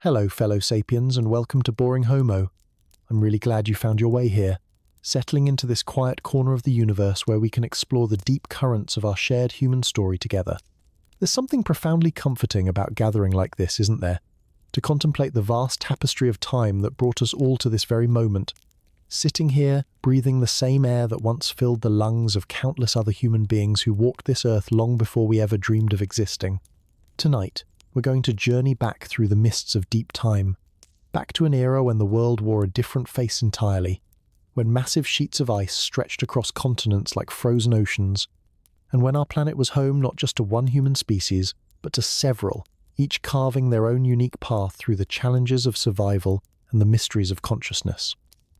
Hello, fellow sapiens, and welcome to Boring Homo. I'm really glad you found your way here, settling into this quiet corner of the universe where we can explore the deep currents of our shared human story together. There's something profoundly comforting about gathering like this, isn't there? To contemplate the vast tapestry of time that brought us all to this very moment, sitting here, breathing the same air that once filled the lungs of countless other human beings who walked this earth long before we ever dreamed of existing. Tonight, we're going to journey back through the mists of deep time, back to an era when the world wore a different face entirely, when massive sheets of ice stretched across continents like frozen oceans, and when our planet was home not just to one human species, but to several, each carving their own unique path through the challenges of survival and the mysteries of consciousness.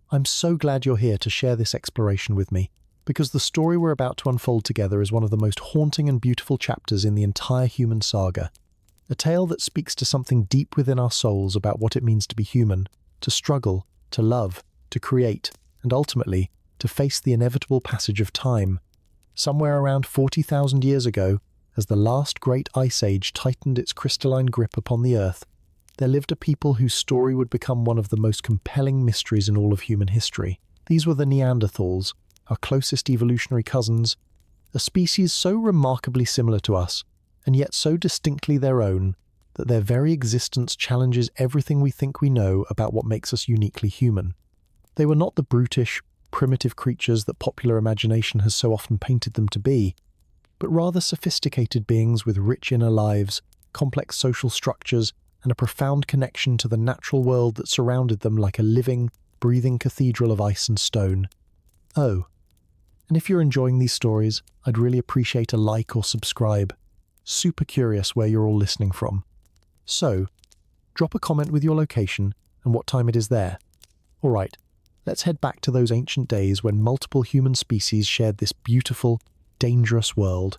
I'm so glad you're here to share this exploration with me, because the story we're about to unfold together is one of the most haunting and beautiful chapters in the entire human saga. A tale that speaks to something deep within our souls about what it means to be human, to struggle, to love, to create, and ultimately, to face the inevitable passage of time. Somewhere around 40,000 years ago, as the last great ice age tightened its crystalline grip upon the earth, there lived a people whose story would become one of the most compelling mysteries in all of human history. These were the Neanderthals, our closest evolutionary cousins, a species so remarkably similar to us, and yet so distinctly their own, that their very existence challenges everything we think we know about what makes us uniquely human. They were not the brutish, primitive creatures that popular imagination has so often painted them to be, but rather sophisticated beings with rich inner lives, complex social structures, and a profound connection to the natural world that surrounded them like a living, breathing cathedral of ice and stone. Oh, and if you're enjoying these stories, I'd really appreciate a like or subscribe. Super curious where you're all listening from. So, drop a comment with your location and what time it is there. Alright, let's head back to those ancient days when multiple human species shared this beautiful, dangerous world.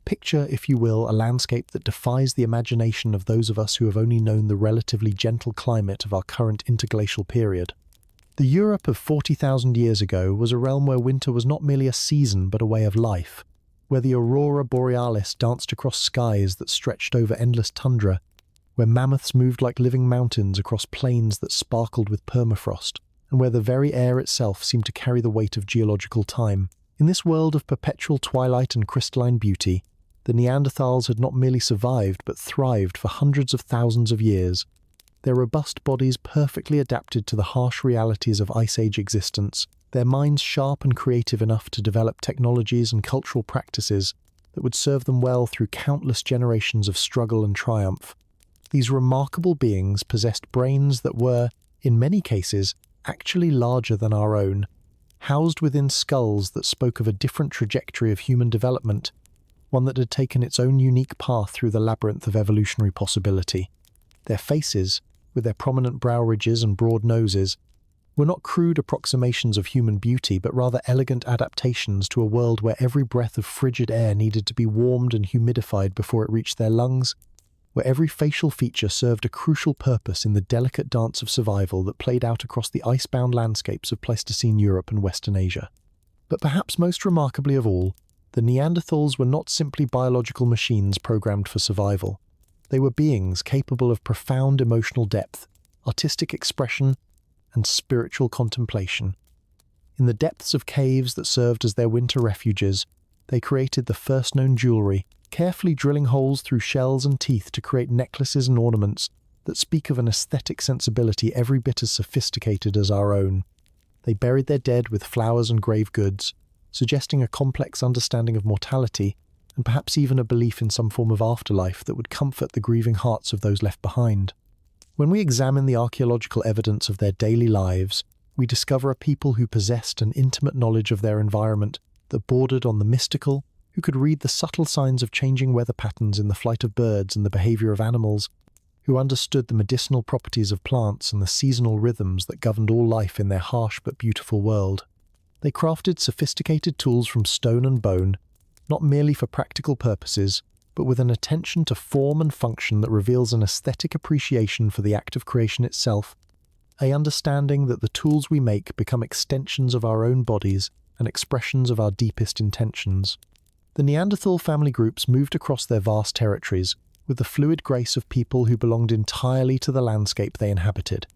Picture, if you will, a landscape that defies the imagination of those of us who have only known the relatively gentle climate of our current interglacial period. The Europe of 40,000 years ago was a realm where winter was not merely a season but a way of life, where the aurora borealis danced across skies that stretched over endless tundra, where mammoths moved like living mountains across plains that sparkled with permafrost, and where the very air itself seemed to carry the weight of geological time. In this world of perpetual twilight and crystalline beauty, the Neanderthals had not merely survived but thrived for hundreds of thousands of years, their robust bodies perfectly adapted to the harsh realities of Ice Age existence, their minds sharp and creative enough to develop technologies and cultural practices that would serve them well through countless generations of struggle and triumph. These remarkable beings possessed brains that were, in many cases, actually larger than our own, housed within skulls that spoke of a different trajectory of human development, one that had taken its own unique path through the labyrinth of evolutionary possibility. Their faces, with their prominent brow ridges and broad noses, were not crude approximations of human beauty, but rather elegant adaptations to a world where every breath of frigid air needed to be warmed and humidified before it reached their lungs, where every facial feature served a crucial purpose in the delicate dance of survival that played out across the icebound landscapes of Pleistocene Europe and Western Asia. But perhaps most remarkably of all, the Neanderthals were not simply biological machines programmed for survival. They were beings capable of profound emotional depth, artistic expression, and spiritual contemplation. In the depths of caves that served as their winter refuges, they created the first known jewelry, carefully drilling holes through shells and teeth to create necklaces and ornaments that speak of an aesthetic sensibility every bit as sophisticated as our own. They buried their dead with flowers and grave goods, suggesting a complex understanding of mortality and perhaps even a belief in some form of afterlife that would comfort the grieving hearts of those left behind. When we examine the archaeological evidence of their daily lives, we discover a people who possessed an intimate knowledge of their environment that bordered on the mystical, who could read the subtle signs of changing weather patterns in the flight of birds and the behavior of animals, who understood the medicinal properties of plants and the seasonal rhythms that governed all life in their harsh but beautiful world. They crafted sophisticated tools from stone and bone, not merely for practical purposes, but with an attention to form and function that reveals an aesthetic appreciation for the act of creation itself, a understanding that the tools we make become extensions of our own bodies and expressions of our deepest intentions. The Neanderthal family groups moved across their vast territories, with the fluid grace of people who belonged entirely to the landscape they inhabited.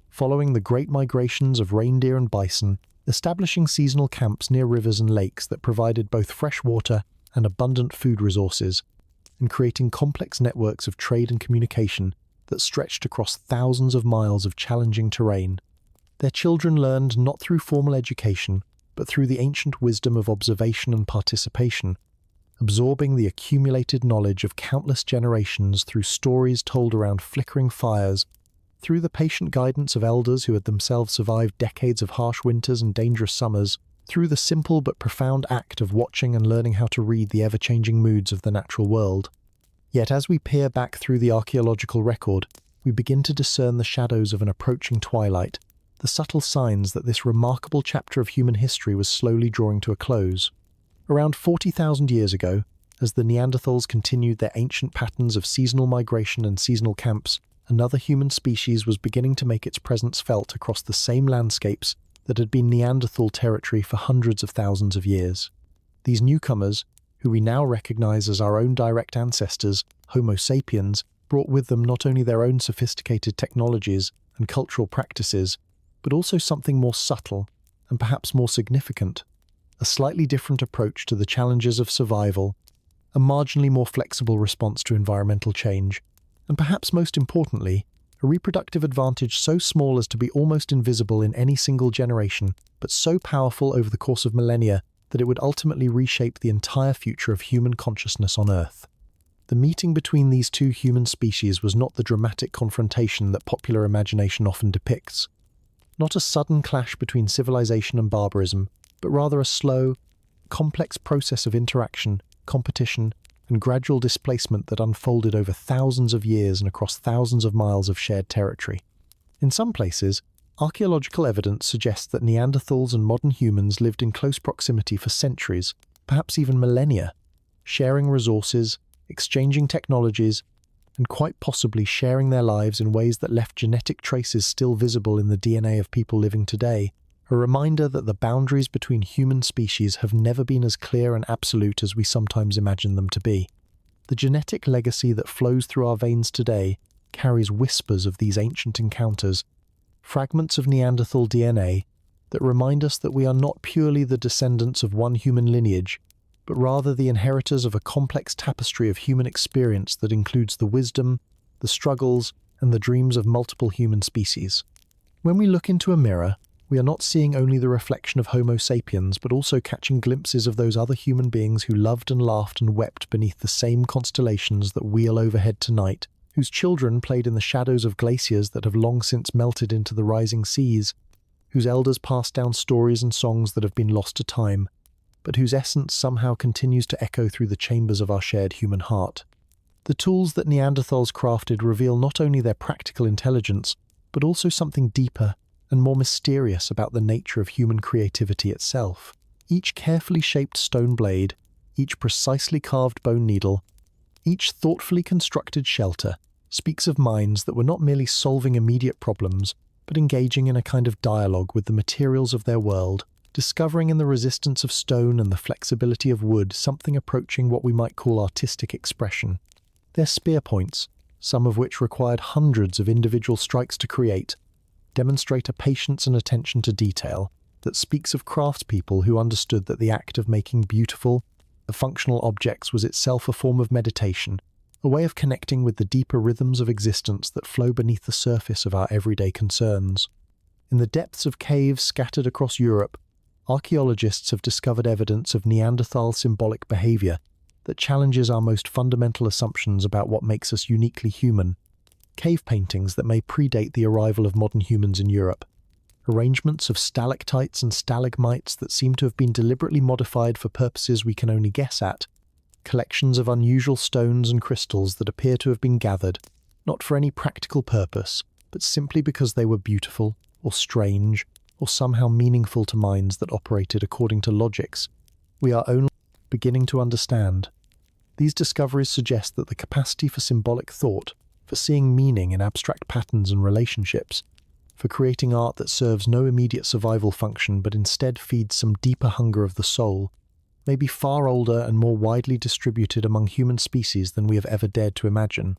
Following the great migrations of reindeer and bison, establishing seasonal camps near rivers and lakes that provided both fresh water and abundant food resources, and creating complex networks of trade and communication that stretched across thousands of miles of challenging terrain. Their children learned not through formal education, but through the ancient wisdom of observation and participation, absorbing the accumulated knowledge of countless generations through stories told around flickering fires, through the patient guidance of elders who had themselves survived decades of harsh winters and dangerous summers, through the simple but profound act of watching and learning how to read the ever-changing moods of the natural world. Yet as we peer back through the archaeological record, we begin to discern the shadows of an approaching twilight, the subtle signs that this remarkable chapter of human history was slowly drawing to a close. Around 40,000 years ago, as the Neanderthals continued their ancient patterns of seasonal migration and seasonal camps, another human species was beginning to make its presence felt across the same landscapes that had been Neanderthal territory for hundreds of thousands of years. These newcomers, who we now recognize as our own direct ancestors, Homo sapiens, brought with them not only their own sophisticated technologies and cultural practices, but also something more subtle and perhaps more significant, a slightly different approach to the challenges of survival, a marginally more flexible response to environmental change, and perhaps most importantly, a reproductive advantage so small as to be almost invisible in any single generation, but so powerful over the course of millennia that it would ultimately reshape the entire future of human consciousness on Earth. The meeting between these two human species was not the dramatic confrontation that popular imagination often depicts. Not a sudden clash between civilization and barbarism, but rather a slow, complex process of interaction, competition, and gradual displacement that unfolded over thousands of years and across thousands of miles of shared territory. In some places, archaeological evidence suggests that Neanderthals and modern humans lived in close proximity for centuries, perhaps even millennia, sharing resources, exchanging technologies, and quite possibly sharing their lives in ways that left genetic traces still visible in the DNA of people living today, a reminder that the boundaries between human species have never been as clear and absolute as we sometimes imagine them to be. The genetic legacy that flows through our veins today carries whispers of these ancient encounters, fragments of Neanderthal DNA that remind us that we are not purely the descendants of one human lineage, but rather the inheritors of a complex tapestry of human experience that includes the wisdom, the struggles, and the dreams of multiple human species. When we look into a mirror, we are not seeing only the reflection of Homo sapiens, but also catching glimpses of those other human beings who loved and laughed and wept beneath the same constellations that wheel overhead tonight, whose children played in the shadows of glaciers that have long since melted into the rising seas, whose elders passed down stories and songs that have been lost to time, but whose essence somehow continues to echo through the chambers of our shared human heart. The tools that Neanderthals crafted reveal not only their practical intelligence, but also something deeper and more mysterious about the nature of human creativity itself. Each carefully shaped stone blade, each precisely carved bone needle, each thoughtfully constructed shelter speaks of minds that were not merely solving immediate problems, but engaging in a kind of dialogue with the materials of their world, discovering in the resistance of stone and the flexibility of wood something approaching what we might call artistic expression. Their spear points, some of which required hundreds of individual strikes to create, demonstrate a patience and attention to detail that speaks of craftspeople who understood that the act of making beautiful, functional objects was itself a form of meditation, a way of connecting with the deeper rhythms of existence that flow beneath the surface of our everyday concerns. In the depths of caves scattered across Europe, archaeologists have discovered evidence of Neanderthal symbolic behavior that challenges our most fundamental assumptions about what makes us uniquely human. Cave paintings that may predate the arrival of modern humans in Europe, arrangements of stalactites and stalagmites that seem to have been deliberately modified for purposes we can only guess at, collections of unusual stones and crystals that appear to have been gathered, not for any practical purpose, but simply because they were beautiful, or strange, or somehow meaningful to minds that operated according to logics we are only beginning to understand. These discoveries suggest that the capacity for symbolic thought, for seeing meaning in abstract patterns and relationships, for creating art that serves no immediate survival function but instead feeds some deeper hunger of the soul, may be far older and more widely distributed among human species than we have ever dared to imagine.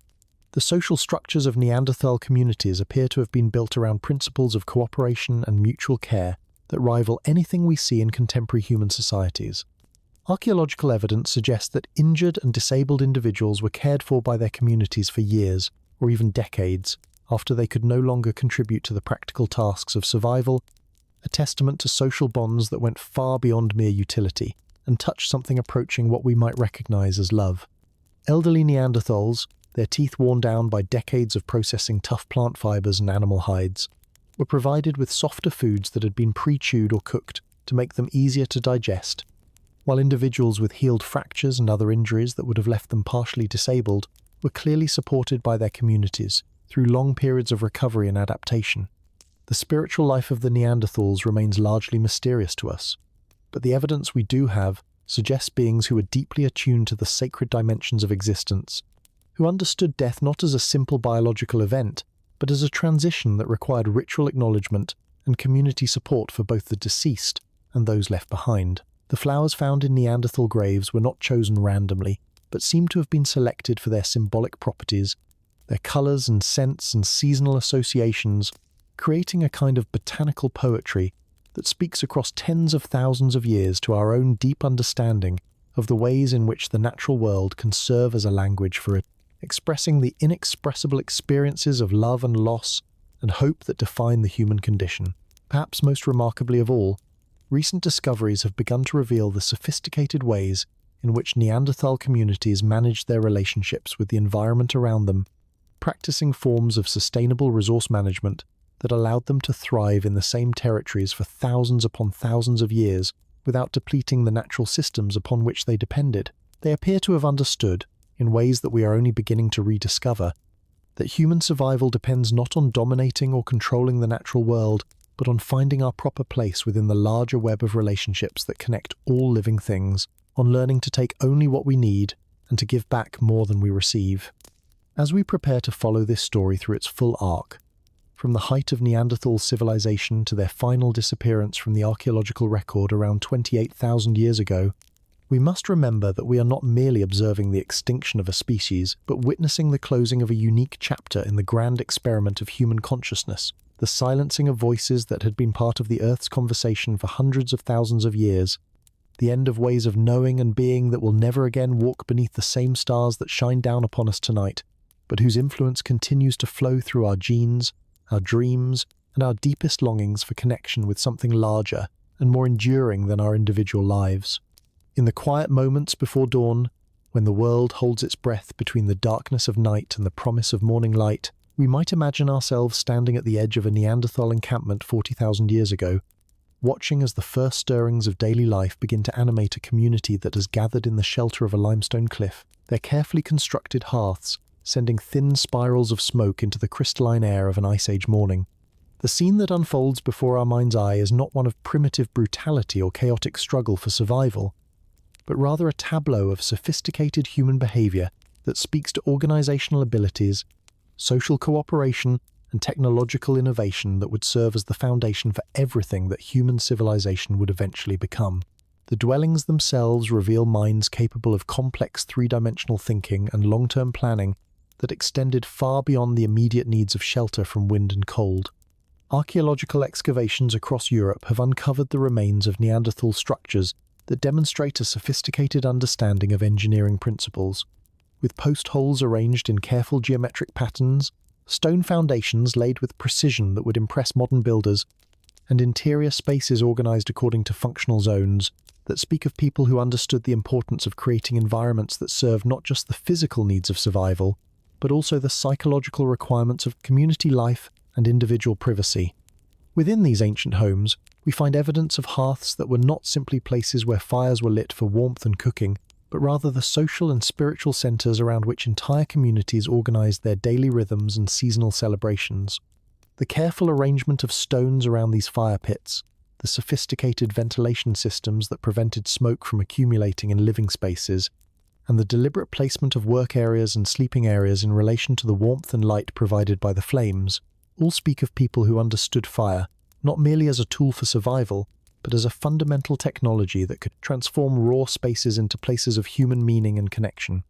The social structures of Neanderthal communities appear to have been built around principles of cooperation and mutual care that rival anything we see in contemporary human societies. Archaeological evidence suggests that injured and disabled individuals were cared for by their communities for years, or even decades, after they could no longer contribute to the practical tasks of survival, a testament to social bonds that went far beyond mere utility and touched something approaching what we might recognize as love. Elderly Neanderthals, their teeth worn down by decades of processing tough plant fibers and animal hides, were provided with softer foods that had been pre-chewed or cooked to make them easier to digest, while individuals with healed fractures and other injuries that would have left them partially disabled were clearly supported by their communities through long periods of recovery and adaptation. The spiritual life of the Neanderthals remains largely mysterious to us, but the evidence we do have suggests beings who were deeply attuned to the sacred dimensions of existence, who understood death not as a simple biological event, but as a transition that required ritual acknowledgement and community support for both the deceased and those left behind. The flowers found in Neanderthal graves were not chosen randomly, but seem to have been selected for their symbolic properties, their colours and scents and seasonal associations, creating a kind of botanical poetry that speaks across tens of thousands of years to our own deep understanding of the ways in which the natural world can serve as a language for it, expressing the inexpressible experiences of love and loss and hope that define the human condition. Perhaps most remarkably of all, recent discoveries have begun to reveal the sophisticated ways in which Neanderthal communities managed their relationships with the environment around them, practicing forms of sustainable resource management that allowed them to thrive in the same territories for thousands upon thousands of years without depleting the natural systems upon which they depended. They appear to have understood, in ways that we are only beginning to rediscover, that human survival depends not on dominating or controlling the natural world, but on finding our proper place within the larger web of relationships that connect all living things, on learning to take only what we need and to give back more than we receive. As we prepare to follow this story through its full arc, from the height of Neanderthal civilization to their final disappearance from the archaeological record around 28,000 years ago, we must remember that we are not merely observing the extinction of a species, but witnessing the closing of a unique chapter in the grand experiment of human consciousness, the silencing of voices that had been part of the Earth's conversation for hundreds of thousands of years, the end of ways of knowing and being that will never again walk beneath the same stars that shine down upon us tonight, but whose influence continues to flow through our genes, our dreams, and our deepest longings for connection with something larger and more enduring than our individual lives. In the quiet moments before dawn, when the world holds its breath between the darkness of night and the promise of morning light, we might imagine ourselves standing at the edge of a Neanderthal encampment 40,000 years ago, watching as the first stirrings of daily life begin to animate a community that has gathered in the shelter of a limestone cliff, their carefully constructed hearths sending thin spirals of smoke into the crystalline air of an Ice Age morning. The scene that unfolds before our mind's eye is not one of primitive brutality or chaotic struggle for survival, but rather a tableau of sophisticated human behavior that speaks to organizational abilities, social cooperation, and technological innovation that would serve as the foundation for everything that human civilization would eventually become. The dwellings themselves reveal minds capable of complex three-dimensional thinking and long-term planning that extended far beyond the immediate needs of shelter from wind and cold. Archaeological excavations across Europe have uncovered the remains of Neanderthal structures that demonstrate a sophisticated understanding of engineering principles, with post holes arranged in careful geometric patterns, stone foundations laid with precision that would impress modern builders, and interior spaces organized according to functional zones that speak of people who understood the importance of creating environments that serve not just the physical needs of survival, but also the psychological requirements of community life and individual privacy. Within these ancient homes, we find evidence of hearths that were not simply places where fires were lit for warmth and cooking, but rather the social and spiritual centers around which entire communities organized their daily rhythms and seasonal celebrations. The careful arrangement of stones around these fire pits, the sophisticated ventilation systems that prevented smoke from accumulating in living spaces, and the deliberate placement of work areas and sleeping areas in relation to the warmth and light provided by the flames, all speak of people who understood fire, not merely as a tool for survival, but as a fundamental technology that could transform raw spaces into places of human meaning and connection.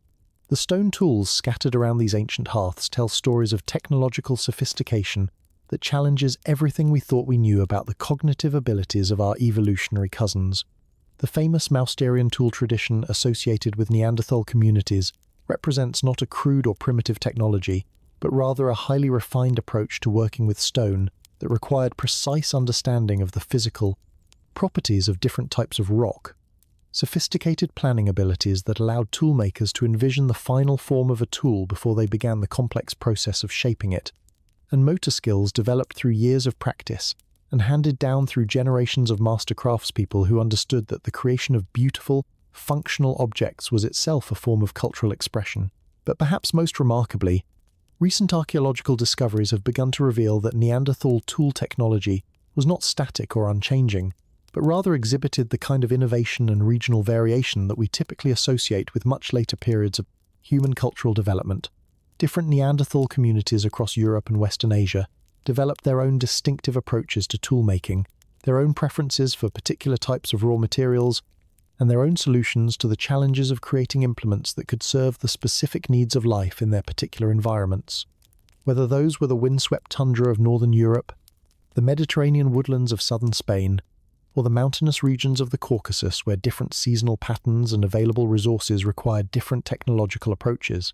The stone tools scattered around these ancient hearths tell stories of technological sophistication that challenges everything we thought we knew about the cognitive abilities of our evolutionary cousins. The famous Mousterian tool tradition associated with Neanderthal communities represents not a crude or primitive technology, but rather a highly refined approach to working with stone that required precise understanding of the physical properties of different types of rock, sophisticated planning abilities that allowed toolmakers to envision the final form of a tool before they began the complex process of shaping it, and motor skills developed through years of practice and handed down through generations of master craftspeople who understood that the creation of beautiful, functional objects was itself a form of cultural expression. But perhaps most remarkably, recent archaeological discoveries have begun to reveal that Neanderthal tool technology was not static or unchanging, but rather exhibited the kind of innovation and regional variation that we typically associate with much later periods of human cultural development. Different Neanderthal communities across Europe and Western Asia developed their own distinctive approaches to toolmaking, their own preferences for particular types of raw materials, and their own solutions to the challenges of creating implements that could serve the specific needs of life in their particular environments. Whether those were the windswept tundra of northern Europe, the Mediterranean woodlands of southern Spain, or the mountainous regions of the Caucasus where different seasonal patterns and available resources required different technological approaches,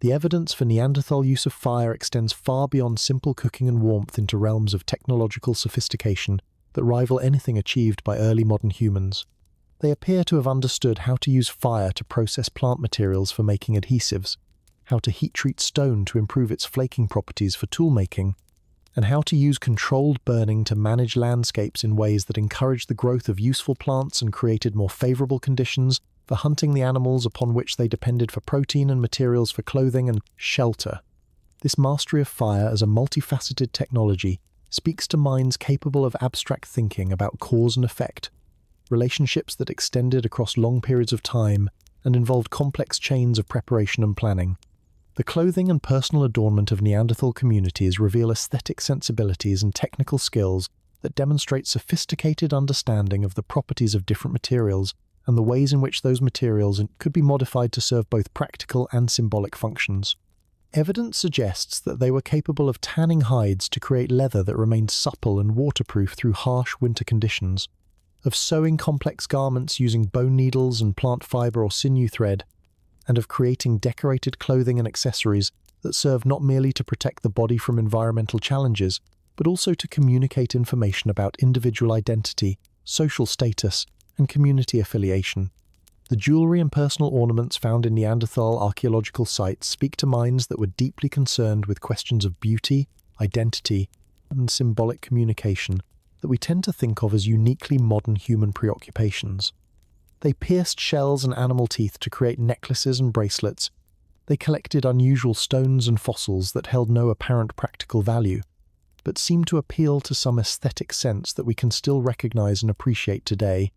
the evidence for Neanderthal use of fire extends far beyond simple cooking and warmth into realms of technological sophistication that rival anything achieved by early modern humans. They appear to have understood how to use fire to process plant materials for making adhesives, how to heat-treat stone to improve its flaking properties for toolmaking, and how to use controlled burning to manage landscapes in ways that encouraged the growth of useful plants and created more favorable conditions for hunting the animals upon which they depended for protein and materials for clothing and shelter. This mastery of fire as a multifaceted technology speaks to minds capable of abstract thinking about cause and effect, relationships that extended across long periods of time and involved complex chains of preparation and planning. The clothing and personal adornment of Neanderthal communities reveal aesthetic sensibilities and technical skills that demonstrate sophisticated understanding of the properties of different materials and the ways in which those materials could be modified to serve both practical and symbolic functions. Evidence suggests that they were capable of tanning hides to create leather that remained supple and waterproof through harsh winter conditions, of sewing complex garments using bone needles and plant fiber or sinew thread, and of creating decorated clothing and accessories that serve not merely to protect the body from environmental challenges, but also to communicate information about individual identity, social status, and community affiliation. The jewelry and personal ornaments found in Neanderthal archaeological sites speak to minds that were deeply concerned with questions of beauty, identity, and symbolic communication that we tend to think of as uniquely modern human preoccupations. They pierced shells and animal teeth to create necklaces and bracelets. They collected unusual stones and fossils that held no apparent practical value, but seemed to appeal to some aesthetic sense that we can still recognize and appreciate today.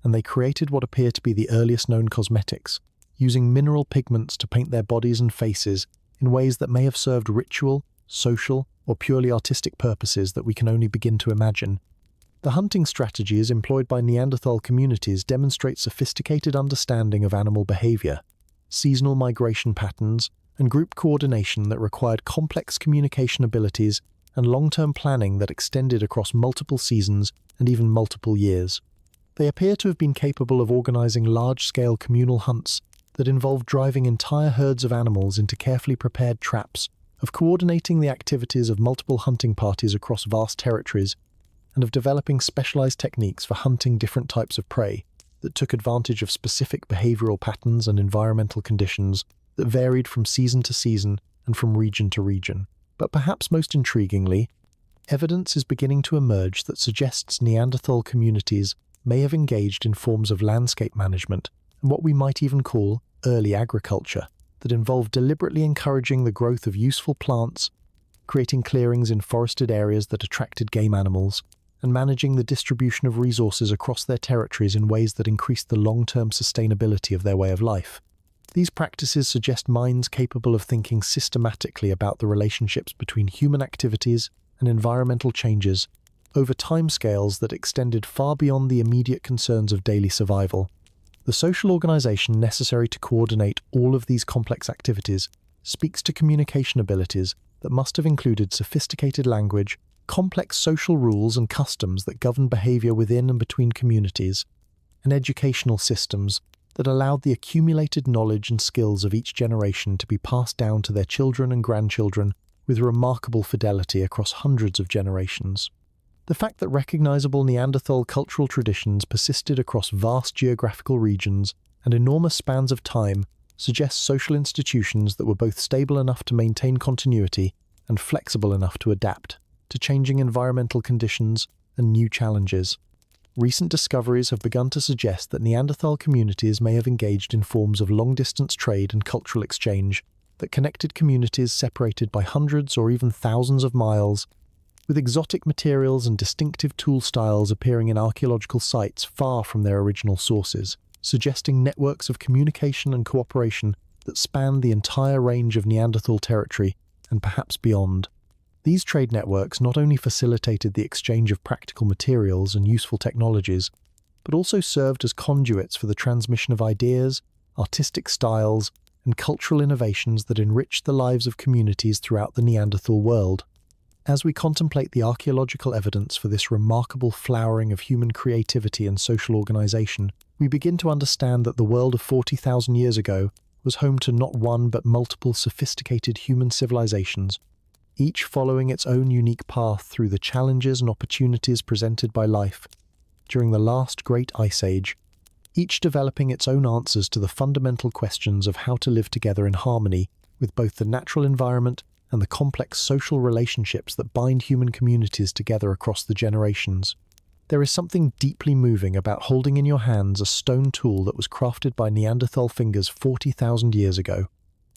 And they created what appear to be the earliest known cosmetics, using mineral pigments to paint their bodies and faces in ways that may have served ritual, social, or purely artistic purposes that we can only begin to imagine. The hunting strategies employed by Neanderthal communities demonstrate sophisticated understanding of animal behavior, seasonal migration patterns, and group coordination that required complex communication abilities and long-term planning that extended across multiple seasons and even multiple years. They appear to have been capable of organizing large-scale communal hunts that involved driving entire herds of animals into carefully prepared traps, of coordinating the activities of multiple hunting parties across vast territories, and of developing specialized techniques for hunting different types of prey that took advantage of specific behavioral patterns and environmental conditions that varied from season to season and from region to region. But perhaps most intriguingly, evidence is beginning to emerge that suggests Neanderthal communities may have engaged in forms of landscape management and what we might even call early agriculture that involved deliberately encouraging the growth of useful plants, creating clearings in forested areas that attracted game animals, and managing the distribution of resources across their territories in ways that increased the long-term sustainability of their way of life. These practices suggest minds capable of thinking systematically about the relationships between human activities and environmental changes, over timescales that extended far beyond the immediate concerns of daily survival. The social organization necessary to coordinate all of these complex activities speaks to communication abilities that must have included sophisticated language, complex social rules and customs that govern behavior within and between communities, and educational systems that allowed the accumulated knowledge and skills of each generation to be passed down to their children and grandchildren with remarkable fidelity across hundreds of generations. The fact that recognizable Neanderthal cultural traditions persisted across vast geographical regions and enormous spans of time suggests social institutions that were both stable enough to maintain continuity and flexible enough to adapt to changing environmental conditions and new challenges. Recent discoveries have begun to suggest that Neanderthal communities may have engaged in forms of long-distance trade and cultural exchange that connected communities separated by hundreds or even thousands of miles, with exotic materials and distinctive tool styles appearing in archaeological sites far from their original sources, suggesting networks of communication and cooperation that span the entire range of Neanderthal territory and perhaps beyond. These trade networks not only facilitated the exchange of practical materials and useful technologies, but also served as conduits for the transmission of ideas, artistic styles, and cultural innovations that enriched the lives of communities throughout the Neanderthal world. As we contemplate the archaeological evidence for this remarkable flowering of human creativity and social organization, we begin to understand that the world of 40,000 years ago was home to not one but multiple sophisticated human civilizations, each following its own unique path through the challenges and opportunities presented by life during the last great ice age, each developing its own answers to the fundamental questions of how to live together in harmony with both the natural environment and the complex social relationships that bind human communities together across the generations. There is something deeply moving about holding in your hands a stone tool that was crafted by Neanderthal fingers 40,000 years ago,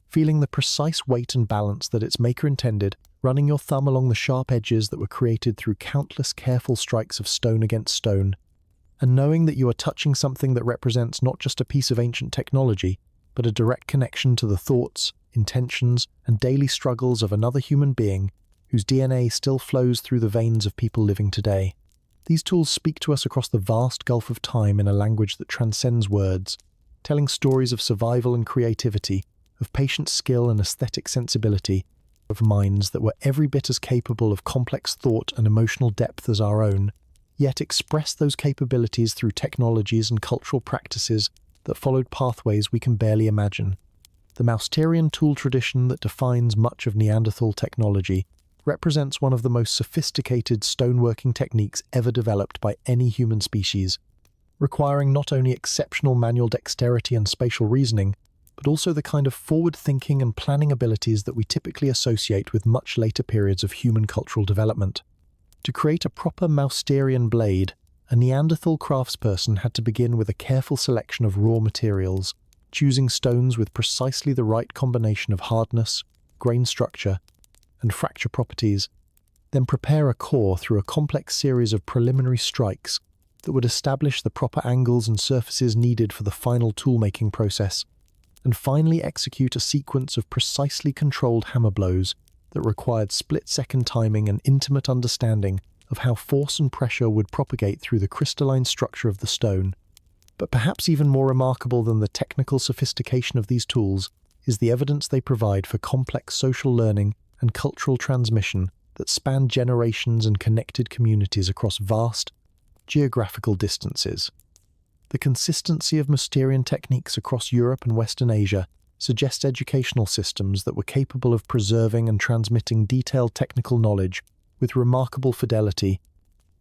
feeling the precise weight and balance that its maker intended, running your thumb along the sharp edges that were created through countless careful strikes of stone against stone, and knowing that you are touching something that represents not just a piece of ancient technology, but a direct connection to the thoughts, intentions, and daily struggles of another human being whose DNA still flows through the veins of people living today. These tools speak to us across the vast gulf of time in a language that transcends words, telling stories of survival and creativity, of patient skill and aesthetic sensibility, of minds that were every bit as capable of complex thought and emotional depth as our own, yet express those capabilities through technologies and cultural practices that followed pathways we can barely imagine. The Mousterian tool tradition that defines much of Neanderthal technology represents one of the most sophisticated stoneworking techniques ever developed by any human species, requiring not only exceptional manual dexterity and spatial reasoning, but also the kind of forward-thinking and planning abilities that we typically associate with much later periods of human cultural development. To create a proper Mousterian blade, a Neanderthal craftsperson had to begin with a careful selection of raw materials, choosing stones with precisely the right combination of hardness, grain structure, and fracture properties, then prepare a core through a complex series of preliminary strikes that would establish the proper angles and surfaces needed for the final tool-making process, and finally execute a sequence of precisely controlled hammer blows that required split-second timing and intimate understanding of how force and pressure would propagate through the crystalline structure of the stone. But perhaps even more remarkable than the technical sophistication of these tools is the evidence they provide for complex social learning and cultural transmission that span generations and connected communities across vast geographical distances. The consistency of Mousterian techniques across Europe and Western Asia suggests educational systems that were capable of preserving and transmitting detailed technical knowledge with remarkable fidelity,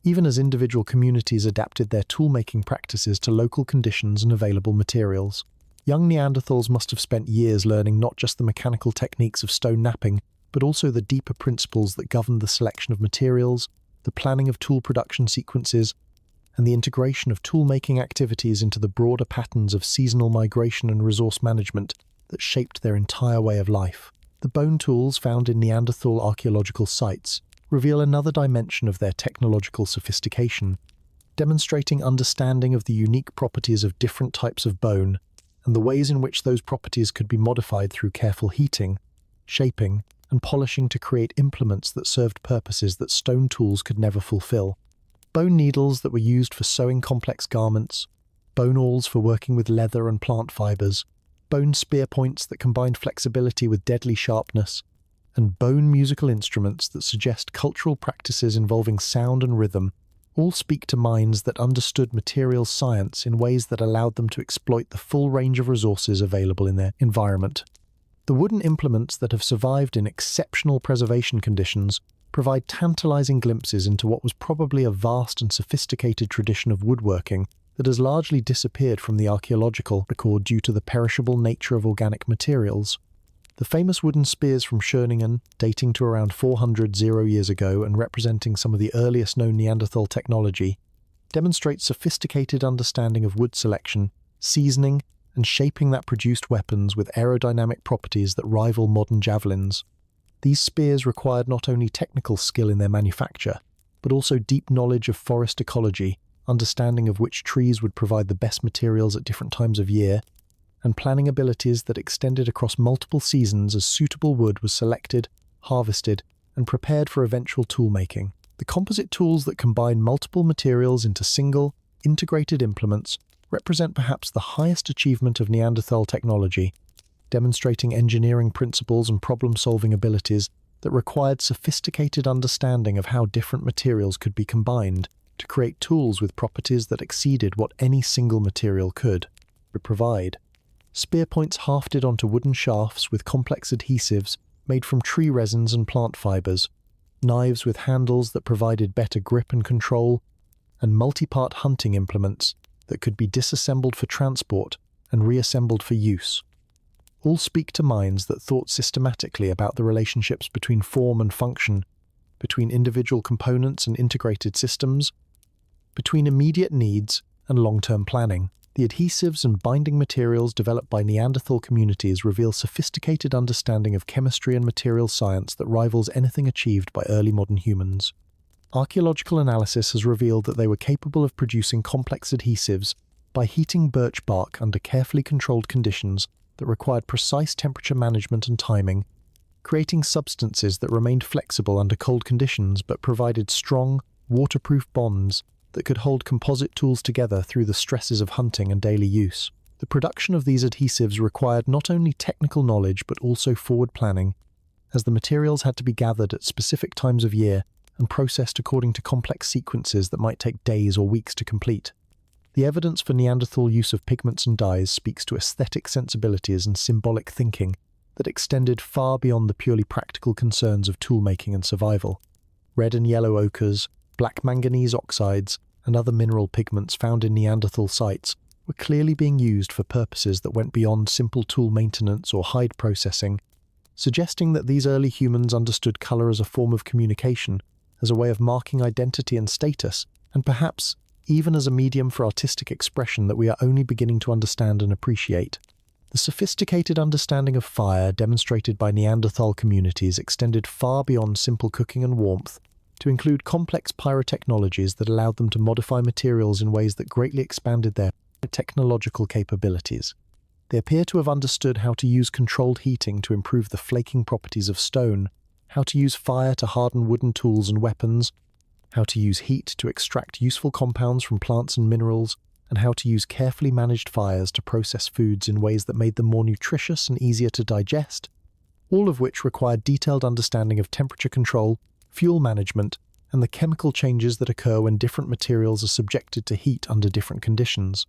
even as individual communities adapted their tool-making practices to local conditions and available materials. Young Neanderthals must have spent years learning not just the mechanical techniques of stone knapping, but also the deeper principles that governed the selection of materials, the planning of tool production sequences, and the integration of tool-making activities into the broader patterns of seasonal migration and resource management that shaped their entire way of life. The bone tools found in Neanderthal archaeological sites reveal another dimension of their technological sophistication, demonstrating understanding of the unique properties of different types of bone and the ways in which those properties could be modified through careful heating, shaping, and polishing to create implements that served purposes that stone tools could never fulfill. Bone needles that were used for sewing complex garments, bone awls for working with leather and plant fibers, bone spear points that combined flexibility with deadly sharpness, and bone musical instruments that suggest cultural practices involving sound and rhythm all speak to minds that understood materials science in ways that allowed them to exploit the full range of resources available in their environment. The wooden implements that have survived in exceptional preservation conditions provide tantalizing glimpses into what was probably a vast and sophisticated tradition of woodworking that has largely disappeared from the archaeological record due to the perishable nature of organic materials. The famous wooden spears from Schöningen, dating to around 400 years ago and representing some of the earliest known Neanderthal technology, demonstrate sophisticated understanding of wood selection, seasoning, and shaping that produced weapons with aerodynamic properties that rival modern javelins. These spears required not only technical skill in their manufacture, but also deep knowledge of forest ecology, understanding of which trees would provide the best materials at different times of year, and planning abilities that extended across multiple seasons as suitable wood was selected, harvested, and prepared for eventual toolmaking. The composite tools that combine multiple materials into single, integrated implements represent perhaps the highest achievement of Neanderthal technology, demonstrating engineering principles and problem-solving abilities that required sophisticated understanding of how different materials could be combined to create tools with properties that exceeded what any single material could provide. Spear points hafted onto wooden shafts with complex adhesives made from tree resins and plant fibers, knives with handles that provided better grip and control, and multi-part hunting implements that could be disassembled for transport and reassembled for use. All speak to minds that thought systematically about the relationships between form and function, between individual components and integrated systems, between immediate needs and long-term planning. The adhesives and binding materials developed by Neanderthal communities reveal sophisticated understanding of chemistry and material science that rivals anything achieved by early modern humans. Archaeological analysis has revealed that they were capable of producing complex adhesives by heating birch bark under carefully controlled conditions that required precise temperature management and timing, creating substances that remained flexible under cold conditions but provided strong, waterproof bonds that could hold composite tools together through the stresses of hunting and daily use. The production of these adhesives required not only technical knowledge but also forward planning, as the materials had to be gathered at specific times of year and processed according to complex sequences that might take days or weeks to complete. The evidence for Neanderthal use of pigments and dyes speaks to aesthetic sensibilities and symbolic thinking that extended far beyond the purely practical concerns of toolmaking and survival. Red and yellow ochres, black manganese oxides, and other mineral pigments found in Neanderthal sites were clearly being used for purposes that went beyond simple tool maintenance or hide processing, suggesting that these early humans understood colour as a form of communication, as a way of marking identity and status, and perhaps even as a medium for artistic expression that we are only beginning to understand and appreciate. The sophisticated understanding of fire demonstrated by Neanderthal communities extended far beyond simple cooking and warmth, to include complex pyrotechnologies that allowed them to modify materials in ways that greatly expanded their technological capabilities. They appear to have understood how to use controlled heating to improve the flaking properties of stone, how to use fire to harden wooden tools and weapons, how to use heat to extract useful compounds from plants and minerals, and how to use carefully managed fires to process foods in ways that made them more nutritious and easier to digest, all of which required detailed understanding of temperature control, fuel management, and the chemical changes that occur when different materials are subjected to heat under different conditions.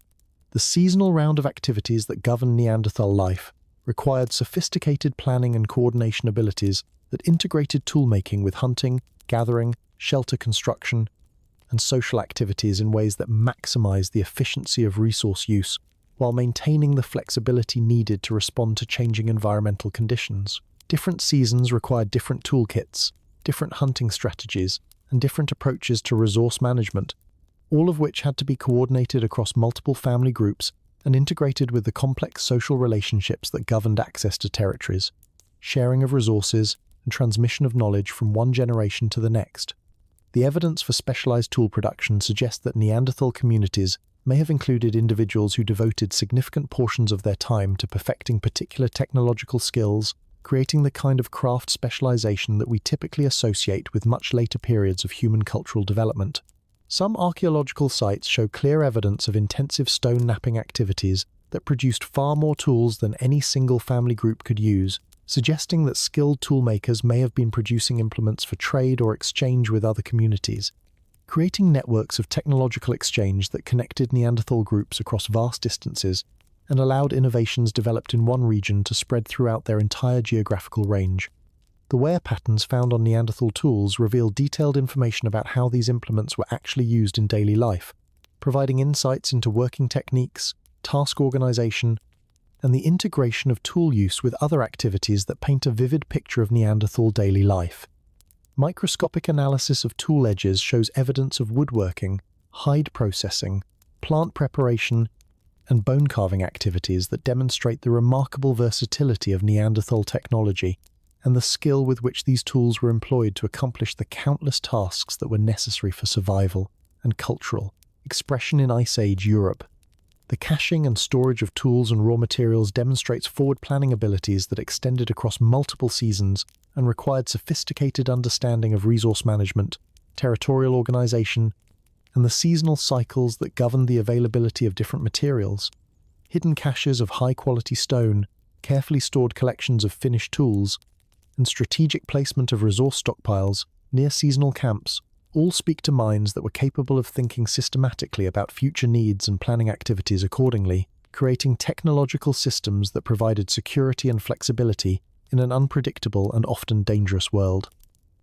The seasonal round of activities that governed Neanderthal life required sophisticated planning and coordination abilities that integrated toolmaking with hunting, gathering, shelter construction, and social activities in ways that maximized the efficiency of resource use while maintaining the flexibility needed to respond to changing environmental conditions. Different seasons required different toolkits, different hunting strategies, and different approaches to resource management, all of which had to be coordinated across multiple family groups and integrated with the complex social relationships that governed access to territories, sharing of resources, and transmission of knowledge from one generation to the next. The evidence for specialized tool production suggests that Neanderthal communities may have included individuals who devoted significant portions of their time to perfecting particular technological skills, creating the kind of craft specialization that we typically associate with much later periods of human cultural development. Some archaeological sites show clear evidence of intensive stone knapping activities that produced far more tools than any single family group could use, suggesting that skilled toolmakers may have been producing implements for trade or exchange with other communities, creating networks of technological exchange that connected Neanderthal groups across vast distances and allowed innovations developed in one region to spread throughout their entire geographical range. The wear patterns found on Neanderthal tools reveal detailed information about how these implements were actually used in daily life, providing insights into working techniques, task organization, and the integration of tool use with other activities that paint a vivid picture of Neanderthal daily life. Microscopic analysis of tool edges shows evidence of woodworking, hide processing, plant preparation, and bone carving activities that demonstrate the remarkable versatility of Neanderthal technology and the skill with which these tools were employed to accomplish the countless tasks that were necessary for survival and cultural expression in Ice Age Europe. The caching and storage of tools and raw materials demonstrates forward planning abilities that extended across multiple seasons and required sophisticated understanding of resource management, territorial organization, and the seasonal cycles that governed the availability of different materials. Hidden caches of high-quality stone, carefully stored collections of finished tools, and strategic placement of resource stockpiles near seasonal camps all speak to minds that were capable of thinking systematically about future needs and planning activities accordingly, creating technological systems that provided security and flexibility in an unpredictable and often dangerous world.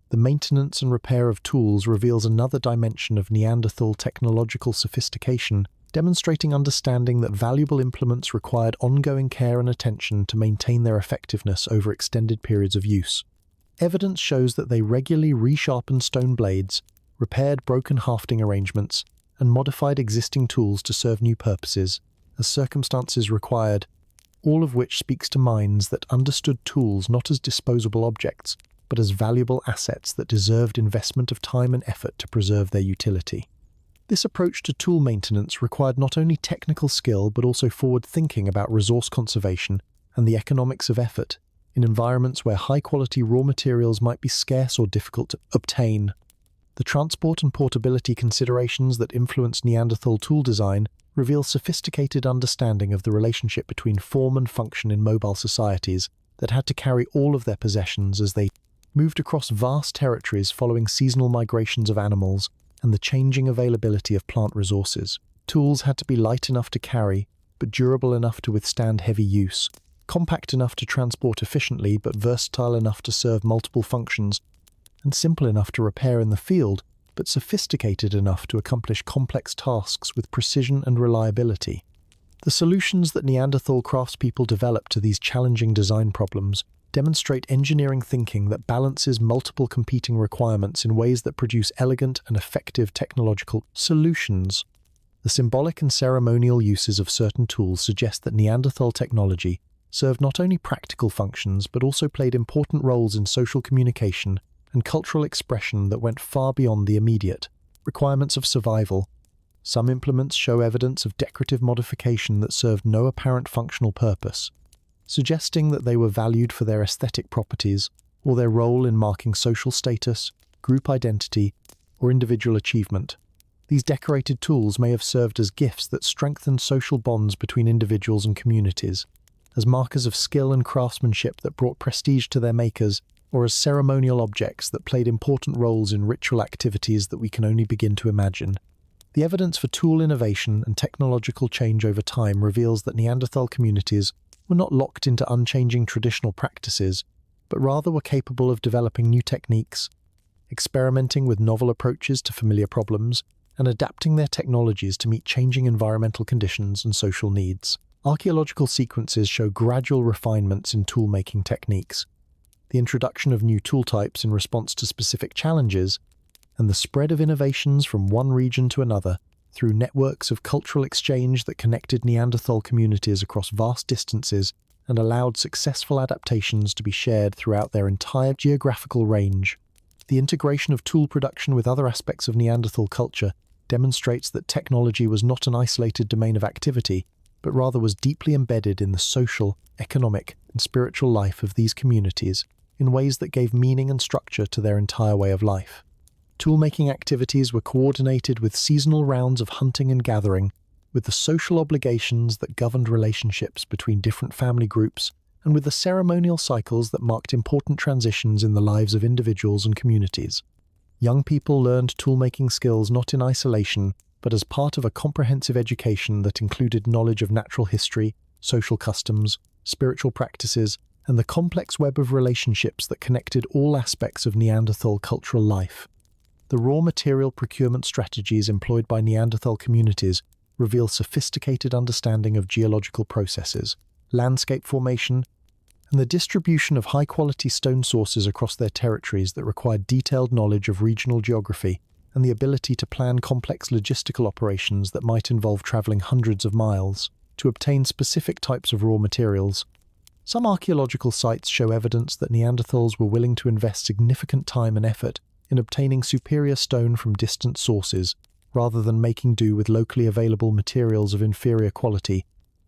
The maintenance and repair of tools reveals another dimension of Neanderthal technological sophistication, demonstrating understanding that valuable implements required ongoing care and attention to maintain their effectiveness over extended periods of use. Evidence shows that they regularly resharpened stone blades, repaired broken hafting arrangements, and modified existing tools to serve new purposes, as circumstances required, all of which speaks to minds that understood tools not as disposable objects, but as valuable assets that deserved investment of time and effort to preserve their utility. This approach to tool maintenance required not only technical skill but also forward thinking about resource conservation and the economics of effort in environments where high-quality raw materials might be scarce or difficult to obtain. The transport and portability considerations that influenced Neanderthal tool design reveal sophisticated understanding of the relationship between form and function in mobile societies that had to carry all of their possessions as they moved across vast territories following seasonal migrations of animals and the changing availability of plant resources. Tools had to be light enough to carry, but durable enough to withstand heavy use, compact enough to transport efficiently but versatile enough to serve multiple functions, and simple enough to repair in the field, but sophisticated enough to accomplish complex tasks with precision and reliability. The solutions that Neanderthal craftspeople developed to these challenging design problems demonstrate engineering thinking that balances multiple competing requirements in ways that produce elegant and effective technological solutions. The symbolic and ceremonial uses of certain tools suggest that Neanderthal technology served not only practical functions but also played important roles in social communication and cultural expression that went far beyond the immediate requirements of survival. Some implements show evidence of decorative modification that served no apparent functional purpose, suggesting that they were valued for their aesthetic properties or their role in marking social status, group identity, or individual achievement. These decorated tools may have served as gifts that strengthened social bonds between individuals and communities, as markers of skill and craftsmanship that brought prestige to their makers, or as ceremonial objects that played important roles in ritual activities that we can only begin to imagine. The evidence for tool innovation and technological change over time reveals that Neanderthal communities were not locked into unchanging traditional practices, but rather were capable of developing new techniques, experimenting with novel approaches to familiar problems, and adapting their technologies to meet changing environmental conditions and social needs. Archaeological sequences show gradual refinements in tool-making techniques, the introduction of new tool types in response to specific challenges, and the spread of innovations from one region to another through networks of cultural exchange that connected Neanderthal communities across vast distances and allowed successful adaptations to be shared throughout their entire geographical range. The integration of tool production with other aspects of Neanderthal culture demonstrates that technology was not an isolated domain of activity, but rather was deeply embedded in the social, economic, and spiritual life of these communities in ways that gave meaning and structure to their entire way of life. Tool-making activities were coordinated with seasonal rounds of hunting and gathering, with the social obligations that governed relationships between different family groups, and with the ceremonial cycles that marked important transitions in the lives of individuals and communities. Young people learned tool-making skills not in isolation, but as part of a comprehensive education that included knowledge of natural history, social customs, spiritual practices, and the complex web of relationships that connected all aspects of Neanderthal cultural life. The raw material procurement strategies employed by Neanderthal communities reveal sophisticated understanding of geological processes, landscape formation, and the distribution of high-quality stone sources across their territories that required detailed knowledge of regional geography and the ability to plan complex logistical operations that might involve traveling hundreds of miles to obtain specific types of raw materials. Some archaeological sites show evidence that Neanderthals were willing to invest significant time and effort in obtaining superior stone from distant sources, rather than making do with locally available materials of inferior quality,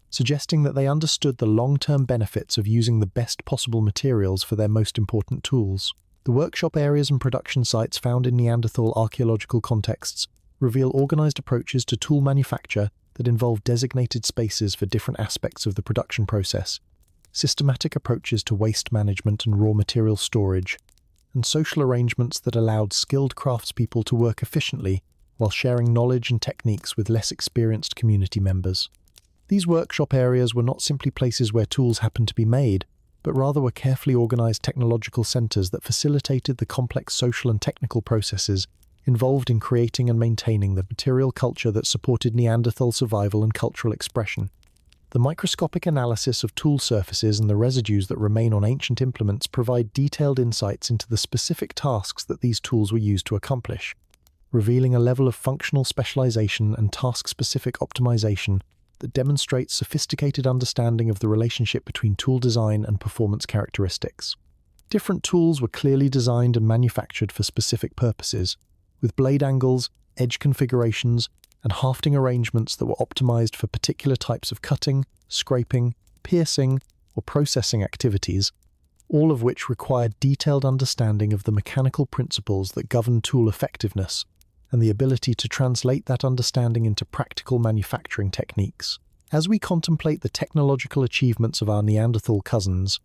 suggesting that they understood the long-term benefits of using the best possible materials for their most important tools. The workshop areas and production sites found in Neanderthal archaeological contexts reveal organized approaches to tool manufacture that involve designated spaces for different aspects of the production process, systematic approaches to waste management and raw material storage, and social arrangements that allowed skilled craftspeople to work efficiently while sharing knowledge and techniques with less experienced community members. These workshop areas were not simply places where tools happened to be made, but rather were carefully organized technological centers that facilitated the complex social and technical processes involved in creating and maintaining the material culture that supported Neanderthal survival and cultural expression. The microscopic analysis of tool surfaces and the residues that remain on ancient implements provide detailed insights into the specific tasks that these tools were used to accomplish, revealing a level of functional specialization and task-specific optimization that demonstrates sophisticated understanding of the relationship between tool design and performance characteristics. Different tools were clearly designed and manufactured for specific purposes, with blade angles, edge configurations, and hafting arrangements that were optimized for particular types of cutting, scraping, piercing, or processing activities, all of which required detailed understanding of the mechanical principles that govern tool effectiveness and the ability to translate that understanding into practical manufacturing techniques. As we contemplate the technological achievements of our Neanderthal cousins,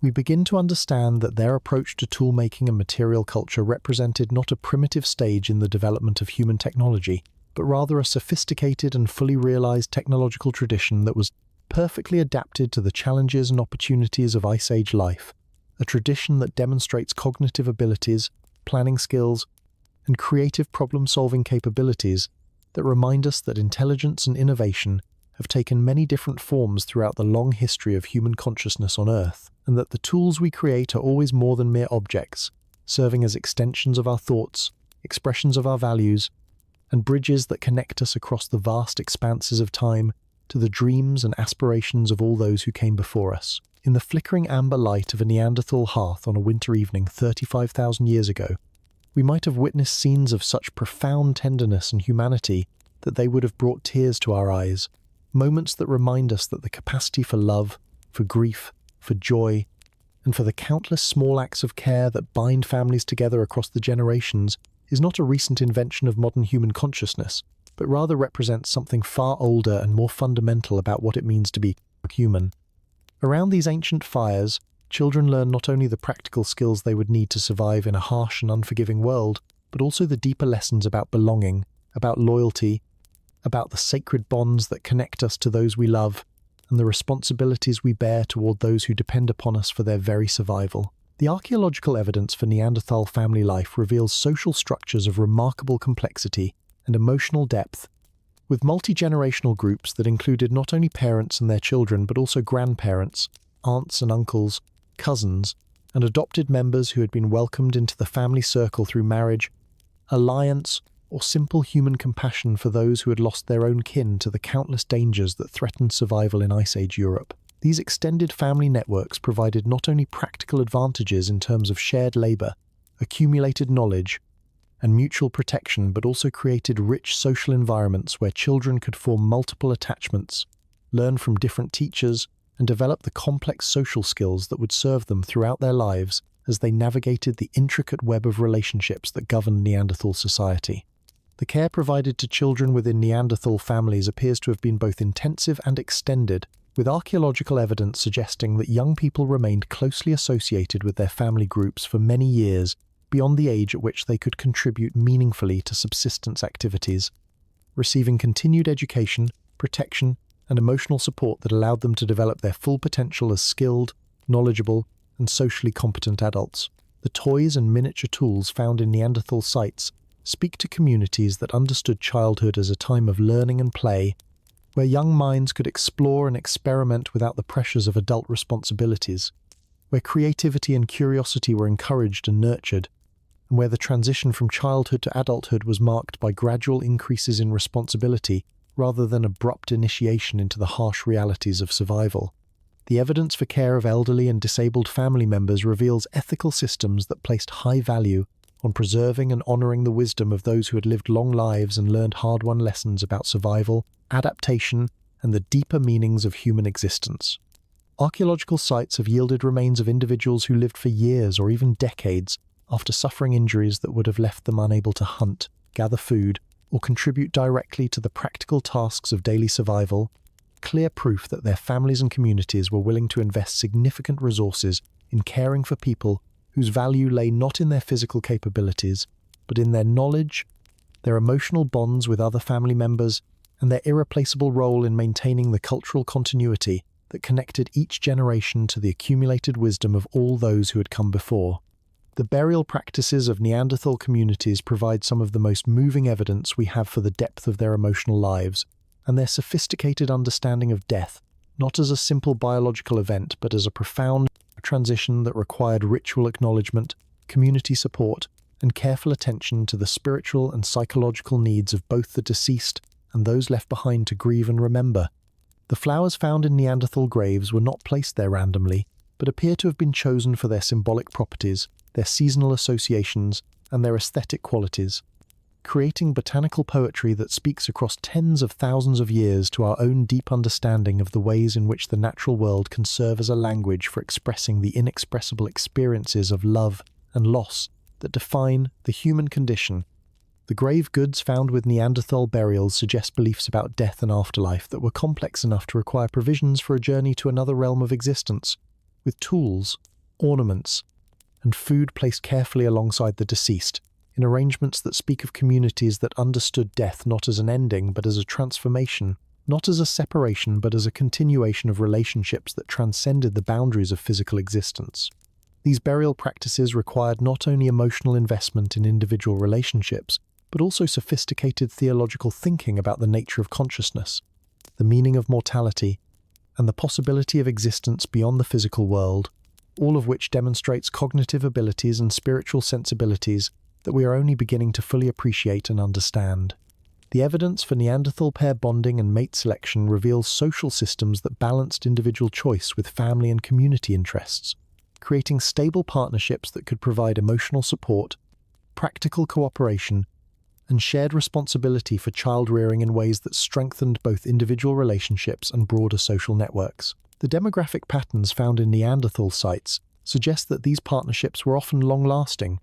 we begin to understand that their approach to tool-making and material culture represented not a primitive stage in the development of human technology, but rather a sophisticated and fully realized technological tradition that was perfectly adapted to the challenges and opportunities of Ice Age life, a tradition that demonstrates cognitive abilities, planning skills, and creative problem-solving capabilities that remind us that intelligence and innovation have taken many different forms throughout the long history of human consciousness on Earth, and that the tools we create are always more than mere objects, serving as extensions of our thoughts, expressions of our values, and bridges that connect us across the vast expanses of time to the dreams and aspirations of all those who came before us. In the flickering amber light of a Neanderthal hearth on a winter evening 35,000 years ago, we might have witnessed scenes of such profound tenderness and humanity that they would have brought tears to our eyes, moments that remind us that the capacity for love, for grief, for joy, and for the countless small acts of care that bind families together across the generations is not a recent invention of modern human consciousness, but rather represents something far older and more fundamental about what it means to be human. Around these ancient fires, children learn not only the practical skills they would need to survive in a harsh and unforgiving world, but also the deeper lessons about belonging, about loyalty, about the sacred bonds that connect us to those we love, and the responsibilities we bear toward those who depend upon us for their very survival. The archaeological evidence for Neanderthal family life reveals social structures of remarkable complexity and emotional depth, with multi-generational groups that included not only parents and their children but also grandparents, aunts and uncles, cousins, and adopted members who had been welcomed into the family circle through marriage, alliance, or simple human compassion for those who had lost their own kin to the countless dangers that threatened survival in Ice Age Europe. These extended family networks provided not only practical advantages in terms of shared labor, accumulated knowledge, and mutual protection, but also created rich social environments where children could form multiple attachments, learn from different teachers, and develop the complex social skills that would serve them throughout their lives as they navigated the intricate web of relationships that governed Neanderthal society. The care provided to children within Neanderthal families appears to have been both intensive and extended, with archaeological evidence suggesting that young people remained closely associated with their family groups for many years, beyond the age at which they could contribute meaningfully to subsistence activities, receiving continued education, protection, and emotional support that allowed them to develop their full potential as skilled, knowledgeable, and socially competent adults. The toys and miniature tools found in Neanderthal sites speak to communities that understood childhood as a time of learning and play, where young minds could explore and experiment without the pressures of adult responsibilities, where creativity and curiosity were encouraged and nurtured, and where the transition from childhood to adulthood was marked by gradual increases in responsibility rather than abrupt initiation into the harsh realities of survival. The evidence for care of elderly and disabled family members reveals ethical systems that placed high value on preserving and honoring the wisdom of those who had lived long lives and learned hard-won lessons about survival, adaptation, and the deeper meanings of human existence. Archaeological sites have yielded remains of individuals who lived for years or even decades after suffering injuries that would have left them unable to hunt, gather food, or contribute directly to the practical tasks of daily survival, clear proof that their families and communities were willing to invest significant resources in caring for people whose value lay not in their physical capabilities, but in their knowledge, their emotional bonds with other family members, and their irreplaceable role in maintaining the cultural continuity that connected each generation to the accumulated wisdom of all those who had come before. The burial practices of Neanderthal communities provide some of the most moving evidence we have for the depth of their emotional lives, and their sophisticated understanding of death, not as a simple biological event, but as a profound transition that required ritual acknowledgement, community support, and careful attention to the spiritual and psychological needs of both the deceased and those left behind to grieve and remember. The flowers found in Neanderthal graves were not placed there randomly, but appear to have been chosen for their symbolic properties, their seasonal associations, and their aesthetic qualities, creating botanical poetry that speaks across tens of thousands of years to our own deep understanding of the ways in which the natural world can serve as a language for expressing the inexpressible experiences of love and loss that define the human condition. The grave goods found with Neanderthal burials suggest beliefs about death and afterlife that were complex enough to require provisions for a journey to another realm of existence, with tools, ornaments, and food placed carefully alongside the deceased, in arrangements that speak of communities that understood death not as an ending but as a transformation, not as a separation but as a continuation of relationships that transcended the boundaries of physical existence. These burial practices required not only emotional investment in individual relationships, but also sophisticated theological thinking about the nature of consciousness, the meaning of mortality, and the possibility of existence beyond the physical world, all of which demonstrates cognitive abilities and spiritual sensibilities that we are only beginning to fully appreciate and understand. The evidence for Neanderthal pair bonding and mate selection reveals social systems that balanced individual choice with family and community interests, creating stable partnerships that could provide emotional support, practical cooperation, and shared responsibility for child-rearing in ways that strengthened both individual relationships and broader social networks. The demographic patterns found in Neanderthal sites suggest that these partnerships were often long-lasting,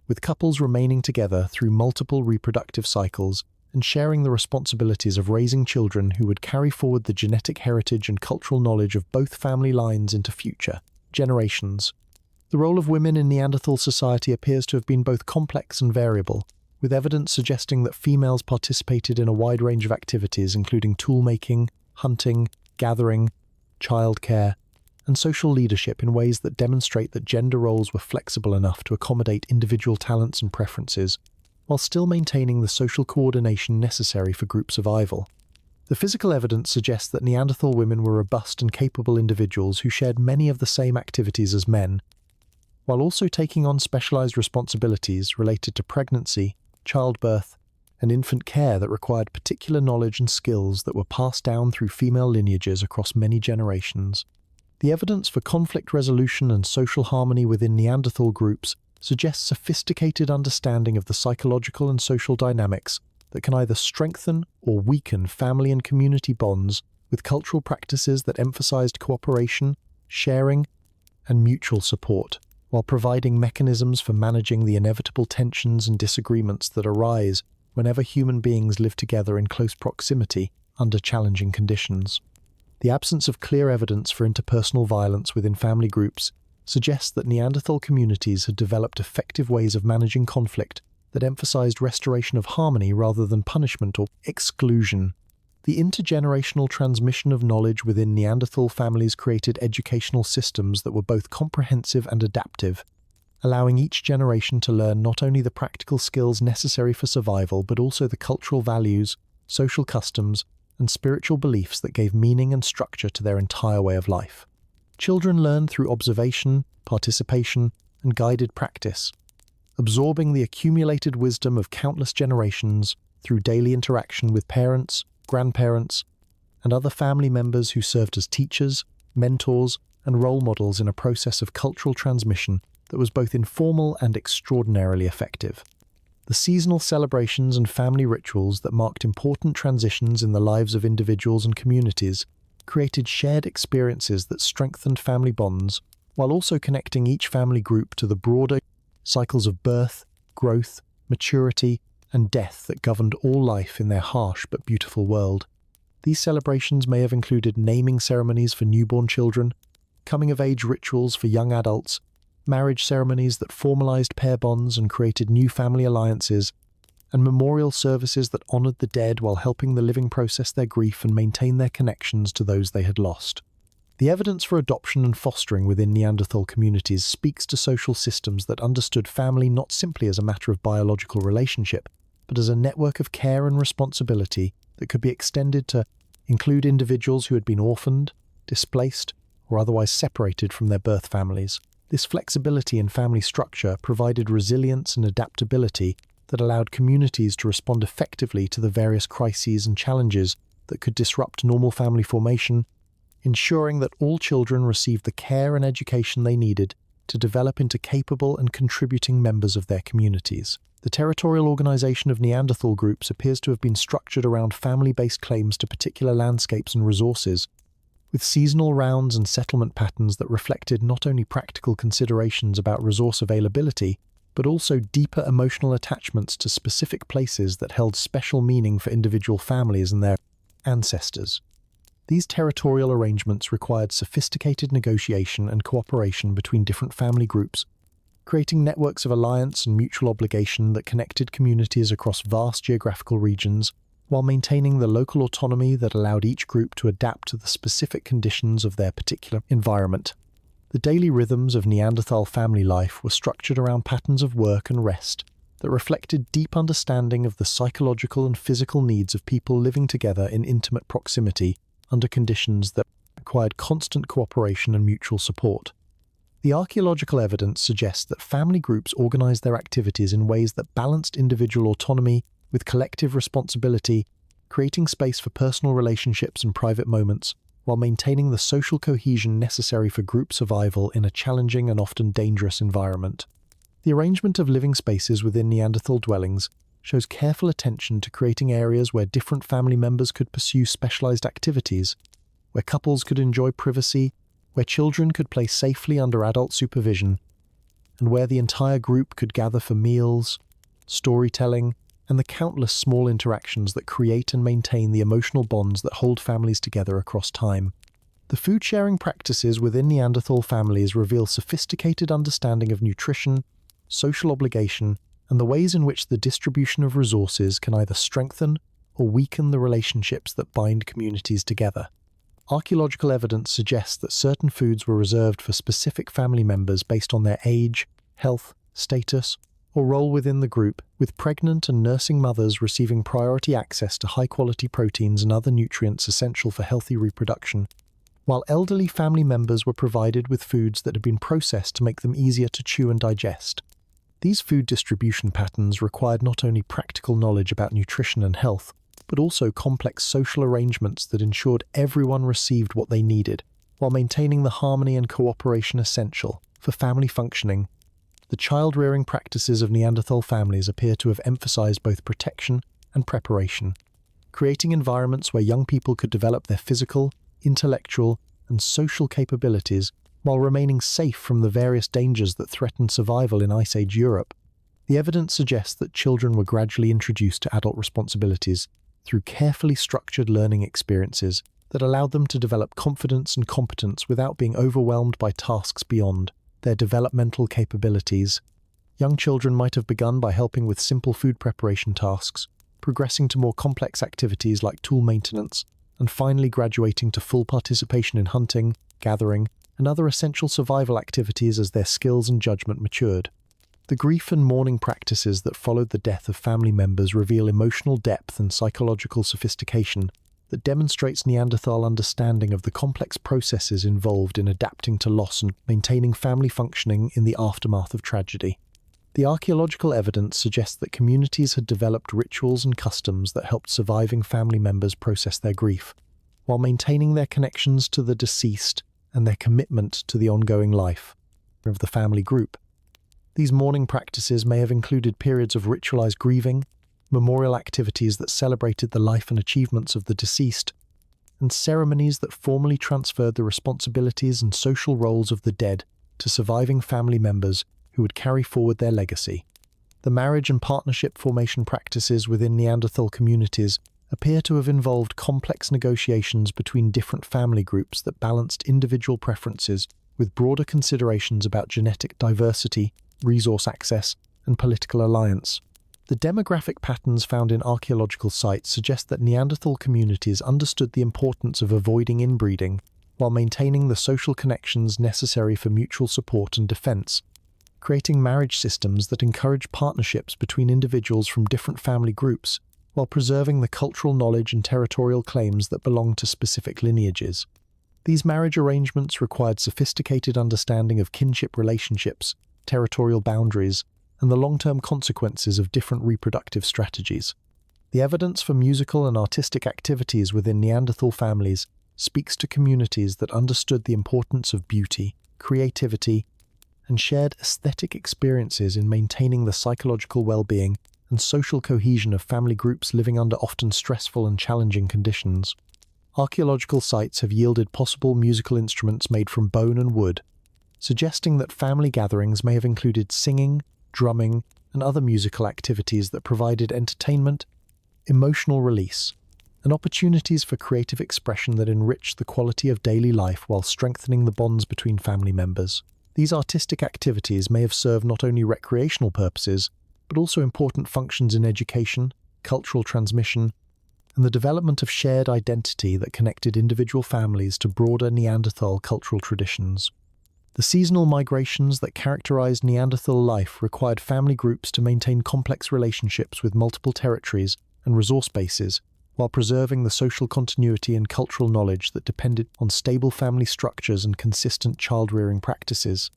with couples remaining together through multiple reproductive cycles and sharing the responsibilities of raising children who would carry forward the genetic heritage and cultural knowledge of both family lines into future generations. The role of women in Neanderthal society appears to have been both complex and variable, with evidence suggesting that females participated in a wide range of activities including tool-making, hunting, gathering, childcare, and social leadership in ways that demonstrate that gender roles were flexible enough to accommodate individual talents and preferences, while still maintaining the social coordination necessary for group survival. The physical evidence suggests that Neanderthal women were robust and capable individuals who shared many of the same activities as men, while also taking on specialized responsibilities related to pregnancy, childbirth, and infant care that required particular knowledge and skills that were passed down through female lineages across many generations. The evidence for conflict resolution and social harmony within Neanderthal groups suggests sophisticated understanding of the psychological and social dynamics that can either strengthen or weaken family and community bonds, with cultural practices that emphasized cooperation, sharing, and mutual support, while providing mechanisms for managing the inevitable tensions and disagreements that arise whenever human beings live together in close proximity under challenging conditions. The absence of clear evidence for interpersonal violence within family groups suggests that Neanderthal communities had developed effective ways of managing conflict that emphasized restoration of harmony rather than punishment or exclusion. The intergenerational transmission of knowledge within Neanderthal families created educational systems that were both comprehensive and adaptive, allowing each generation to learn not only the practical skills necessary for survival, but also the cultural values, social customs, and spiritual beliefs that gave meaning and structure to their entire way of life. Children learn through observation, participation, and guided practice, absorbing the accumulated wisdom of countless generations through daily interaction with parents, grandparents, and other family members who served as teachers, mentors, and role models in a process of cultural transmission that was both informal and extraordinarily effective. The seasonal celebrations and family rituals that marked important transitions in the lives of individuals and communities created shared experiences that strengthened family bonds, while also connecting each family group to the broader cycles of birth, growth, maturity, and death that governed all life in their harsh but beautiful world. These celebrations may have included naming ceremonies for newborn children, coming-of-age rituals for young adults, marriage ceremonies that formalized pair bonds and created new family alliances, and memorial services that honored the dead while helping the living process their grief and maintain their connections to those they had lost. The evidence for adoption and fostering within Neanderthal communities speaks to social systems that understood family not simply as a matter of biological relationship, but as a network of care and responsibility that could be extended to include individuals who had been orphaned, displaced, or otherwise separated from their birth families. This flexibility in family structure provided resilience and adaptability that allowed communities to respond effectively to the various crises and challenges that could disrupt normal family formation, ensuring that all children received the care and education they needed to develop into capable and contributing members of their communities. The territorial organization of Neanderthal groups appears to have been structured around family-based claims to particular landscapes and resources, with seasonal rounds and settlement patterns that reflected not only practical considerations about resource availability, but also deeper emotional attachments to specific places that held special meaning for individual families and their ancestors. These territorial arrangements required sophisticated negotiation and cooperation between different family groups, creating networks of alliance and mutual obligation that connected communities across vast geographical regions, while maintaining the local autonomy that allowed each group to adapt to the specific conditions of their particular environment. The daily rhythms of Neanderthal family life were structured around patterns of work and rest that reflected deep understanding of the psychological and physical needs of people living together in intimate proximity under conditions that required constant cooperation and mutual support. The archaeological evidence suggests that family groups organized their activities in ways that balanced individual autonomy with collective responsibility, creating space for personal relationships and private moments, while maintaining the social cohesion necessary for group survival in a challenging and often dangerous environment. The arrangement of living spaces within Neanderthal dwellings shows careful attention to creating areas where different family members could pursue specialized activities, where couples could enjoy privacy, where children could play safely under adult supervision, and where the entire group could gather for meals, storytelling, and the countless small interactions that create and maintain the emotional bonds that hold families together across time. The food-sharing practices within Neanderthal families reveal sophisticated understanding of nutrition, social obligation, and the ways in which the distribution of resources can either strengthen or weaken the relationships that bind communities together. Archaeological evidence suggests that certain foods were reserved for specific family members based on their age, health, status, or role within the group, with pregnant and nursing mothers receiving priority access to high-quality proteins and other nutrients essential for healthy reproduction, while elderly family members were provided with foods that had been processed to make them easier to chew and digest. These food distribution patterns required not only practical knowledge about nutrition and health, but also complex social arrangements that ensured everyone received what they needed, while maintaining the harmony and cooperation essential for family functioning. The child-rearing practices of Neanderthal families appear to have emphasized both protection and preparation, creating environments where young people could develop their physical, intellectual, and social capabilities while remaining safe from the various dangers that threatened survival in Ice Age Europe. The evidence suggests that children were gradually introduced to adult responsibilities through carefully structured learning experiences that allowed them to develop confidence and competence without being overwhelmed by tasks beyond their developmental capabilities. Young children might have begun by helping with simple food preparation tasks, progressing to more complex activities like tool maintenance, and finally graduating to full participation in hunting, gathering, and other essential survival activities as their skills and judgment matured. The grief and mourning practices that followed the death of family members reveal emotional depth and psychological sophistication that demonstrates Neanderthal understanding of the complex processes involved in adapting to loss and maintaining family functioning in the aftermath of tragedy. The archaeological evidence suggests that communities had developed rituals and customs that helped surviving family members process their grief, while maintaining their connections to the deceased and their commitment to the ongoing life of the family group. These mourning practices may have included periods of ritualized grieving, memorial activities that celebrated the life and achievements of the deceased, and ceremonies that formally transferred the responsibilities and social roles of the dead to surviving family members who would carry forward their legacy. The marriage and partnership formation practices within Neanderthal communities appear to have involved complex negotiations between different family groups that balanced individual preferences with broader considerations about genetic diversity, resource access, and political alliance. The demographic patterns found in archaeological sites suggest that Neanderthal communities understood the importance of avoiding inbreeding while maintaining the social connections necessary for mutual support and defense, creating marriage systems that encourage partnerships between individuals from different family groups while preserving the cultural knowledge and territorial claims that belong to specific lineages. These marriage arrangements required sophisticated understanding of kinship relationships, territorial boundaries, and the long-term consequences of different reproductive strategies. The evidence for musical and artistic activities within Neanderthal families speaks to communities that understood the importance of beauty, creativity, and shared aesthetic experiences in maintaining the psychological well-being and social cohesion of family groups living under often stressful and challenging conditions. Archaeological sites have yielded possible musical instruments made from bone and wood, suggesting that family gatherings may have included singing, drumming, and other musical activities that provided entertainment, emotional release, and opportunities for creative expression that enriched the quality of daily life while strengthening the bonds between family members. These artistic activities may have served not only recreational purposes, but also important functions in education, cultural transmission, and the development of shared identity that connected individual families to broader Neanderthal cultural traditions. The seasonal migrations that characterized Neanderthal life required family groups to maintain complex relationships with multiple territories and resource bases, while preserving the social continuity and cultural knowledge that depended on stable family structures and consistent child-rearing practices.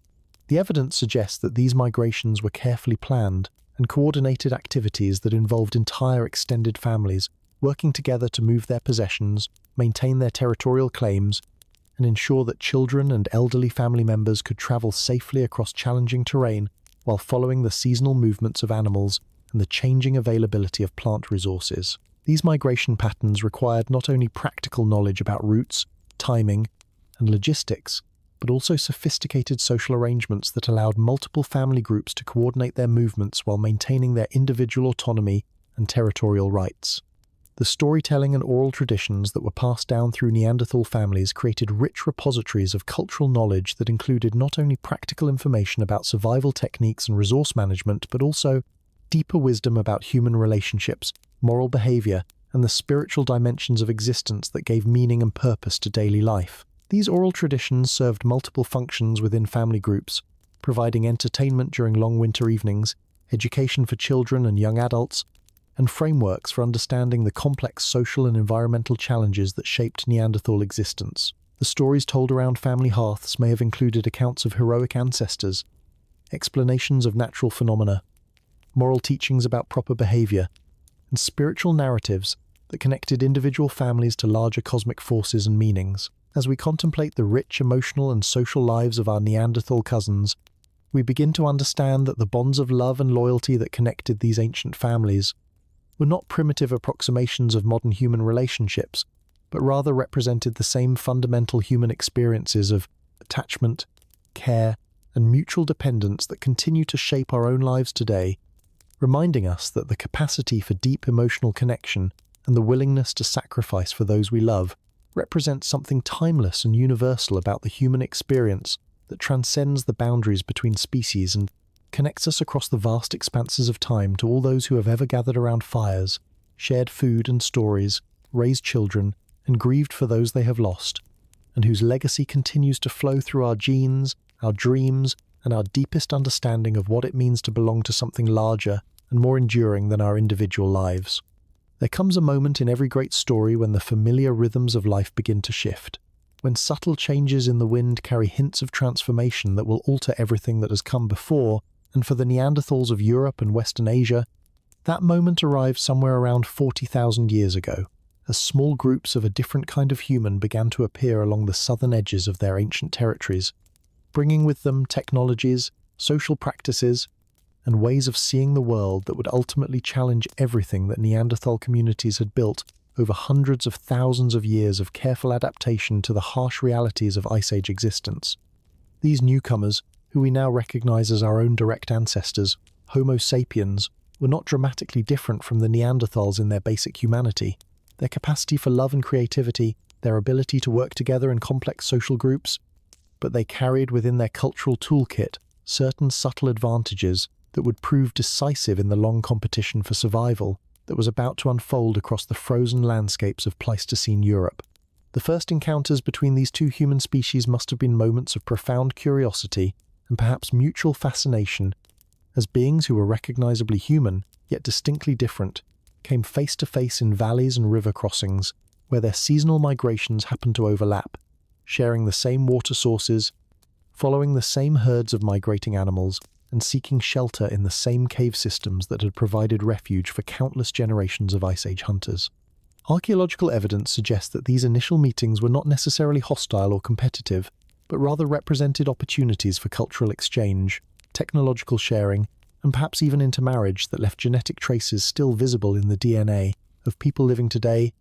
The evidence suggests that these migrations were carefully planned and coordinated activities that involved entire extended families working together to move their possessions, maintain their territorial claims, and ensure that children and elderly family members could travel safely across challenging terrain while following the seasonal movements of animals and the changing availability of plant resources. These migration patterns required not only practical knowledge about routes, timing, and logistics, but also sophisticated social arrangements that allowed multiple family groups to coordinate their movements while maintaining their individual autonomy and territorial rights. The storytelling and oral traditions that were passed down through Neanderthal families created rich repositories of cultural knowledge that included not only practical information about survival techniques and resource management, but also deeper wisdom about human relationships, moral behavior, and the spiritual dimensions of existence that gave meaning and purpose to daily life. These oral traditions served multiple functions within family groups, providing entertainment during long winter evenings, education for children and young adults, and frameworks for understanding the complex social and environmental challenges that shaped Neanderthal existence. The stories told around family hearths may have included accounts of heroic ancestors, explanations of natural phenomena, moral teachings about proper behavior, and spiritual narratives that connected individual families to larger cosmic forces and meanings. As we contemplate the rich emotional and social lives of our Neanderthal cousins, we begin to understand that the bonds of love and loyalty that connected these ancient families were not primitive approximations of modern human relationships, but rather represented the same fundamental human experiences of attachment, care, and mutual dependence that continue to shape our own lives today, reminding us that the capacity for deep emotional connection and the willingness to sacrifice for those we love represents something timeless and universal about the human experience that transcends the boundaries between species and connects us across the vast expanses of time to all those who have ever gathered around fires, shared food and stories, raised children, and grieved for those they have lost, and whose legacy continues to flow through our genes, our dreams, and our deepest understanding of what it means to belong to something larger and more enduring than our individual lives. There comes a moment in every great story when the familiar rhythms of life begin to shift, when subtle changes in the wind carry hints of transformation that will alter everything that has come before, and for the Neanderthals of Europe and Western Asia, that moment arrived somewhere around 40,000 years ago, as small groups of a different kind of human began to appear along the southern edges of their ancient territories, bringing with them technologies, social practices, and ways of seeing the world that would ultimately challenge everything that Neanderthal communities had built over hundreds of thousands of years of careful adaptation to the harsh realities of Ice Age existence. These newcomers, who we now recognize as our own direct ancestors, Homo sapiens, were not dramatically different from the Neanderthals in their basic humanity. Their capacity for love and creativity, their ability to work together in complex social groups, but they carried within their cultural toolkit certain subtle advantages that would prove decisive in the long competition for survival that was about to unfold across the frozen landscapes of Pleistocene Europe. The first encounters between these two human species must have been moments of profound curiosity and perhaps mutual fascination, as beings who were recognizably human, yet distinctly different, came face to face in valleys and river crossings, where their seasonal migrations happened to overlap, sharing the same water sources, following the same herds of migrating animals, and seeking shelter in the same cave systems that had provided refuge for countless generations of Ice Age hunters. Archaeological evidence suggests that these initial meetings were not necessarily hostile or competitive, but rather represented opportunities for cultural exchange, technological sharing, and perhaps even intermarriage that left genetic traces still visible in the DNA of people living today,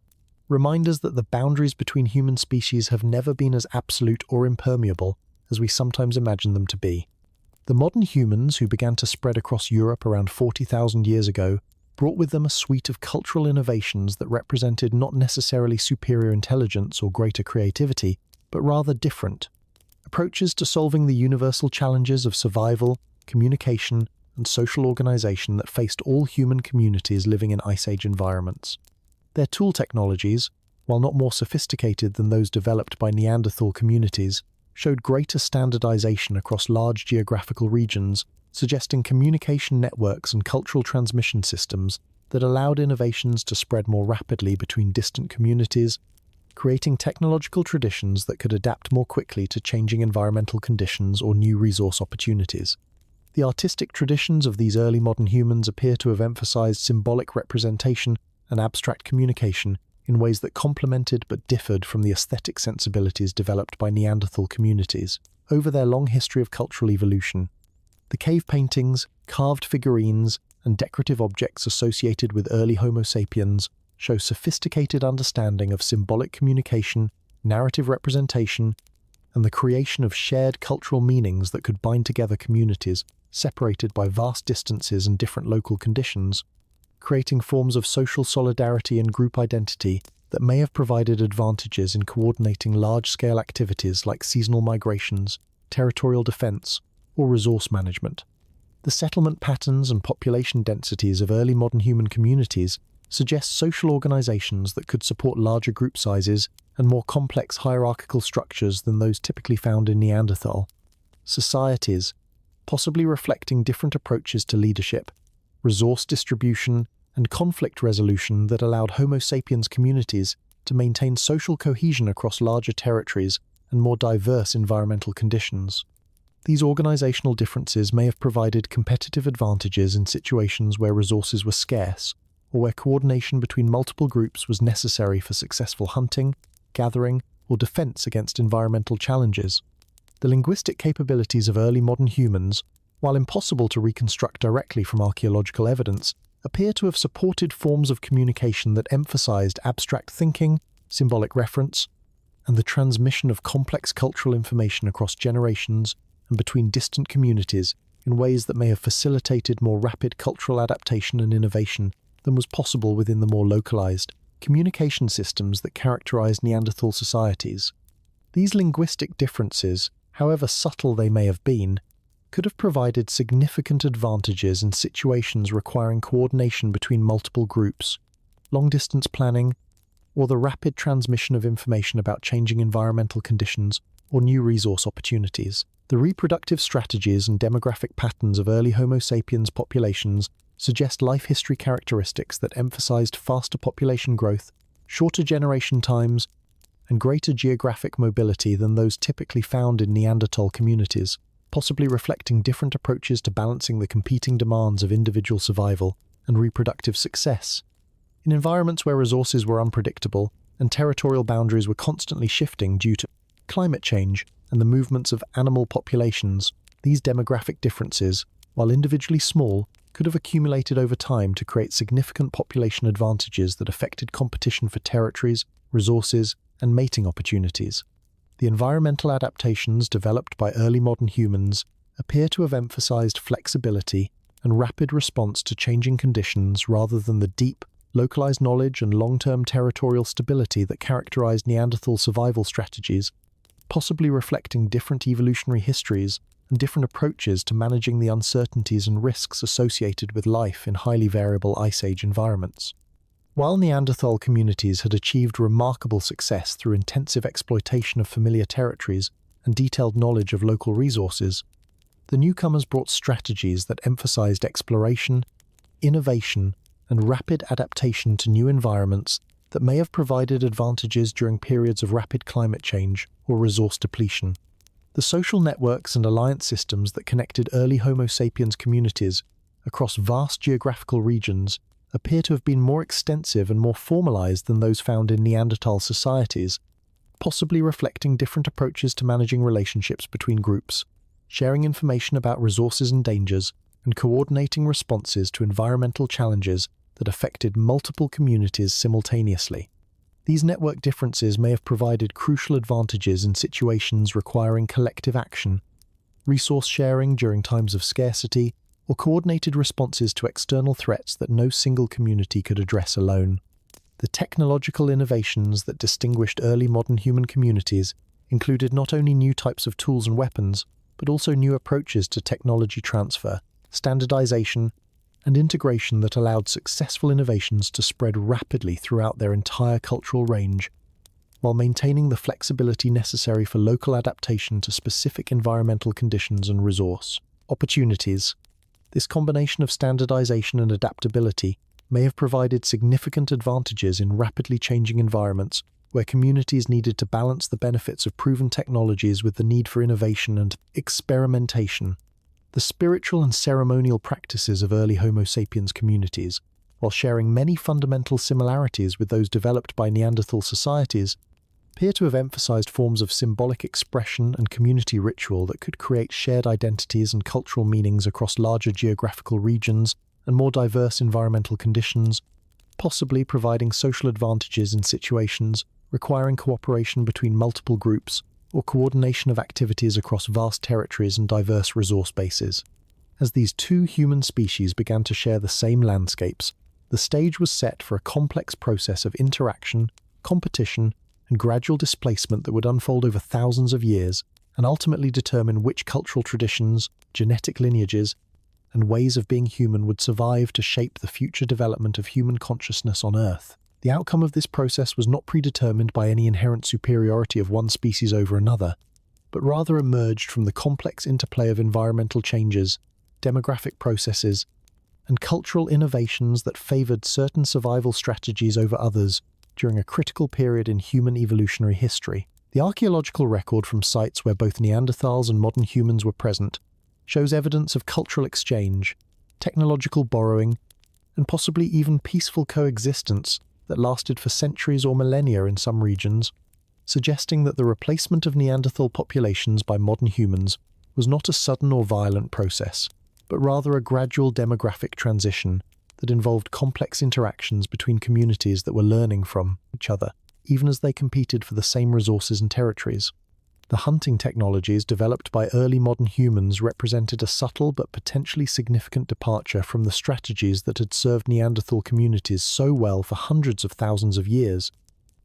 reminders that the boundaries between human species have never been as absolute or impermeable as we sometimes imagine them to be. The modern humans who began to spread across Europe around 40,000 years ago brought with them a suite of cultural innovations that represented not necessarily superior intelligence or greater creativity, but rather different approaches to solving the universal challenges of survival, communication, and social organization that faced all human communities living in Ice Age environments. Their tool technologies, while not more sophisticated than those developed by Neanderthal communities, showed greater standardization across large geographical regions, suggesting communication networks and cultural transmission systems that allowed innovations to spread more rapidly between distant communities, creating technological traditions that could adapt more quickly to changing environmental conditions or new resource opportunities. The artistic traditions of these early modern humans appear to have emphasized symbolic representation and abstract communication in ways that complemented but differed from the aesthetic sensibilities developed by Neanderthal communities over their long history of cultural evolution. The cave paintings, carved figurines, and decorative objects associated with early Homo sapiens show sophisticated understanding of symbolic communication, narrative representation, and the creation of shared cultural meanings that could bind together communities separated by vast distances and different local conditions, creating forms of social solidarity and group identity that may have provided advantages in coordinating large-scale activities like seasonal migrations, territorial defense, or resource management. The settlement patterns and population densities of early modern human communities suggest social organizations that could support larger group sizes and more complex hierarchical structures than those typically found in Neanderthal. Societies, possibly reflecting different approaches to leadership, resource distribution, and conflict resolution that allowed Homo sapiens communities to maintain social cohesion across larger territories and more diverse environmental conditions. These organizational differences may have provided competitive advantages in situations where resources were scarce, or where coordination between multiple groups was necessary for successful hunting, gathering, or defense against environmental challenges. The linguistic capabilities of early modern humans, while impossible to reconstruct directly from archaeological evidence, appear to have supported forms of communication that emphasized abstract thinking, symbolic reference, and the transmission of complex cultural information across generations, and between distant communities in ways that may have facilitated more rapid cultural adaptation and innovation than was possible within the more localized communication systems that characterized Neanderthal societies. These linguistic differences, however subtle they may have been, could have provided significant advantages in situations requiring coordination between multiple groups, long-distance planning, or the rapid transmission of information about changing environmental conditions or new resource opportunities. The reproductive strategies and demographic patterns of early Homo sapiens populations suggest life history characteristics that emphasized faster population growth, shorter generation times, and greater geographic mobility than those typically found in Neanderthal communities, possibly reflecting different approaches to balancing the competing demands of individual survival and reproductive success. In environments where resources were unpredictable and territorial boundaries were constantly shifting due to climate change and the movements of animal populations, these demographic differences, while individually small, could have accumulated over time to create significant population advantages that affected competition for territories, resources, and mating opportunities. The environmental adaptations developed by early modern humans appear to have emphasized flexibility and rapid response to changing conditions rather than the deep, localized knowledge and long-term territorial stability that characterized Neanderthal survival strategies, possibly reflecting different evolutionary histories and different approaches to managing the uncertainties and risks associated with life in highly variable Ice Age environments. While Neanderthal communities had achieved remarkable success through intensive exploitation of familiar territories and detailed knowledge of local resources, the newcomers brought strategies that emphasized exploration, innovation, and rapid adaptation to new environments that may have provided advantages during periods of rapid climate change or resource depletion. The social networks and alliance systems that connected early Homo sapiens communities across vast geographical regions appear to have been more extensive and more formalized than those found in Neanderthal societies, possibly reflecting different approaches to managing relationships between groups, sharing information about resources and dangers, and coordinating responses to environmental challenges that affected multiple communities simultaneously. These network differences may have provided crucial advantages in situations requiring collective action, resource sharing during times of scarcity, or coordinated responses to external threats that no single community could address alone. The technological innovations that distinguished early modern human communities included not only new types of tools and weapons, but also new approaches to technology transfer, standardization, and integration that allowed successful innovations to spread rapidly throughout their entire cultural range, while maintaining the flexibility necessary for local adaptation to specific environmental conditions and resource opportunities. This combination of standardization and adaptability may have provided significant advantages in rapidly changing environments where communities needed to balance the benefits of proven technologies with the need for innovation and experimentation. The spiritual and ceremonial practices of early Homo sapiens communities, while sharing many fundamental similarities with those developed by Neanderthal societies, appear to have emphasized forms of symbolic expression and community ritual that could create shared identities and cultural meanings across larger geographical regions and more diverse environmental conditions, possibly providing social advantages in situations requiring cooperation between multiple groups or coordination of activities across vast territories and diverse resource bases. As these two human species began to share the same landscapes, the stage was set for a complex process of interaction, competition, and gradual displacement that would unfold over thousands of years and ultimately determine which cultural traditions, genetic lineages, and ways of being human would survive to shape the future development of human consciousness on Earth. The outcome of this process was not predetermined by any inherent superiority of one species over another, but rather emerged from the complex interplay of environmental changes, demographic processes, and cultural innovations that favored certain survival strategies over others during a critical period in human evolutionary history. The archaeological record from sites where both Neanderthals and modern humans were present shows evidence of cultural exchange, technological borrowing, and possibly even peaceful coexistence that lasted for centuries or millennia in some regions, suggesting that the replacement of Neanderthal populations by modern humans was not a sudden or violent process, but rather a gradual demographic transition that involved complex interactions between communities that were learning from each other, even as they competed for the same resources and territories. The hunting technologies developed by early modern humans represented a subtle but potentially significant departure from the strategies that had served Neanderthal communities so well for hundreds of thousands of years.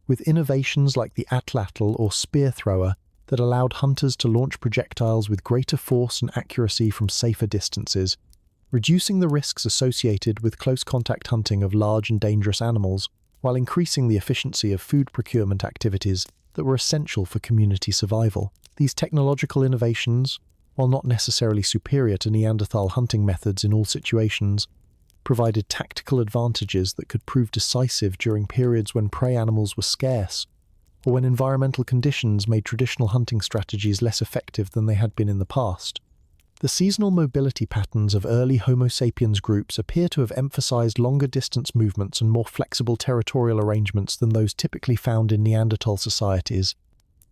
With innovations like the atlatl or spear thrower that allowed hunters to launch projectiles with greater force and accuracy from safer distances, reducing the risks associated with close contact hunting of large and dangerous animals, while increasing the efficiency of food procurement activities that were essential for community survival. These technological innovations, while not necessarily superior to Neanderthal hunting methods in all situations, provided tactical advantages that could prove decisive during periods when prey animals were scarce, or when environmental conditions made traditional hunting strategies less effective than they had been in the past. The seasonal mobility patterns of early Homo sapiens groups appear to have emphasized longer distance movements and more flexible territorial arrangements than those typically found in Neanderthal societies,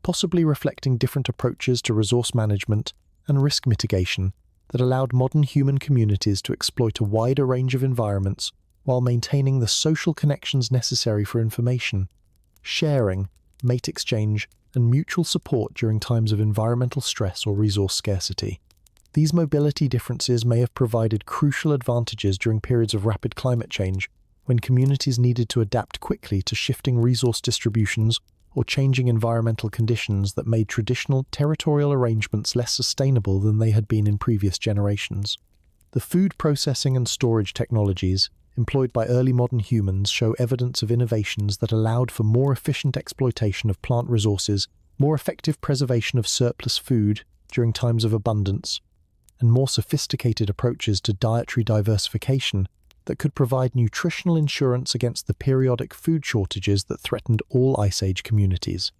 possibly reflecting different approaches to resource management and risk mitigation that allowed modern human communities to exploit a wider range of environments while maintaining the social connections necessary for information, sharing, mate exchange, and mutual support during times of environmental stress or resource scarcity. These mobility differences may have provided crucial advantages during periods of rapid climate change, when communities needed to adapt quickly to shifting resource distributions or changing environmental conditions that made traditional territorial arrangements less sustainable than they had been in previous generations. The food processing and storage technologies employed by early modern humans show evidence of innovations that allowed for more efficient exploitation of plant resources, more effective preservation of surplus food during times of abundance, and more sophisticated approaches to dietary diversification that could provide nutritional insurance against the periodic food shortages that threatened all Ice Age communities.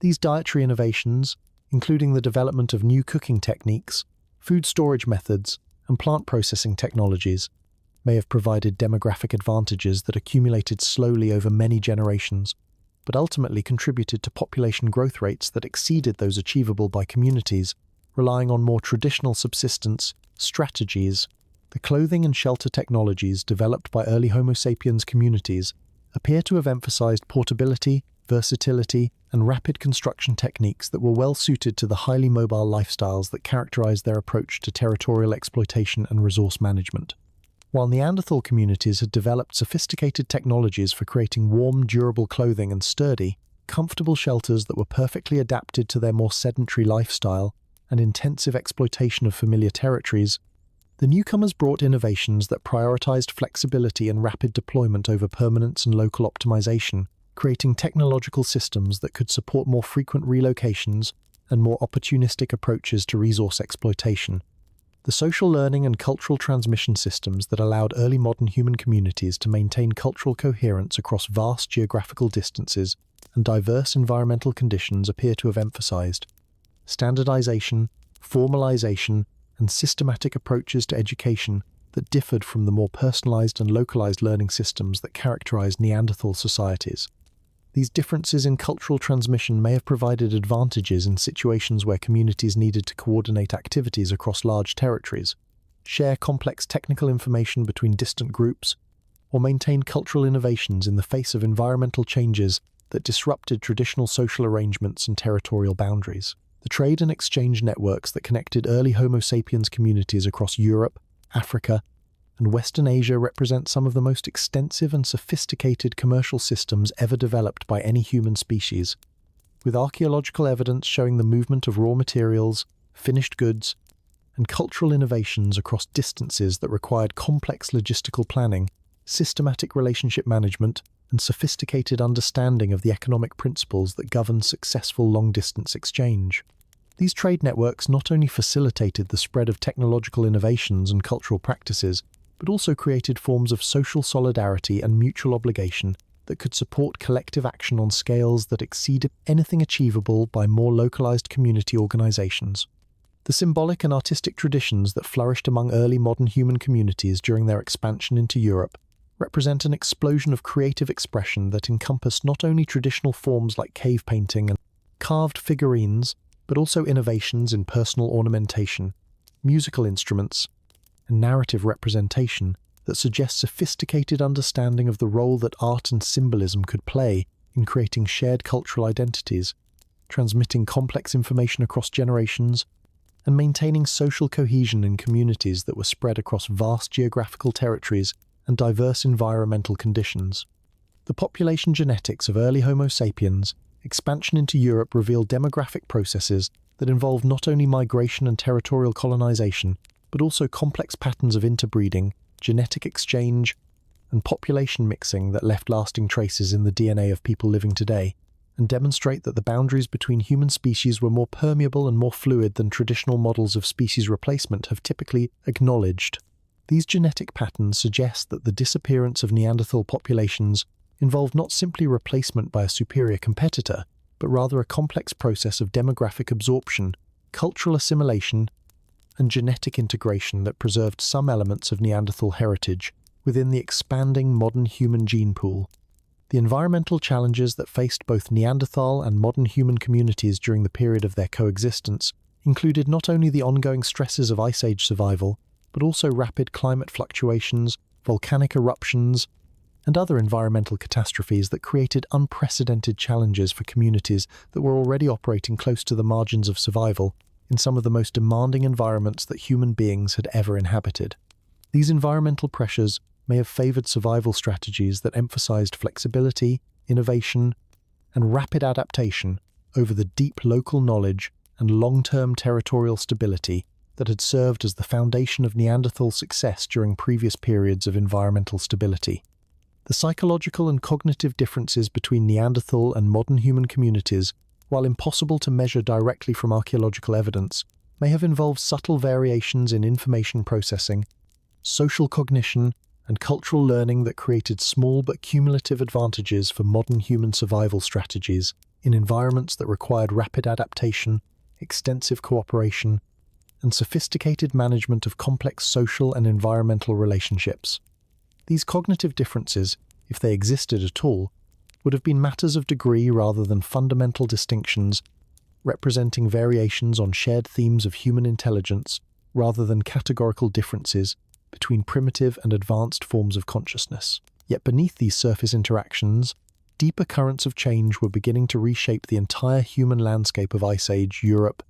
These dietary innovations, including the development of new cooking techniques, food storage methods, and plant processing technologies, may have provided demographic advantages that accumulated slowly over many generations, but ultimately contributed to population growth rates that exceeded those achievable by communities relying on more traditional subsistence strategies. The clothing and shelter technologies developed by early Homo sapiens communities appear to have emphasized portability, versatility, and rapid construction techniques that were well suited to the highly mobile lifestyles that characterized their approach to territorial exploitation and resource management. While Neanderthal communities had developed sophisticated technologies for creating warm, durable clothing and sturdy, comfortable shelters that were perfectly adapted to their more sedentary lifestyle and intensive exploitation of familiar territories, the newcomers brought innovations that prioritized flexibility and rapid deployment over permanence and local optimization, creating technological systems that could support more frequent relocations and more opportunistic approaches to resource exploitation. The social learning and cultural transmission systems that allowed early modern human communities to maintain cultural coherence across vast geographical distances and diverse environmental conditions appear to have emphasized standardization, formalization, and systematic approaches to education that differed from the more personalized and localized learning systems that characterized Neanderthal societies. These differences in cultural transmission may have provided advantages in situations where communities needed to coordinate activities across large territories, share complex technical information between distant groups, or maintain cultural innovations in the face of environmental changes that disrupted traditional social arrangements and territorial boundaries. The trade and exchange networks that connected early Homo sapiens communities across Europe, Africa, and Western Asia represent some of the most extensive and sophisticated commercial systems ever developed by any human species, with archaeological evidence showing the movement of raw materials, finished goods, and cultural innovations across distances that required complex logistical planning, systematic relationship management, and sophisticated understanding of the economic principles that govern successful long-distance exchange. These trade networks not only facilitated the spread of technological innovations and cultural practices, but also created forms of social solidarity and mutual obligation that could support collective action on scales that exceeded anything achievable by more localized community organizations. The symbolic and artistic traditions that flourished among early modern human communities during their expansion into Europe represent an explosion of creative expression that encompassed not only traditional forms like cave painting and carved figurines, but also innovations in personal ornamentation, musical instruments, and narrative representation that suggest sophisticated understanding of the role that art and symbolism could play in creating shared cultural identities. transmitting complex information across generations, and maintaining social cohesion in communities that were spread across vast geographical territories and diverse environmental conditions. The population genetics of early Homo sapiens' expansion into Europe revealed demographic processes that involved not only migration and territorial colonization, but also complex patterns of interbreeding, genetic exchange, and population mixing that left lasting traces in the DNA of people living today, and demonstrate that the boundaries between human species were more permeable and more fluid than traditional models of species replacement have typically acknowledged. These genetic patterns suggest that the disappearance of Neanderthal populations involved not simply replacement by a superior competitor, but rather a complex process of demographic absorption, cultural assimilation, and genetic integration that preserved some elements of Neanderthal heritage within the expanding modern human gene pool. The environmental challenges that faced both Neanderthal and modern human communities during the period of their coexistence included not only the ongoing stresses of Ice Age survival, but also rapid climate fluctuations, volcanic eruptions, and other environmental catastrophes that created unprecedented challenges for communities that were already operating close to the margins of survival in some of the most demanding environments that human beings had ever inhabited. These environmental pressures may have favored survival strategies that emphasized flexibility, innovation, and rapid adaptation over the deep local knowledge and long-term territorial stability that had served as the foundation of Neanderthal success during previous periods of environmental stability. The psychological and cognitive differences between Neanderthal and modern human communities, while impossible to measure directly from archaeological evidence, may have involved subtle variations in information processing, social cognition, and cultural learning that created small but cumulative advantages for modern human survival strategies in environments that required rapid adaptation, extensive cooperation, and sophisticated management of complex social and environmental relationships. These cognitive differences, if they existed at all, would have been matters of degree rather than fundamental distinctions, representing variations on shared themes of human intelligence rather than categorical differences between primitive and advanced forms of consciousness. Yet beneath these surface interactions, deeper currents of change were beginning to reshape the entire human landscape of Ice Age Europe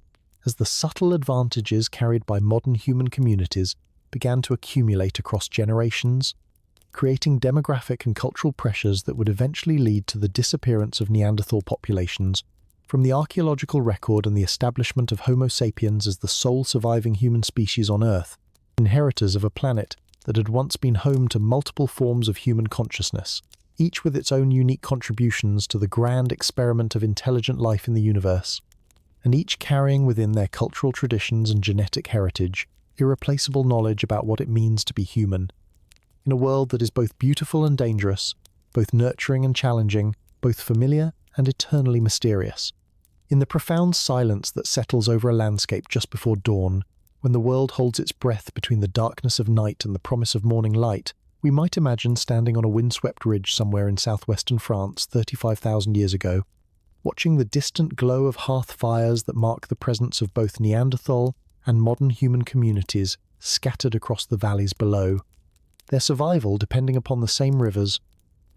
as the subtle advantages carried by modern human communities began to accumulate across generations, creating demographic and cultural pressures that would eventually lead to the disappearance of Neanderthal populations from the archaeological record and the establishment of Homo sapiens as the sole surviving human species on Earth, inheritors of a planet that had once been home to multiple forms of human consciousness, each with its own unique contributions to the grand experiment of intelligent life in the universe, and each carrying within their cultural traditions and genetic heritage irreplaceable knowledge about what it means to be human. In a world that is both beautiful and dangerous, both nurturing and challenging, both familiar and eternally mysterious. In the profound silence that settles over a landscape just before dawn, when the world holds its breath between the darkness of night and the promise of morning light, we might imagine standing on a windswept ridge somewhere in southwestern France 35,000 years ago, watching the distant glow of hearth fires that mark the presence of both Neanderthal and modern human communities scattered across the valleys below. Their survival depending upon the same rivers,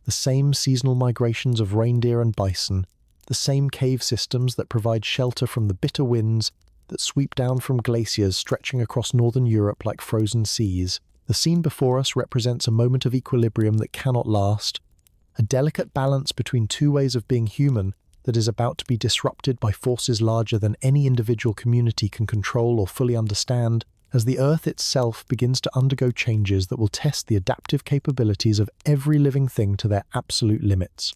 the same seasonal migrations of reindeer and bison, the same cave systems that provide shelter from the bitter winds that sweep down from glaciers stretching across northern Europe like frozen seas. The scene before us represents a moment of equilibrium that cannot last, a delicate balance between two ways of being human that is about to be disrupted by forces larger than any individual community can control or fully understand, as the Earth itself begins to undergo changes that will test the adaptive capabilities of every living thing to their absolute limits.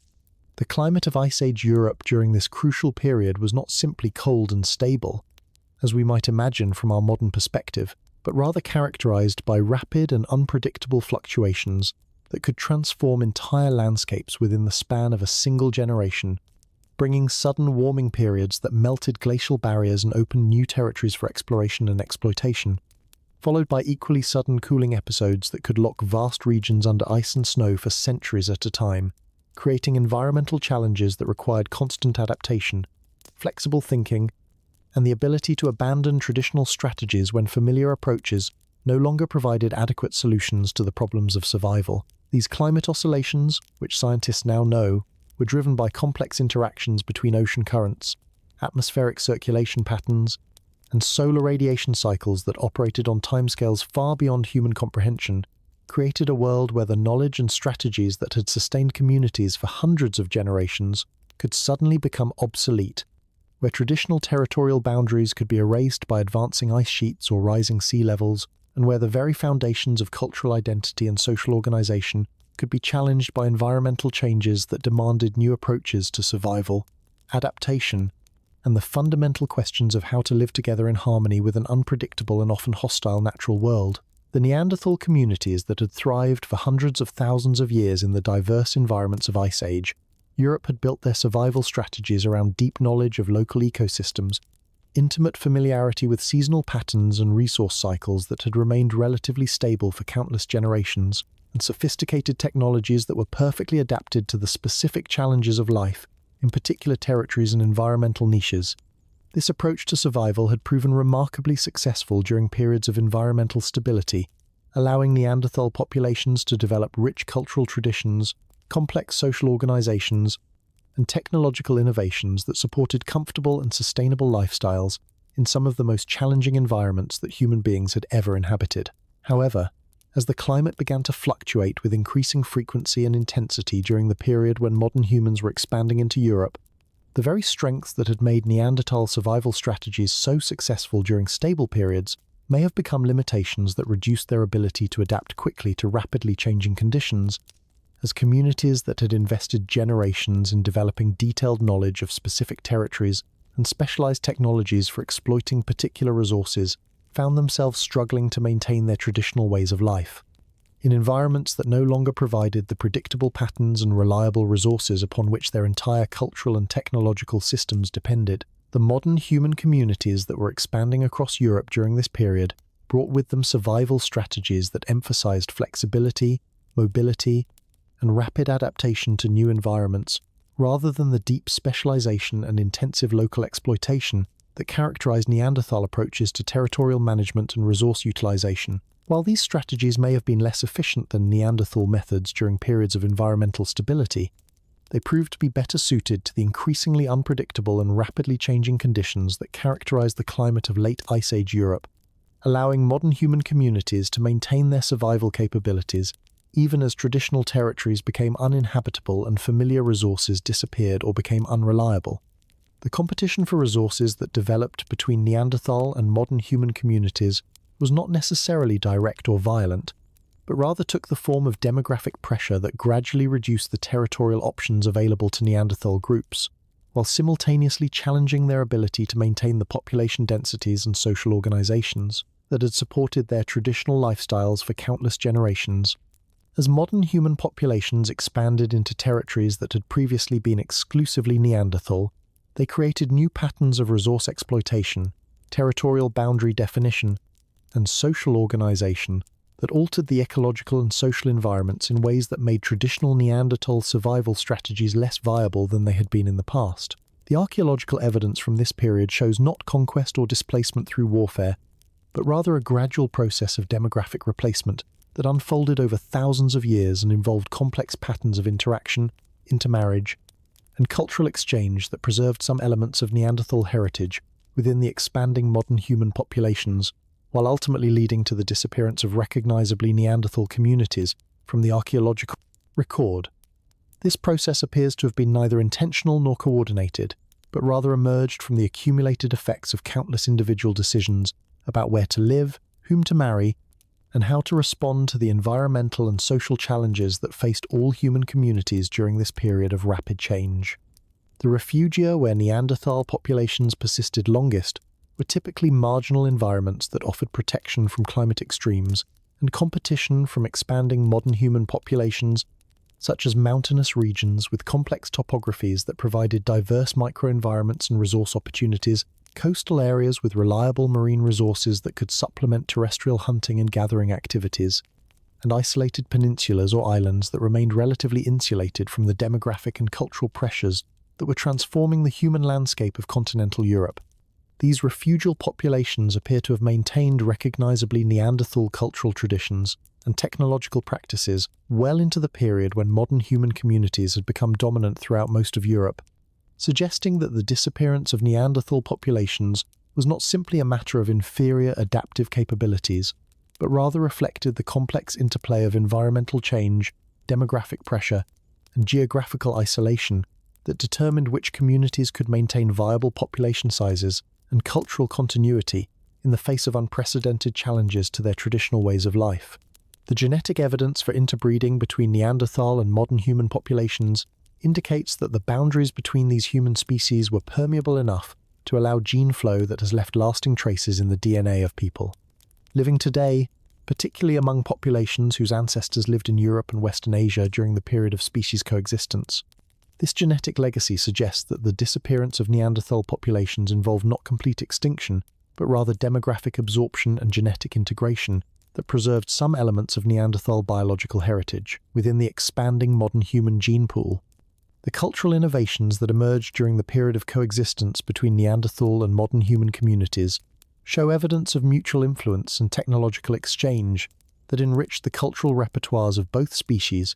The climate of Ice Age Europe during this crucial period was not simply cold and stable, as we might imagine from our modern perspective, but rather characterized by rapid and unpredictable fluctuations that could transform entire landscapes within the span of a single generation, bringing sudden warming periods that melted glacial barriers and opened new territories for exploration and exploitation, followed by equally sudden cooling episodes that could lock vast regions under ice and snow for centuries at a time, creating environmental challenges that required constant adaptation, flexible thinking, and the ability to abandon traditional strategies when familiar approaches no longer provided adequate solutions to the problems of survival. These climate oscillations, which scientists now know, were driven by complex interactions between ocean currents, atmospheric circulation patterns, and solar radiation cycles that operated on timescales far beyond human comprehension created a world where the knowledge and strategies that had sustained communities for hundreds of generations could suddenly become obsolete, where traditional territorial boundaries could be erased by advancing ice sheets or rising sea levels, and where the very foundations of cultural identity and social organization could be challenged by environmental changes that demanded new approaches to survival, adaptation, and the fundamental questions of how to live together in harmony with an unpredictable and often hostile natural world. The Neanderthal communities that had thrived for hundreds of thousands of years in the diverse environments of Ice Age, Europe had built their survival strategies around deep knowledge of local ecosystems, intimate familiarity with seasonal patterns and resource cycles that had remained relatively stable for countless generations, and sophisticated technologies that were perfectly adapted to the specific challenges of life, in particular territories and environmental niches. This approach to survival had proven remarkably successful during periods of environmental stability, allowing Neanderthal populations to develop rich cultural traditions, complex social organizations, and technological innovations that supported comfortable and sustainable lifestyles in some of the most challenging environments that human beings had ever inhabited. However, as the climate began to fluctuate with increasing frequency and intensity during the period when modern humans were expanding into Europe, the very strengths that had made Neanderthal survival strategies so successful during stable periods may have become limitations that reduced their ability to adapt quickly to rapidly changing conditions, as communities that had invested generations in developing detailed knowledge of specific territories and specialized technologies for exploiting particular resources found themselves struggling to maintain their traditional ways of life. In environments that no longer provided the predictable patterns and reliable resources upon which their entire cultural and technological systems depended, the modern human communities that were expanding across Europe during this period brought with them survival strategies that emphasized flexibility, mobility, and rapid adaptation to new environments, rather than the deep specialization and intensive local exploitation that characterized Neanderthal approaches to territorial management and resource utilization. While these strategies may have been less efficient than Neanderthal methods during periods of environmental stability, they proved to be better suited to the increasingly unpredictable and rapidly changing conditions that characterized the climate of late Ice Age Europe, allowing modern human communities to maintain their survival capabilities even as traditional territories became uninhabitable and familiar resources disappeared or became unreliable. The competition for resources that developed between Neanderthal and modern human communities was not necessarily direct or violent, but rather took the form of demographic pressure that gradually reduced the territorial options available to Neanderthal groups, while simultaneously challenging their ability to maintain the population densities and social organizations that had supported their traditional lifestyles for countless generations. As modern human populations expanded into territories that had previously been exclusively Neanderthal, they created new patterns of resource exploitation, territorial boundary definition, and social organization that altered the ecological and social environments in ways that made traditional Neanderthal survival strategies less viable than they had been in the past. The archaeological evidence from this period shows not conquest or displacement through warfare, but rather a gradual process of demographic replacement that unfolded over thousands of years and involved complex patterns of interaction, intermarriage, and cultural exchange that preserved some elements of Neanderthal heritage within the expanding modern human populations, while ultimately leading to the disappearance of recognizably Neanderthal communities from the archaeological record. This process appears to have been neither intentional nor coordinated, but rather emerged from the accumulated effects of countless individual decisions about where to live, whom to marry, and how to respond to the environmental and social challenges that faced all human communities during this period of rapid change. The refugia where Neanderthal populations persisted longest were typically marginal environments that offered protection from climate extremes and competition from expanding modern human populations, such as mountainous regions with complex topographies that provided diverse microenvironments and resource opportunities, coastal areas with reliable marine resources that could supplement terrestrial hunting and gathering activities, and isolated peninsulas or islands that remained relatively insulated from the demographic and cultural pressures that were transforming the human landscape of continental Europe. These refugial populations appear to have maintained recognizably Neanderthal cultural traditions and technological practices well into the period when modern human communities had become dominant throughout most of Europe. suggesting that the disappearance of Neanderthal populations was not simply a matter of inferior adaptive capabilities, but rather reflected the complex interplay of environmental change, demographic pressure, and geographical isolation that determined which communities could maintain viable population sizes and cultural continuity in the face of unprecedented challenges to their traditional ways of life. The genetic evidence for interbreeding between Neanderthal and modern human populations indicates that the boundaries between these human species were permeable enough to allow gene flow that has left lasting traces in the DNA of people. Living today, particularly among populations whose ancestors lived in Europe and Western Asia during the period of species coexistence, this genetic legacy suggests that the disappearance of Neanderthal populations involved not complete extinction, but rather demographic absorption and genetic integration that preserved some elements of Neanderthal biological heritage within the expanding modern human gene pool. The cultural innovations that emerged during the period of coexistence between Neanderthal and modern human communities show evidence of mutual influence and technological exchange that enriched the cultural repertoires of both species,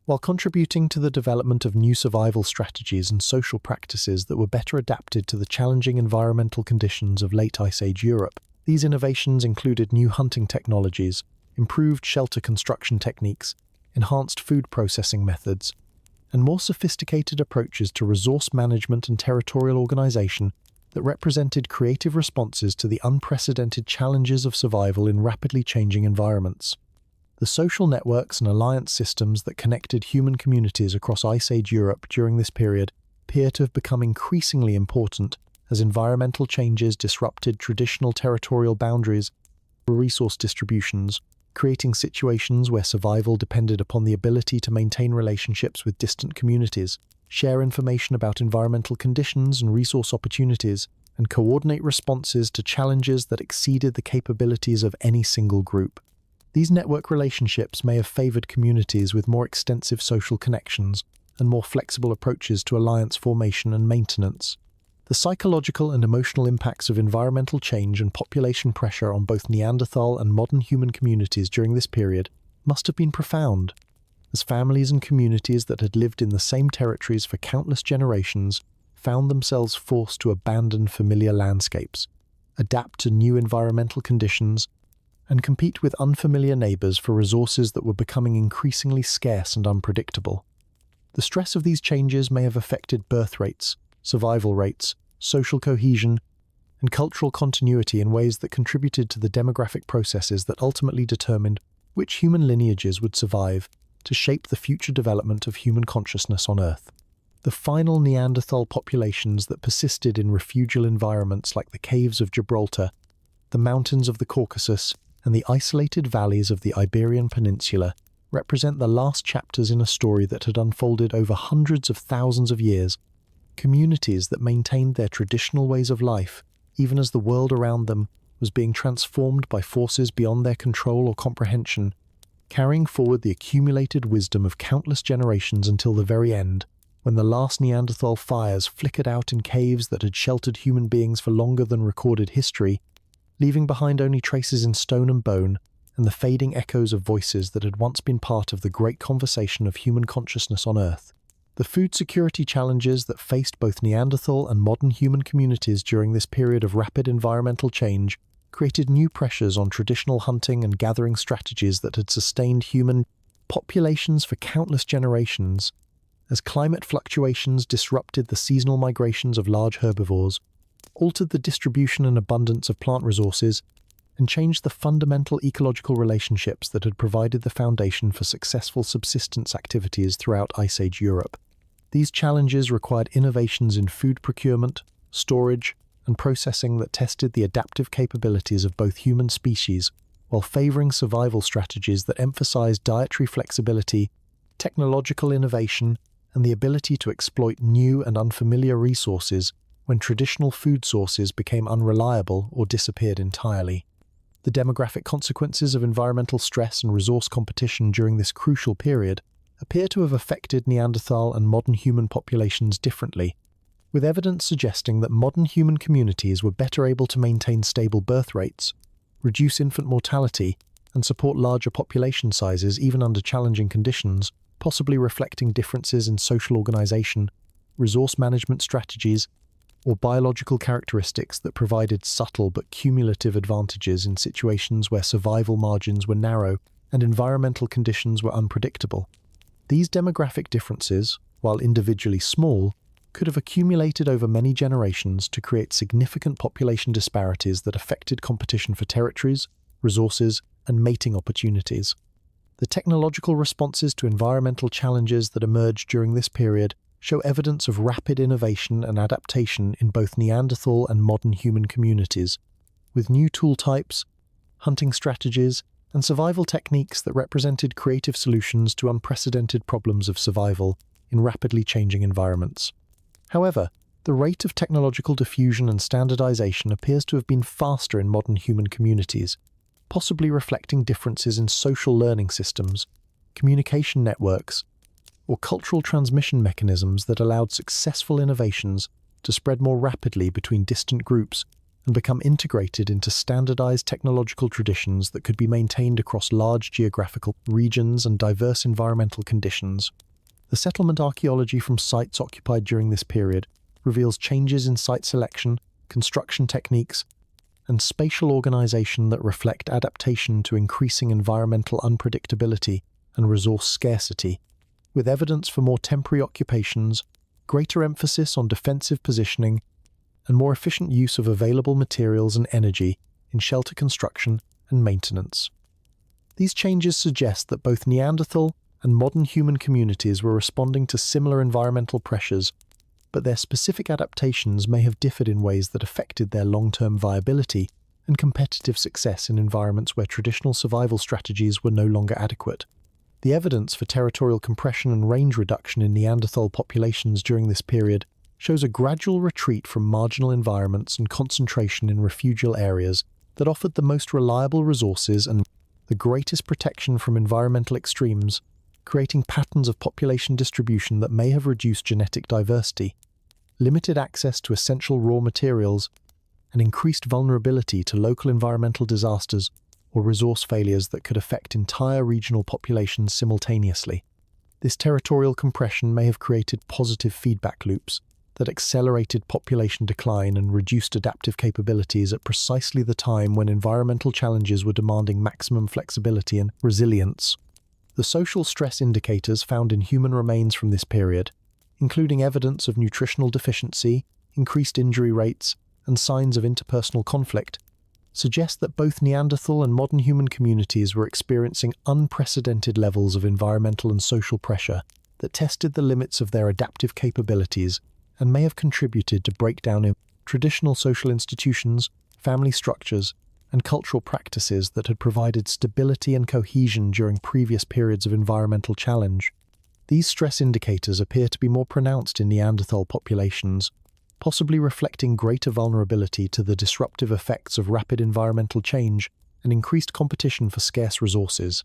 while contributing to the development of new survival strategies and social practices that were better adapted to the challenging environmental conditions of late Ice Age Europe. These innovations included new hunting technologies, improved shelter construction techniques, enhanced food processing methods, and more sophisticated approaches to resource management and territorial organization that represented creative responses to the unprecedented challenges of survival in rapidly changing environments. The social networks and alliance systems that connected human communities across Ice Age Europe during this period appear to have become increasingly important as environmental changes disrupted traditional territorial boundaries or resource distributions, creating situations where survival depended upon the ability to maintain relationships with distant communities, share information about environmental conditions and resource opportunities, and coordinate responses to challenges that exceeded the capabilities of any single group. These network relationships may have favored communities with more extensive social connections and more flexible approaches to alliance formation and maintenance. The psychological and emotional impacts of environmental change and population pressure on both Neanderthal and modern human communities during this period must have been profound, as families and communities that had lived in the same territories for countless generations found themselves forced to abandon familiar landscapes, adapt to new environmental conditions, and compete with unfamiliar neighbors for resources that were becoming increasingly scarce and unpredictable. The stress of these changes may have affected birth rates, survival rates, social cohesion, and cultural continuity in ways that contributed to the demographic processes that ultimately determined which human lineages would survive to shape the future development of human consciousness on Earth. The final Neanderthal populations that persisted in refugial environments like the caves of Gibraltar, the mountains of the Caucasus, and the isolated valleys of the Iberian Peninsula represent the last chapters in a story that had unfolded over hundreds of thousands of years. Communities that maintained their traditional ways of life, even as the world around them was being transformed by forces beyond their control or comprehension, carrying forward the accumulated wisdom of countless generations until the very end, when the last Neanderthal fires flickered out in caves that had sheltered human beings for longer than recorded history, leaving behind only traces in stone and bone and the fading echoes of voices that had once been part of the great conversation of human consciousness on Earth. The food security challenges that faced both Neanderthal and modern human communities during this period of rapid environmental change created new pressures on traditional hunting and gathering strategies that had sustained human populations for countless generations, as climate fluctuations disrupted the seasonal migrations of large herbivores, altered the distribution and abundance of plant resources, and changed the fundamental ecological relationships that had provided the foundation for successful subsistence activities throughout Ice Age Europe. These challenges required innovations in food procurement, storage, and processing that tested the adaptive capabilities of both human species, while favoring survival strategies that emphasized dietary flexibility, technological innovation, and the ability to exploit new and unfamiliar resources when traditional food sources became unreliable or disappeared entirely. The demographic consequences of environmental stress and resource competition during this crucial period appear to have affected Neanderthal and modern human populations differently, with evidence suggesting that modern human communities were better able to maintain stable birth rates, reduce infant mortality, and support larger population sizes even under challenging conditions, possibly reflecting differences in social organization resource management strategies, or biological characteristics that provided subtle but cumulative advantages in situations where survival margins were narrow and environmental conditions were unpredictable. These demographic differences, while individually small, could have accumulated over many generations to create significant population disparities that affected competition for territories, resources, and mating opportunities. The technological responses to environmental challenges that emerged during this period show evidence of rapid innovation and adaptation in both Neanderthal and modern human communities, with new tool types, hunting strategies, and survival techniques that represented creative solutions to unprecedented problems of survival in rapidly changing environments. However, the rate of technological diffusion and standardization appears to have been faster in modern human communities, possibly reflecting differences in social learning systems, communication networks, or cultural transmission mechanisms that allowed successful innovations to spread more rapidly between distant groups and become integrated into standardized technological traditions that could be maintained across large geographical regions and diverse environmental conditions. The settlement archaeology from sites occupied during this period reveals changes in site selection, construction techniques, and spatial organization that reflect adaptation to increasing environmental unpredictability and resource scarcity, with evidence for more temporary occupations, greater emphasis on defensive positioning, and more efficient use of available materials and energy in shelter construction and maintenance. These changes suggest that both Neanderthal and modern human communities were responding to similar environmental pressures, but their specific adaptations may have differed in ways that affected their long-term viability and competitive success in environments where traditional survival strategies were no longer adequate. The evidence for territorial compression and range reduction in Neanderthal populations during this period shows a gradual retreat from marginal environments and concentration in refugial areas that offered the most reliable resources and the greatest protection from environmental extremes, creating patterns of population distribution that may have reduced genetic diversity, limited access to essential raw materials, and increased vulnerability to local environmental disasters or resource failures that could affect entire regional populations simultaneously. This territorial compression may have created positive feedback loops that accelerated population decline and reduced adaptive capabilities at precisely the time when environmental challenges were demanding maximum flexibility and resilience. The social stress indicators found in human remains from this period, including evidence of nutritional deficiency, increased injury rates, and signs of interpersonal conflict, suggest that both Neanderthal and modern human communities were experiencing unprecedented levels of environmental and social pressure that tested the limits of their adaptive capabilities and may have contributed to breakdown in traditional social institutions, family structures, and cultural practices that had provided stability and cohesion during previous periods of environmental challenge. These stress indicators appear to be more pronounced in Neanderthal populations, possibly reflecting greater vulnerability to the disruptive effects of rapid environmental change and increased competition for scarce resources.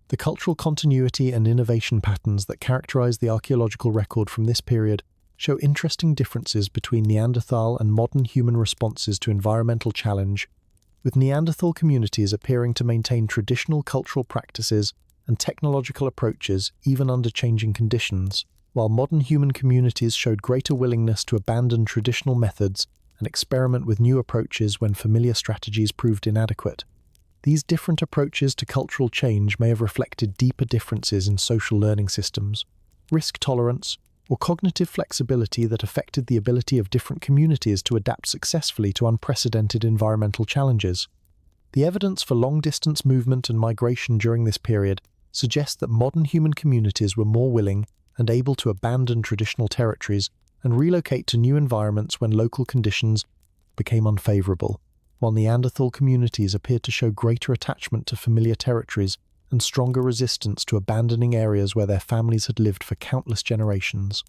The cultural continuity and innovation patterns that characterize the archaeological record from this period show interesting differences between Neanderthal and modern human responses to environmental challenge, with Neanderthal communities appearing to maintain traditional cultural practices and technological approaches even under changing conditions, while modern human communities showed greater willingness to abandon traditional methods and experiment with new approaches when familiar strategies proved inadequate. These different approaches to cultural change may have reflected deeper differences in social learning systems, risk tolerance, or cognitive flexibility that affected the ability of different communities to adapt successfully to unprecedented environmental challenges. The evidence for long-distance movement and migration during this period suggests that modern human communities were more willing and able to abandon traditional territories and relocate to new environments when local conditions became unfavorable, while Neanderthal communities appeared to show greater attachment to familiar territories and stronger resistance to abandoning areas where their families had lived for countless generations.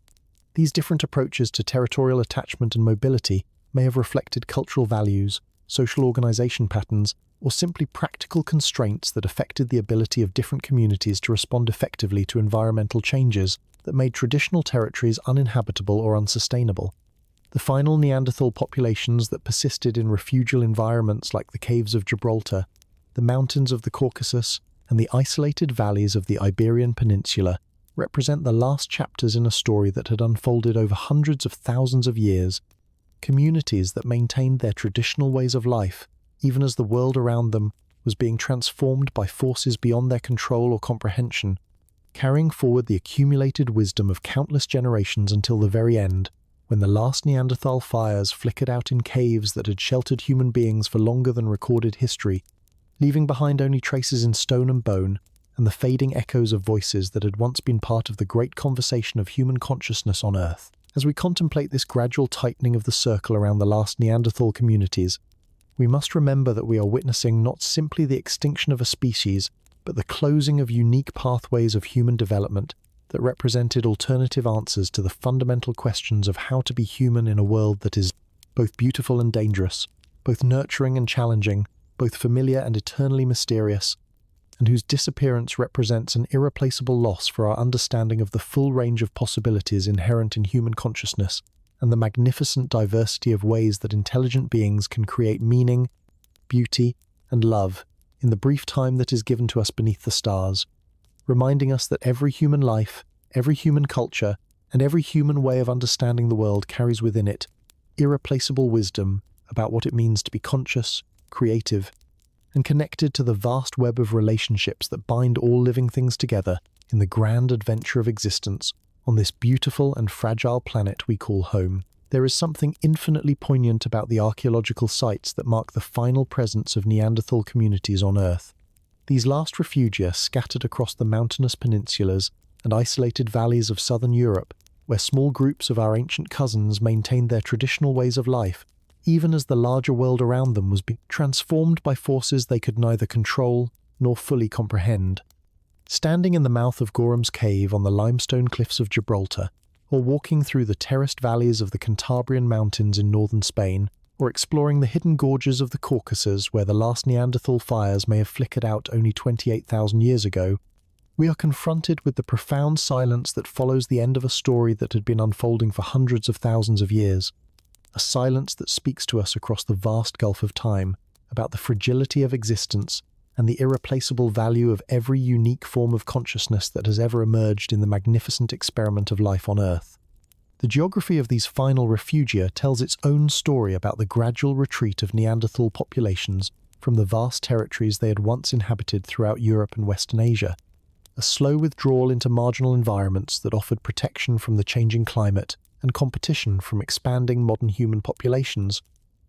These different approaches to territorial attachment and mobility may have reflected cultural values, social organization patterns, or simply practical constraints that affected the ability of different communities to respond effectively to environmental changes that made traditional territories uninhabitable or unsustainable. The final Neanderthal populations that persisted in refugial environments like the caves of Gibraltar, the mountains of the Caucasus, and the isolated valleys of the Iberian Peninsula represent the last chapters in a story that had unfolded over hundreds of thousands of years. Communities that maintained their traditional ways of life, even as the world around them was being transformed by forces beyond their control or comprehension, carrying forward the accumulated wisdom of countless generations until the very end, when the last Neanderthal fires flickered out in caves that had sheltered human beings for longer than recorded history, leaving behind only traces in stone and bone, and the fading echoes of voices that had once been part of the great conversation of human consciousness on Earth. As we contemplate this gradual tightening of the circle around the last Neanderthal communities, we must remember that we are witnessing not simply the extinction of a species, but the closing of unique pathways of human development that represented alternative answers to the fundamental questions of how to be human in a world that is both beautiful and dangerous, both nurturing and challenging, both familiar and eternally mysterious, and whose disappearance represents an irreplaceable loss for our understanding of the full range of possibilities inherent in human consciousness and the magnificent diversity of ways that intelligent beings can create meaning, beauty, and love in the brief time that is given to us beneath the stars, reminding us that every human life, every human culture, and every human way of understanding the world carries within it irreplaceable wisdom about what it means to be conscious, creative, and connected to the vast web of relationships that bind all living things together in the grand adventure of existence on this beautiful and fragile planet we call home. There is something infinitely poignant about the archaeological sites that mark the final presence of Neanderthal communities on Earth. These last refugia scattered across the mountainous peninsulas and isolated valleys of southern Europe, where small groups of our ancient cousins maintained their traditional ways of life, even as the larger world around them was being transformed by forces they could neither control nor fully comprehend. Standing in the mouth of Gorham's Cave on the limestone cliffs of Gibraltar, or walking through the terraced valleys of the Cantabrian Mountains in northern Spain, or exploring the hidden gorges of the Caucasus where the last Neanderthal fires may have flickered out only 28,000 years ago, we are confronted with the profound silence that follows the end of a story that had been unfolding for hundreds of thousands of years. A silence that speaks to us across the vast gulf of time about the fragility of existence and the irreplaceable value of every unique form of consciousness that has ever emerged in the magnificent experiment of life on Earth. The geography of these final refugia tells its own story about the gradual retreat of Neanderthal populations from the vast territories they had once inhabited throughout Europe and Western Asia, a slow withdrawal into marginal environments that offered protection from the changing climate and competition from expanding modern human populations,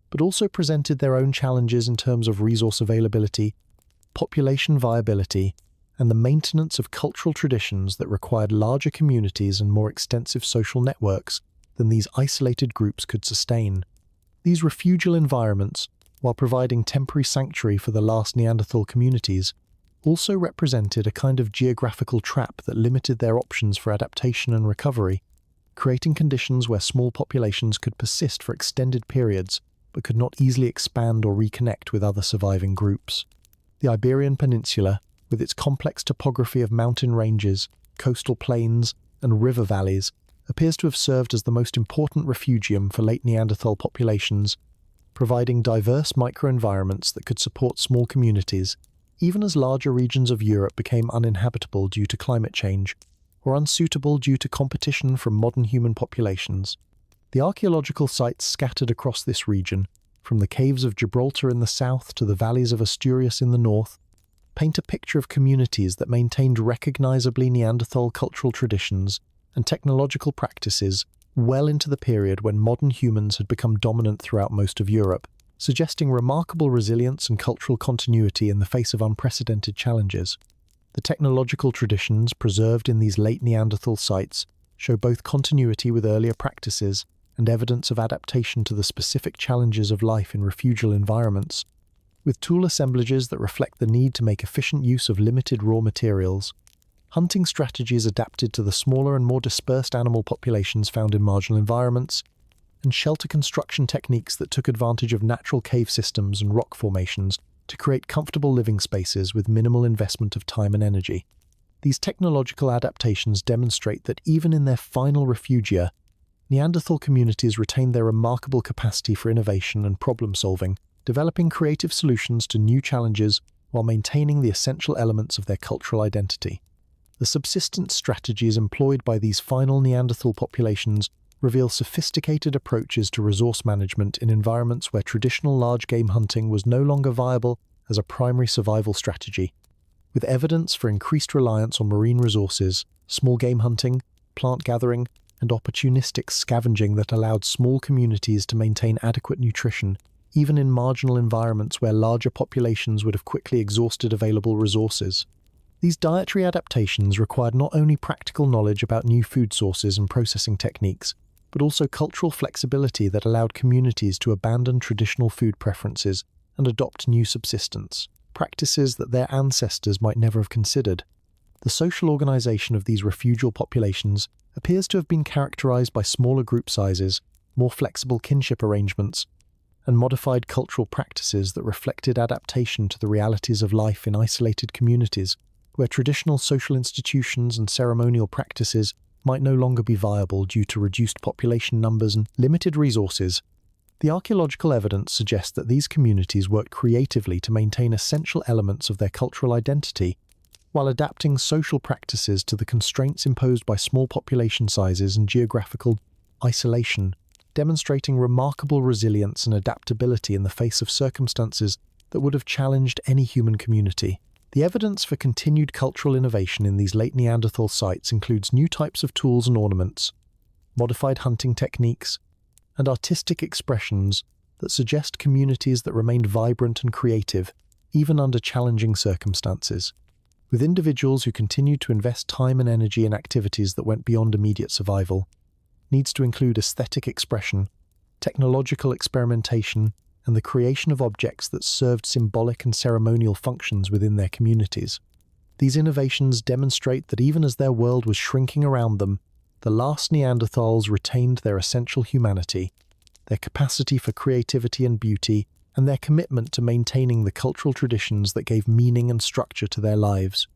but also presented their own challenges in terms of resource availability, population viability, and the maintenance of cultural traditions that required larger communities and more extensive social networks than these isolated groups could sustain. These refugial environments, while providing temporary sanctuary for the last Neanderthal communities, also represented a kind of geographical trap that limited their options for adaptation and recovery, creating conditions where small populations could persist for extended periods but could not easily expand or reconnect with other surviving groups. The Iberian Peninsula, with its complex topography of mountain ranges, coastal plains, and river valleys, appears to have served as the most important refugium for late Neanderthal populations, providing diverse microenvironments that could support small communities, even as larger regions of Europe became uninhabitable due to climate change, or unsuitable due to competition from modern human populations. The archaeological sites scattered across this region, from the caves of Gibraltar in the south to the valleys of Asturias in the north, paint a picture of communities that maintained recognizably Neanderthal cultural traditions and technological practices well into the period when modern humans had become dominant throughout most of Europe, suggesting remarkable resilience and cultural continuity in the face of unprecedented challenges. The technological traditions preserved in these late Neanderthal sites show both continuity with earlier practices and evidence of adaptation to the specific challenges of life in refugial environments, with tool assemblages that reflect the need to make efficient use of limited raw materials, hunting strategies adapted to the smaller and more dispersed animal populations found in marginal environments, and shelter construction techniques that took advantage of natural cave systems and rock formations to create comfortable living spaces with minimal investment of time and energy. These technological adaptations demonstrate that even in their final refugia, Neanderthal communities retained their remarkable capacity for innovation and problem-solving, developing creative solutions to new challenges while maintaining the essential elements of their cultural identity. The subsistence strategies employed by these final Neanderthal populations reveal sophisticated approaches to resource management in environments where traditional large-game hunting was no longer viable as a primary survival strategy. With evidence for increased reliance on marine resources, small game hunting, plant gathering, and opportunistic scavenging that allowed small communities to maintain adequate nutrition, even in marginal environments where larger populations would have quickly exhausted available resources. These dietary adaptations required not only practical knowledge about new food sources and processing techniques, but also cultural flexibility that allowed communities to abandon traditional food preferences and adopt new subsistence practices that their ancestors might never have considered. The social organization of these refugial populations appears to have been characterized by smaller group sizes, more flexible kinship arrangements, and modified cultural practices that reflected adaptation to the realities of life in isolated communities, where traditional social institutions and ceremonial practices might no longer be viable due to reduced population numbers and limited resources. The archaeological evidence suggests that these communities worked creatively to maintain essential elements of their cultural identity, while adapting social practices to the constraints imposed by small population sizes and geographical isolation, demonstrating remarkable resilience and adaptability in the face of circumstances that would have challenged any human community. The evidence for continued cultural innovation in these late Neanderthal sites includes new types of tools and ornaments, modified hunting techniques, and artistic expressions that suggest communities that remained vibrant and creative, even under challenging circumstances. With individuals who continued to invest time and energy in activities that went beyond immediate survival, needs to include aesthetic expression, technological experimentation, and the creation of objects that served symbolic and ceremonial functions within their communities. These innovations demonstrate that even as their world was shrinking around them, the last Neanderthals retained their essential humanity, their capacity for creativity and beauty, and their commitment to maintaining the cultural traditions that gave meaning and structure to their lives.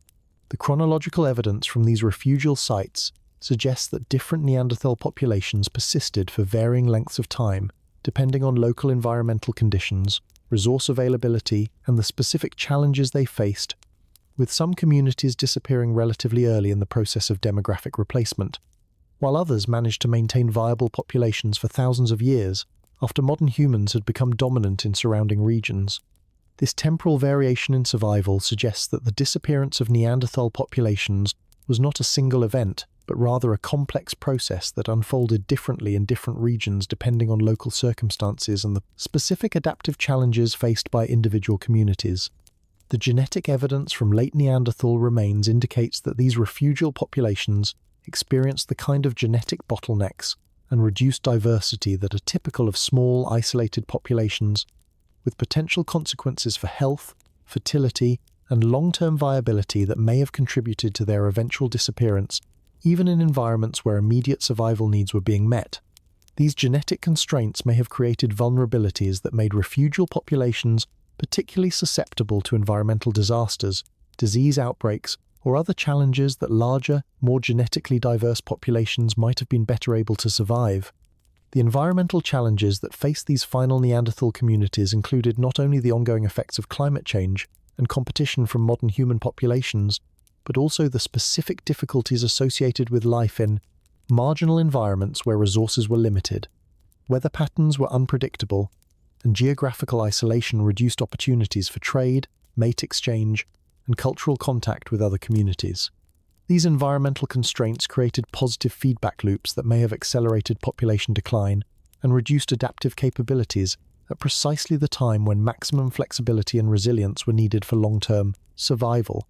The chronological evidence from these refugial sites suggests that different Neanderthal populations persisted for varying lengths of time, depending on local environmental conditions, resource availability, and the specific challenges they faced, with some communities disappearing relatively early in the process of demographic replacement, while others managed to maintain viable populations for thousands of years after modern humans had become dominant in surrounding regions. This temporal variation in survival suggests that the disappearance of Neanderthal populations was not a single event, but rather a complex process that unfolded differently in different regions depending on local circumstances and the specific adaptive challenges faced by individual communities. The genetic evidence from late Neanderthal remains indicates that these refugial populations experienced the kind of genetic bottlenecks and reduced diversity that are typical of small, isolated populations, with potential consequences for health, fertility, and long-term viability that may have contributed to their eventual disappearance, even in environments where immediate survival needs were being met. These genetic constraints may have created vulnerabilities that made refugial populations particularly susceptible to environmental disasters, disease outbreaks, or other challenges that larger, more genetically diverse populations might have been better able to survive. The environmental challenges that faced these final Neanderthal communities included not only the ongoing effects of climate change and competition from modern human populations, but also the specific difficulties associated with life in marginal environments where resources were limited, weather patterns were unpredictable, and geographical isolation reduced opportunities for trade, mate exchange, and cultural contact with other communities. These environmental constraints created positive feedback loops that may have accelerated population decline and reduced adaptive capabilities at precisely the time when maximum flexibility and resilience were needed for long-term survival.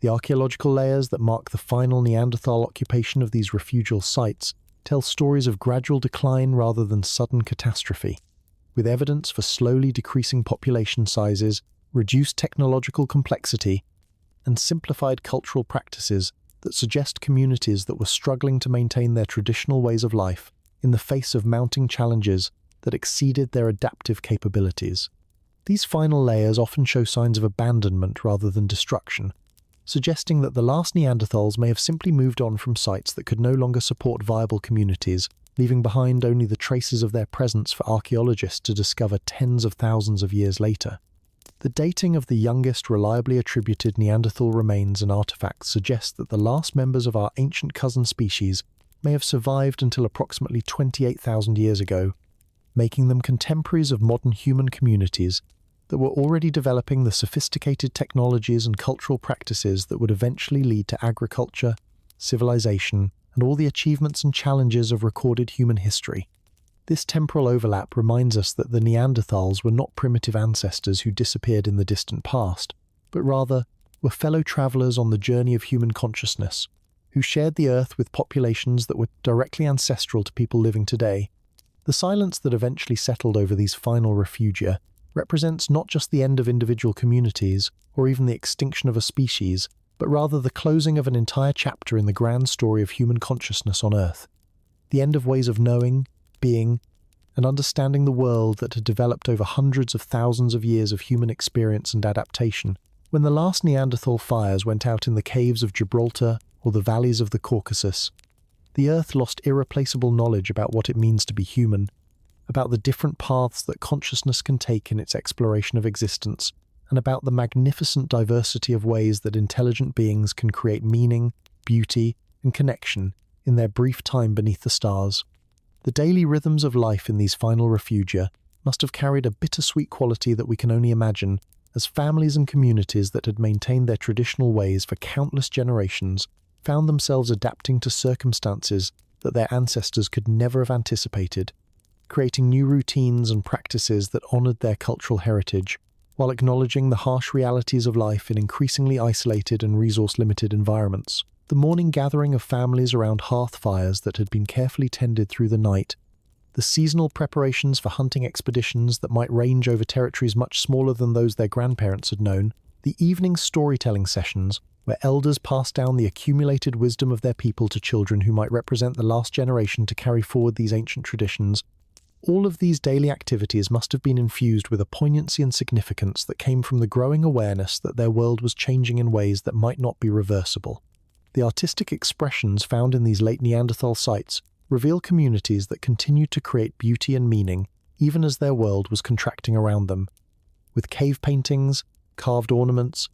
The archaeological layers that mark the final Neanderthal occupation of these refugial sites tell stories of gradual decline rather than sudden catastrophe, with evidence for slowly decreasing population sizes, reduced technological complexity, and simplified cultural practices that suggest communities that were struggling to maintain their traditional ways of life in the face of mounting challenges that exceeded their adaptive capabilities. These final layers often show signs of abandonment rather than destruction, suggesting that the last Neanderthals may have simply moved on from sites that could no longer support viable communities, leaving behind only the traces of their presence for archaeologists to discover tens of thousands of years later. The dating of the youngest reliably attributed Neanderthal remains and artifacts suggests that the last members of our ancient cousin species may have survived until approximately 28,000 years ago, making them contemporaries of modern human communities that were already developing the sophisticated technologies and cultural practices that would eventually lead to agriculture, civilization, and all the achievements and challenges of recorded human history. This temporal overlap reminds us that the Neanderthals were not primitive ancestors who disappeared in the distant past, but rather were fellow travelers on the journey of human consciousness, who shared the Earth with populations that were directly ancestral to people living today. The silence that eventually settled over these final refugia represents not just the end of individual communities or even the extinction of a species, but rather the closing of an entire chapter in the grand story of human consciousness on Earth. The end of ways of knowing, being, and understanding the world that had developed over hundreds of thousands of years of human experience and adaptation. When the last Neanderthal fires went out in the caves of Gibraltar or the valleys of the Caucasus, the Earth lost irreplaceable knowledge about what it means to be human, about the different paths that consciousness can take in its exploration of existence, and about the magnificent diversity of ways that intelligent beings can create meaning, beauty, and connection in their brief time beneath the stars. The daily rhythms of life in these final refugia must have carried a bittersweet quality that we can only imagine, as families and communities that had maintained their traditional ways for countless generations found themselves adapting to circumstances that their ancestors could never have anticipated, creating new routines and practices that honored their cultural heritage, while acknowledging the harsh realities of life in increasingly isolated and resource-limited environments. The morning gathering of families around hearth fires that had been carefully tended through the night, the seasonal preparations for hunting expeditions that might range over territories much smaller than those their grandparents had known, the evening storytelling sessions where elders passed down the accumulated wisdom of their people to children who might represent the last generation to carry forward these ancient traditions. All of these daily activities must have been infused with a poignancy and significance that came from the growing awareness that their world was changing in ways that might not be reversible. The artistic expressions found in these late Neanderthal sites reveal communities that continued to create beauty and meaning even as their world was contracting around them, with cave paintings, carved ornaments,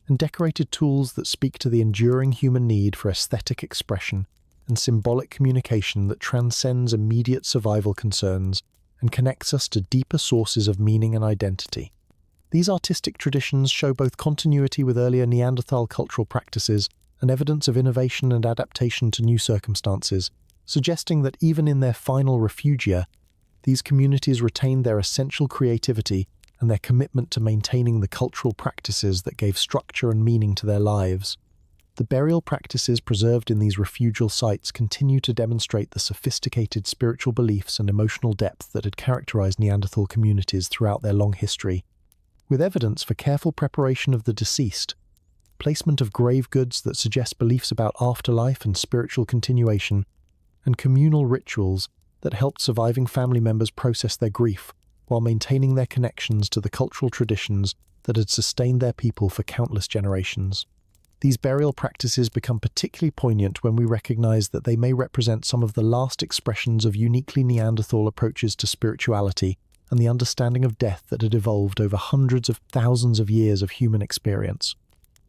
and decorated tools that speak to the enduring human need for aesthetic expression and symbolic communication that transcends immediate survival concerns and connects us to deeper sources of meaning and identity. These artistic traditions show both continuity with earlier Neanderthal cultural practices and evidence of innovation and adaptation to new circumstances, suggesting that even in their final refugia, these communities retained their essential creativity and their commitment to maintaining the cultural practices that gave structure and meaning to their lives. The burial practices preserved in these refugial sites continue to demonstrate the sophisticated spiritual beliefs and emotional depth that had characterized Neanderthal communities throughout their long history, with evidence for careful preparation of the deceased, placement of grave goods that suggest beliefs about afterlife and spiritual continuation, and communal rituals that helped surviving family members process their grief while maintaining their connections to the cultural traditions that had sustained their people for countless generations. These burial practices become particularly poignant when we recognize that they may represent some of the last expressions of uniquely Neanderthal approaches to spirituality and the understanding of death that had evolved over hundreds of thousands of years of human experience.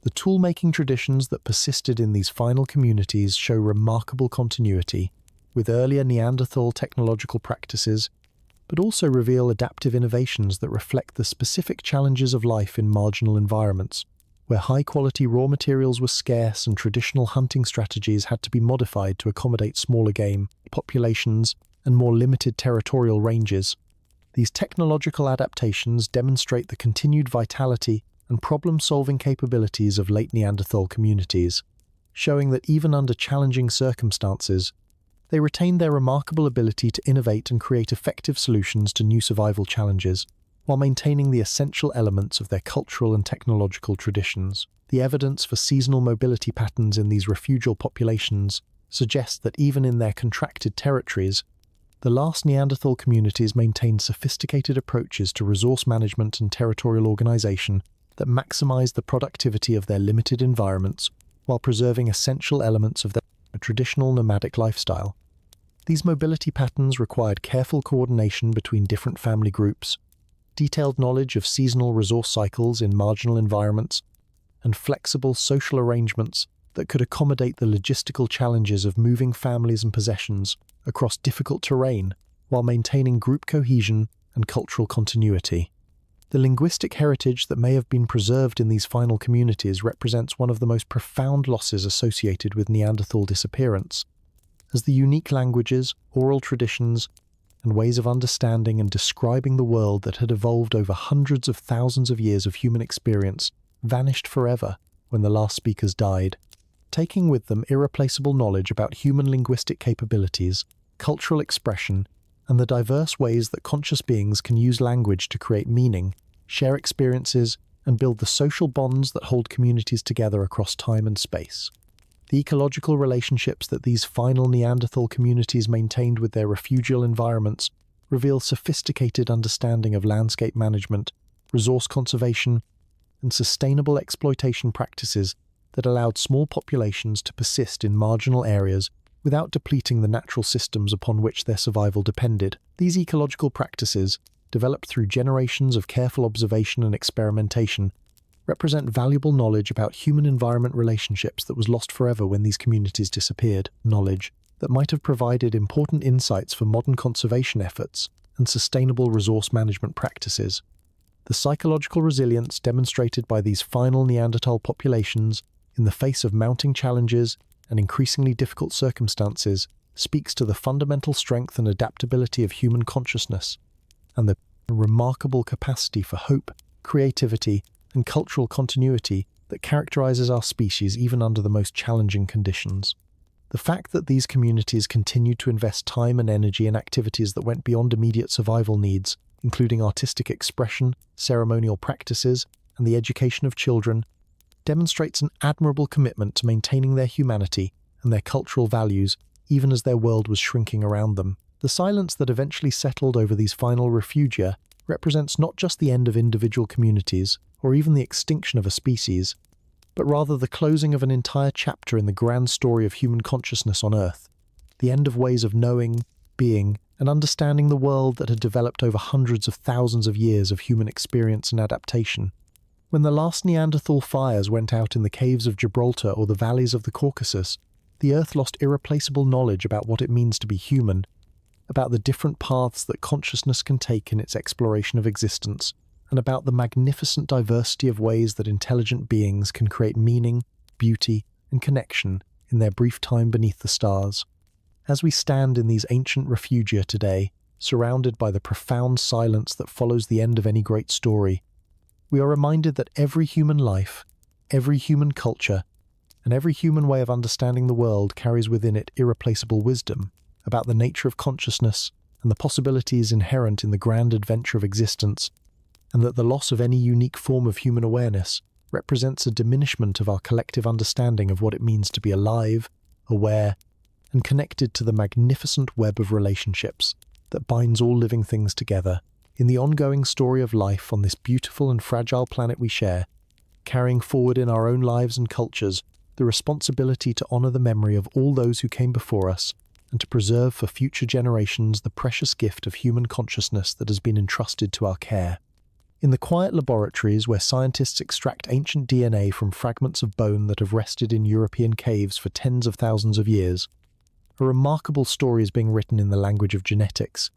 The tool-making traditions that persisted in these final communities show remarkable continuity with earlier Neanderthal technological practices, but also reveal adaptive innovations that reflect the specific challenges of life in marginal environments, where high-quality raw materials were scarce and traditional hunting strategies had to be modified to accommodate smaller game populations and more limited territorial ranges. These technological adaptations demonstrate the continued vitality and problem-solving capabilities of late Neanderthal communities, showing that even under challenging circumstances, they retained their remarkable ability to innovate and create effective solutions to new survival challenges, while maintaining the essential elements of their cultural and technological traditions. The evidence for seasonal mobility patterns in these refugial populations suggests that even in their contracted territories, the last Neanderthal communities maintained sophisticated approaches to resource management and territorial organization that maximized the productivity of their limited environments while preserving essential elements of their traditional nomadic lifestyle. These mobility patterns required careful coordination between different family groups, detailed knowledge of seasonal resource cycles in marginal environments, and flexible social arrangements that could accommodate the logistical challenges of moving families and possessions across difficult terrain while maintaining group cohesion and cultural continuity. The linguistic heritage that may have been preserved in these final communities represents one of the most profound losses associated with Neanderthal disappearance, as the unique languages, oral traditions, and ways of understanding and describing the world that had evolved over hundreds of thousands of years of human experience vanished forever when the last speakers died, taking with them irreplaceable knowledge about human linguistic capabilities, cultural expression, and the diverse ways that conscious beings can use language to create meaning, share experiences, and build the social bonds that hold communities together across time and space. The ecological relationships that these final Neanderthal communities maintained with their refugial environments reveal sophisticated understanding of landscape management, resource conservation, and sustainable exploitation practices that allowed small populations to persist in marginal areas without depleting the natural systems upon which their survival depended. These ecological practices, developed through generations of careful observation and experimentation, represent valuable knowledge about human-environment relationships that was lost forever when these communities disappeared, knowledge that might have provided important insights for modern conservation efforts and sustainable resource management practices. The psychological resilience demonstrated by these final Neanderthal populations in the face of mounting challenges and increasingly difficult circumstances speaks to the fundamental strength and adaptability of human consciousness and the remarkable capacity for hope, creativity, and cultural continuity that characterizes our species even under the most challenging conditions. The fact that these communities continued to invest time and energy in activities that went beyond immediate survival needs, including artistic expression, ceremonial practices, and the education of children, demonstrates an admirable commitment to maintaining their humanity and their cultural values even as their world was shrinking around them. The silence that eventually settled over these final refugia represents not just the end of individual communities or even the extinction of a species, but rather the closing of an entire chapter in the grand story of human consciousness on Earth, the end of ways of knowing, being, and understanding the world that had developed over hundreds of thousands of years of human experience and adaptation. When the last Neanderthal fires went out in the caves of Gibraltar or the valleys of the Caucasus, the Earth lost irreplaceable knowledge about what it means to be human, about the different paths that consciousness can take in its exploration of existence, and about the magnificent diversity of ways that intelligent beings can create meaning, beauty, and connection in their brief time beneath the stars. As we stand in these ancient refugia today, surrounded by the profound silence that follows the end of any great story, we are reminded that every human life, every human culture, and every human way of understanding the world carries within it irreplaceable wisdom about the nature of consciousness and the possibilities inherent in the grand adventure of existence, and that the loss of any unique form of human awareness represents a diminishment of our collective understanding of what it means to be alive, aware, and connected to the magnificent web of relationships that binds all living things together in the ongoing story of life on this beautiful and fragile planet we share, carrying forward in our own lives and cultures the responsibility to honor the memory of all those who came before us and to preserve for future generations the precious gift of human consciousness that has been entrusted to our care. In the quiet laboratories where scientists extract ancient DNA from fragments of bone that have rested in European caves for tens of thousands of years, a remarkable story is being written in the language of genetics,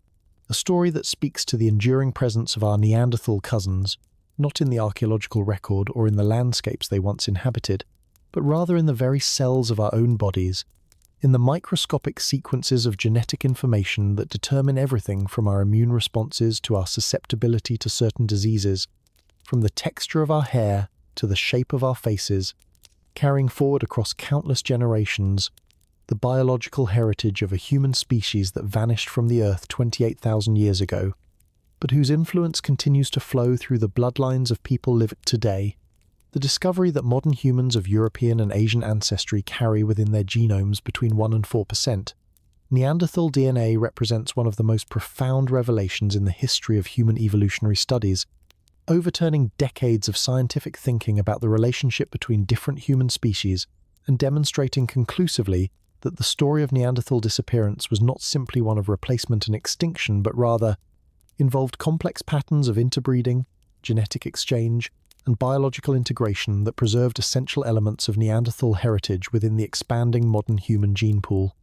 a story that speaks to the enduring presence of our Neanderthal cousins, not in the archaeological record or in the landscapes they once inhabited, but rather in the very cells of our own bodies, in the microscopic sequences of genetic information that determine everything from our immune responses to our susceptibility to certain diseases, from the texture of our hair to the shape of our faces, carrying forward across countless generations the biological heritage of a human species that vanished from the Earth 28,000 years ago, but whose influence continues to flow through the bloodlines of people living today. The discovery that modern humans of European and Asian ancestry carry within their genomes between 1 and 4%, Neanderthal DNA represents one of the most profound revelations in the history of human evolutionary studies, overturning decades of scientific thinking about the relationship between different human species and demonstrating conclusively that the story of Neanderthal disappearance was not simply one of replacement and extinction, but rather, involved complex patterns of interbreeding, genetic exchange, and biological integration that preserved essential elements of Neanderthal heritage within the expanding modern human gene pool.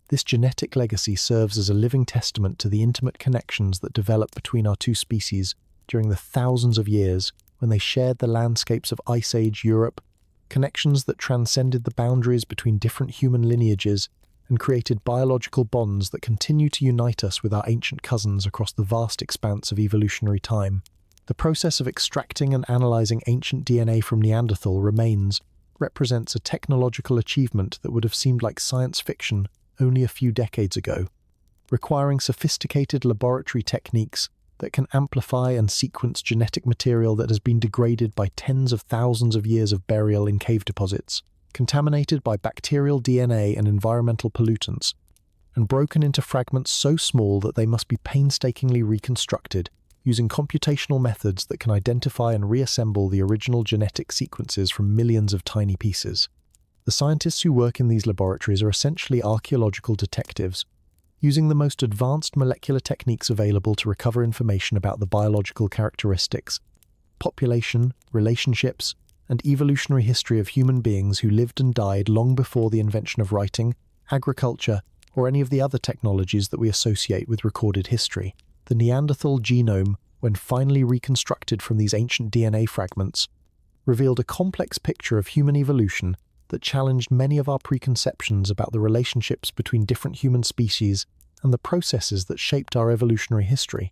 This genetic legacy serves as a living testament to the intimate connections that developed between our two species during the thousands of years when they shared the landscapes of Ice Age Europe, connections that transcended the boundaries between different human lineages and created biological bonds that continue to unite us with our ancient cousins across the vast expanse of evolutionary time. The process of extracting and analyzing ancient DNA from Neanderthal remains represents a technological achievement that would have seemed like science fiction only a few decades ago, requiring sophisticated laboratory techniques that can amplify and sequence genetic material that has been degraded by tens of thousands of years of burial in cave deposits, contaminated by bacterial DNA and environmental pollutants, and broken into fragments so small that they must be painstakingly reconstructed using computational methods that can identify and reassemble the original genetic sequences from millions of tiny pieces. The scientists who work in these laboratories are essentially archaeological detectives, using the most advanced molecular techniques available to recover information about the biological characteristics, population, relationships, and evolutionary history of human beings who lived and died long before the invention of writing, agriculture, or any of the other technologies that we associate with recorded history. The Neanderthal genome, when finally reconstructed from these ancient DNA fragments, revealed a complex picture of human evolution that challenged many of our preconceptions about the relationships between different human species and the processes that shaped our evolutionary history.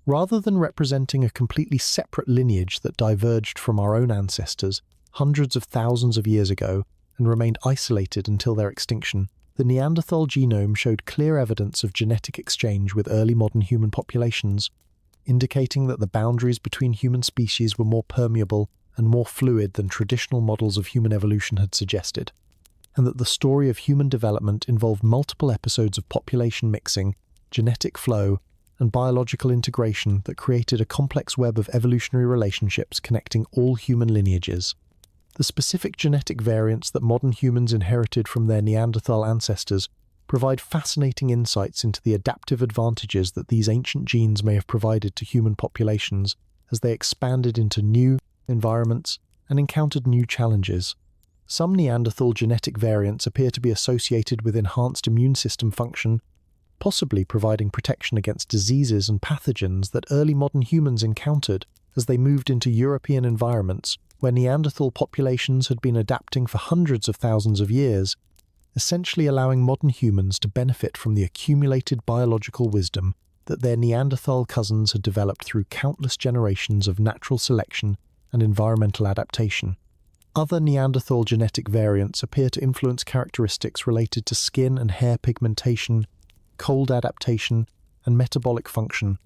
Rather than representing a completely separate lineage that diverged from our own ancestors hundreds of thousands of years ago and remained isolated until their extinction, the Neanderthal genome showed clear evidence of genetic exchange with early modern human populations, indicating that the boundaries between human species were more permeable and more fluid than traditional models of human evolution had suggested, and that the story of human development involved multiple episodes of population mixing, genetic flow, and biological integration that created a complex web of evolutionary relationships connecting all human lineages. The specific genetic variants that modern humans inherited from their Neanderthal ancestors provide fascinating insights into the adaptive advantages that these ancient genes may have provided to human populations as they expanded into new environments and encountered new challenges. Some Neanderthal genetic variants appear to be associated with enhanced immune system function, possibly providing protection against diseases and pathogens that early modern humans encountered as they moved into European environments where Neanderthal populations had been adapting for hundreds of thousands of years, essentially allowing modern humans to benefit from the accumulated biological wisdom that their Neanderthal cousins had developed through countless generations of natural selection and environmental adaptation. Other Neanderthal genetic variants appear to influence characteristics related to skin and hair pigmentation, cold adaptation, and metabolic function,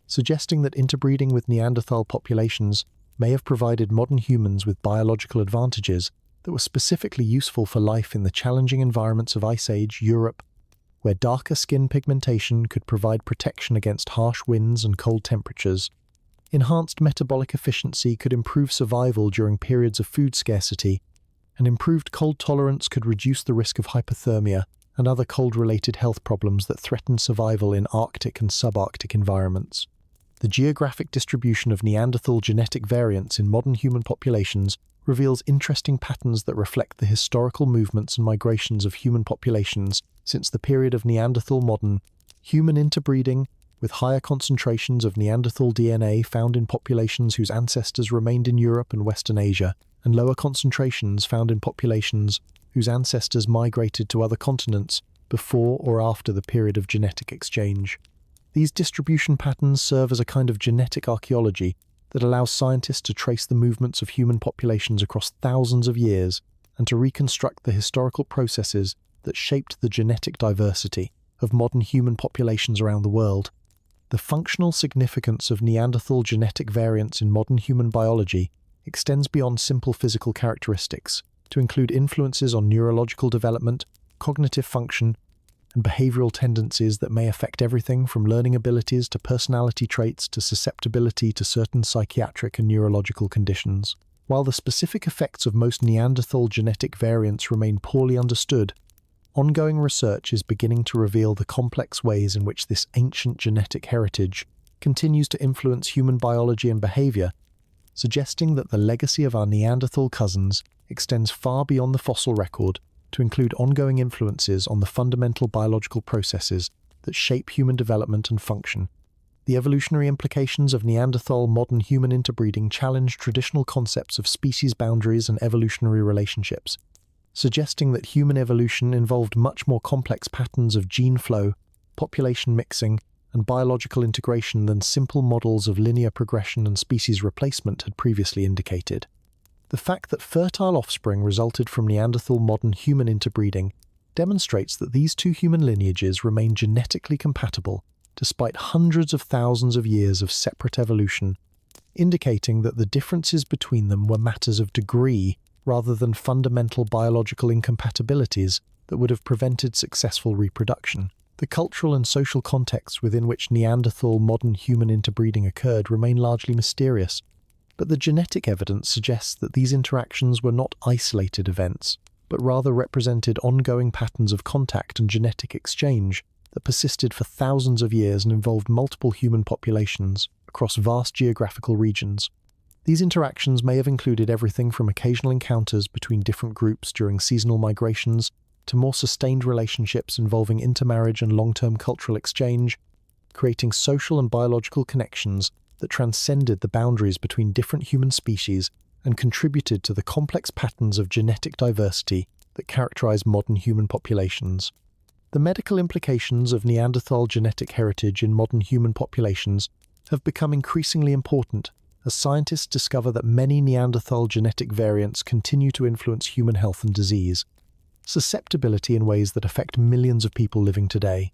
suggesting that interbreeding with Neanderthal populations may have provided modern humans with biological advantages that were specifically useful for life in the challenging environments of Ice Age Europe, where darker skin pigmentation could provide protection against harsh winds and cold temperatures. Enhanced metabolic efficiency could improve survival during periods of food scarcity, and improved cold tolerance could reduce the risk of hypothermia and other cold-related health problems that threaten survival in Arctic and subarctic environments. The geographic distribution of Neanderthal genetic variants in modern human populations reveals interesting patterns that reflect the historical movements and migrations of human populations since the period of Neanderthal modern human interbreeding, with higher concentrations of Neanderthal DNA found in populations whose ancestors remained in Europe and Western Asia, and lower concentrations found in populations whose ancestors migrated to other continents before or after the period of genetic exchange. These distribution patterns serve as a kind of genetic archaeology that allows scientists to trace the movements of human populations across thousands of years and to reconstruct the historical processes that shaped the genetic diversity of modern human populations around the world. The functional significance of Neanderthal genetic variants in modern human biology extends beyond simple physical characteristics to include influences on neurological development, cognitive function, and behavioral tendencies that may affect everything from learning abilities to personality traits to susceptibility to certain psychiatric and neurological conditions. While the specific effects of most Neanderthal genetic variants remain poorly understood, ongoing research is beginning to reveal the complex ways in which this ancient genetic heritage continues to influence human biology and behavior, suggesting that the legacy of our Neanderthal cousins extends far beyond the fossil record to include ongoing influences on the fundamental biological processes that shape human development and function. The evolutionary implications of Neanderthal-modern human interbreeding challenge traditional concepts of species boundaries and evolutionary relationships, suggesting that human evolution involved much more complex patterns of gene flow, population mixing, and biological integration than simple models of linear progression and species replacement had previously indicated. The fact that fertile offspring resulted from Neanderthal-modern human interbreeding demonstrates that these two human lineages remain genetically compatible despite hundreds of thousands of years of separate evolution, indicating that the differences between them were matters of degree rather than fundamental biological incompatibilities that would have prevented successful reproduction. The cultural and social contexts within which Neanderthal-modern human interbreeding occurred remain largely mysterious, but the genetic evidence suggests that these interactions were not isolated events, but rather represented ongoing patterns of contact and genetic exchange that persisted for thousands of years and involved multiple human populations across vast geographical regions. These interactions may have included everything from occasional encounters between different groups during seasonal migrations to more sustained relationships involving intermarriage and long-term cultural exchange, creating social and biological connections that transcended the boundaries between different human species and contributed to the complex patterns of genetic diversity that characterize modern human populations. The medical implications of Neanderthal genetic heritage in modern human populations have become increasingly important as scientists discover that many Neanderthal genetic variants continue to influence human health and disease susceptibility in ways that affect millions of people living today.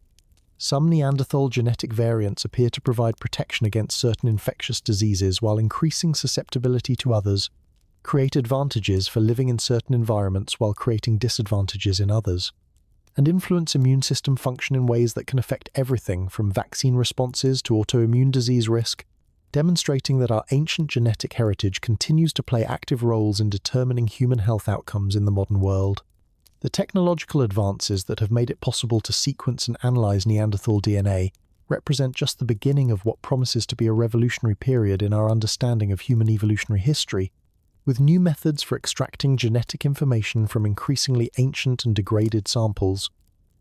Some Neanderthal genetic variants appear to provide protection against certain infectious diseases while increasing susceptibility to others, create advantages for living in certain environments while creating disadvantages in others, and influence immune system function in ways that can affect everything from vaccine responses to autoimmune disease risk, demonstrating that our ancient genetic heritage continues to play active roles in determining human health outcomes in the modern world. The technological advances that have made it possible to sequence and analyze Neanderthal DNA represent just the beginning of what promises to be a revolutionary period in our understanding of human evolutionary history, with new methods for extracting genetic information from increasingly ancient and degraded samples,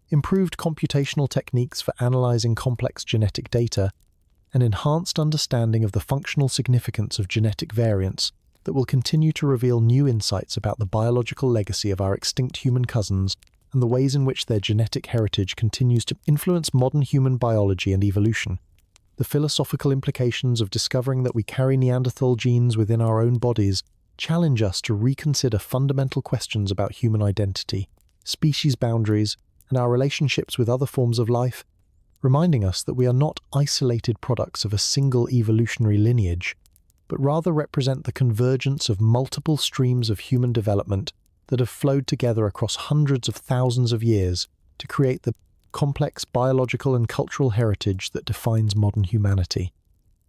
improved computational techniques for analyzing complex genetic data, and enhanced understanding of the functional significance of genetic variants that will continue to reveal new insights about the biological legacy of our extinct human cousins and the ways in which their genetic heritage continues to influence modern human biology and evolution. The philosophical implications of discovering that we carry Neanderthal genes within our own bodies challenge us to reconsider fundamental questions about human identity, species boundaries, and our relationships with other forms of life, reminding us that we are not isolated products of a single evolutionary lineage, but rather represent the convergence of multiple streams of human development that have flowed together across hundreds of thousands of years to create the complex biological and cultural heritage that defines modern humanity.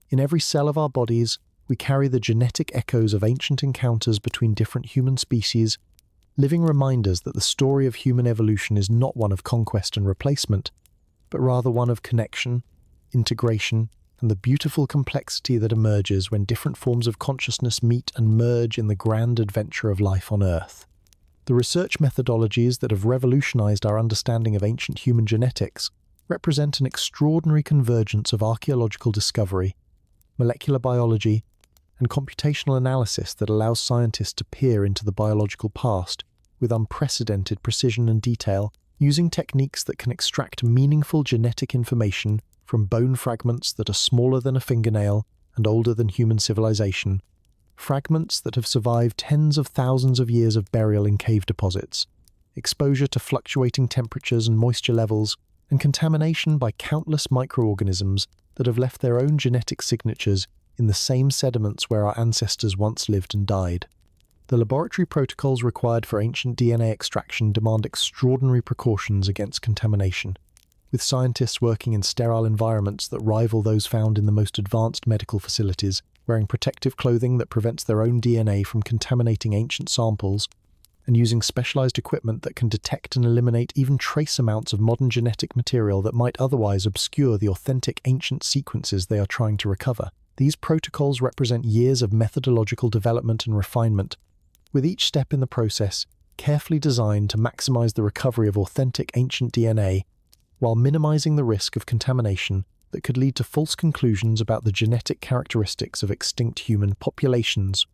In every cell of our bodies, we carry the genetic echoes of ancient encounters between different human species, living reminders that the story of human evolution is not one of conquest and replacement, but rather one of connection, integration, and the beautiful complexity that emerges when different forms of consciousness meet and merge in the grand adventure of life on Earth. The research methodologies that have revolutionized our understanding of ancient human genetics represent an extraordinary convergence of archaeological discovery, molecular biology, and computational analysis that allows scientists to peer into the biological past with unprecedented precision and detail, using techniques that can extract meaningful genetic information from bone fragments that are smaller than a fingernail and older than human civilization, fragments that have survived tens of thousands of years of burial in cave deposits, exposure to fluctuating temperatures and moisture levels, and contamination by countless microorganisms that have left their own genetic signatures in the same sediments where our ancestors once lived and died. The laboratory protocols required for ancient DNA extraction demand extraordinary precautions against contamination, with scientists working in sterile environments that rival those found in the most advanced medical facilities, wearing protective clothing that prevents their own DNA from contaminating ancient samples, and using specialized equipment that can detect and eliminate even trace amounts of modern genetic material that might otherwise obscure the authentic ancient sequences they are trying to recover. These protocols represent years of methodological development and refinement, with each step in the process carefully designed to maximize the recovery of authentic ancient DNA while minimizing the risk of contamination that could lead to false conclusions about the genetic characteristics of extinct human populations.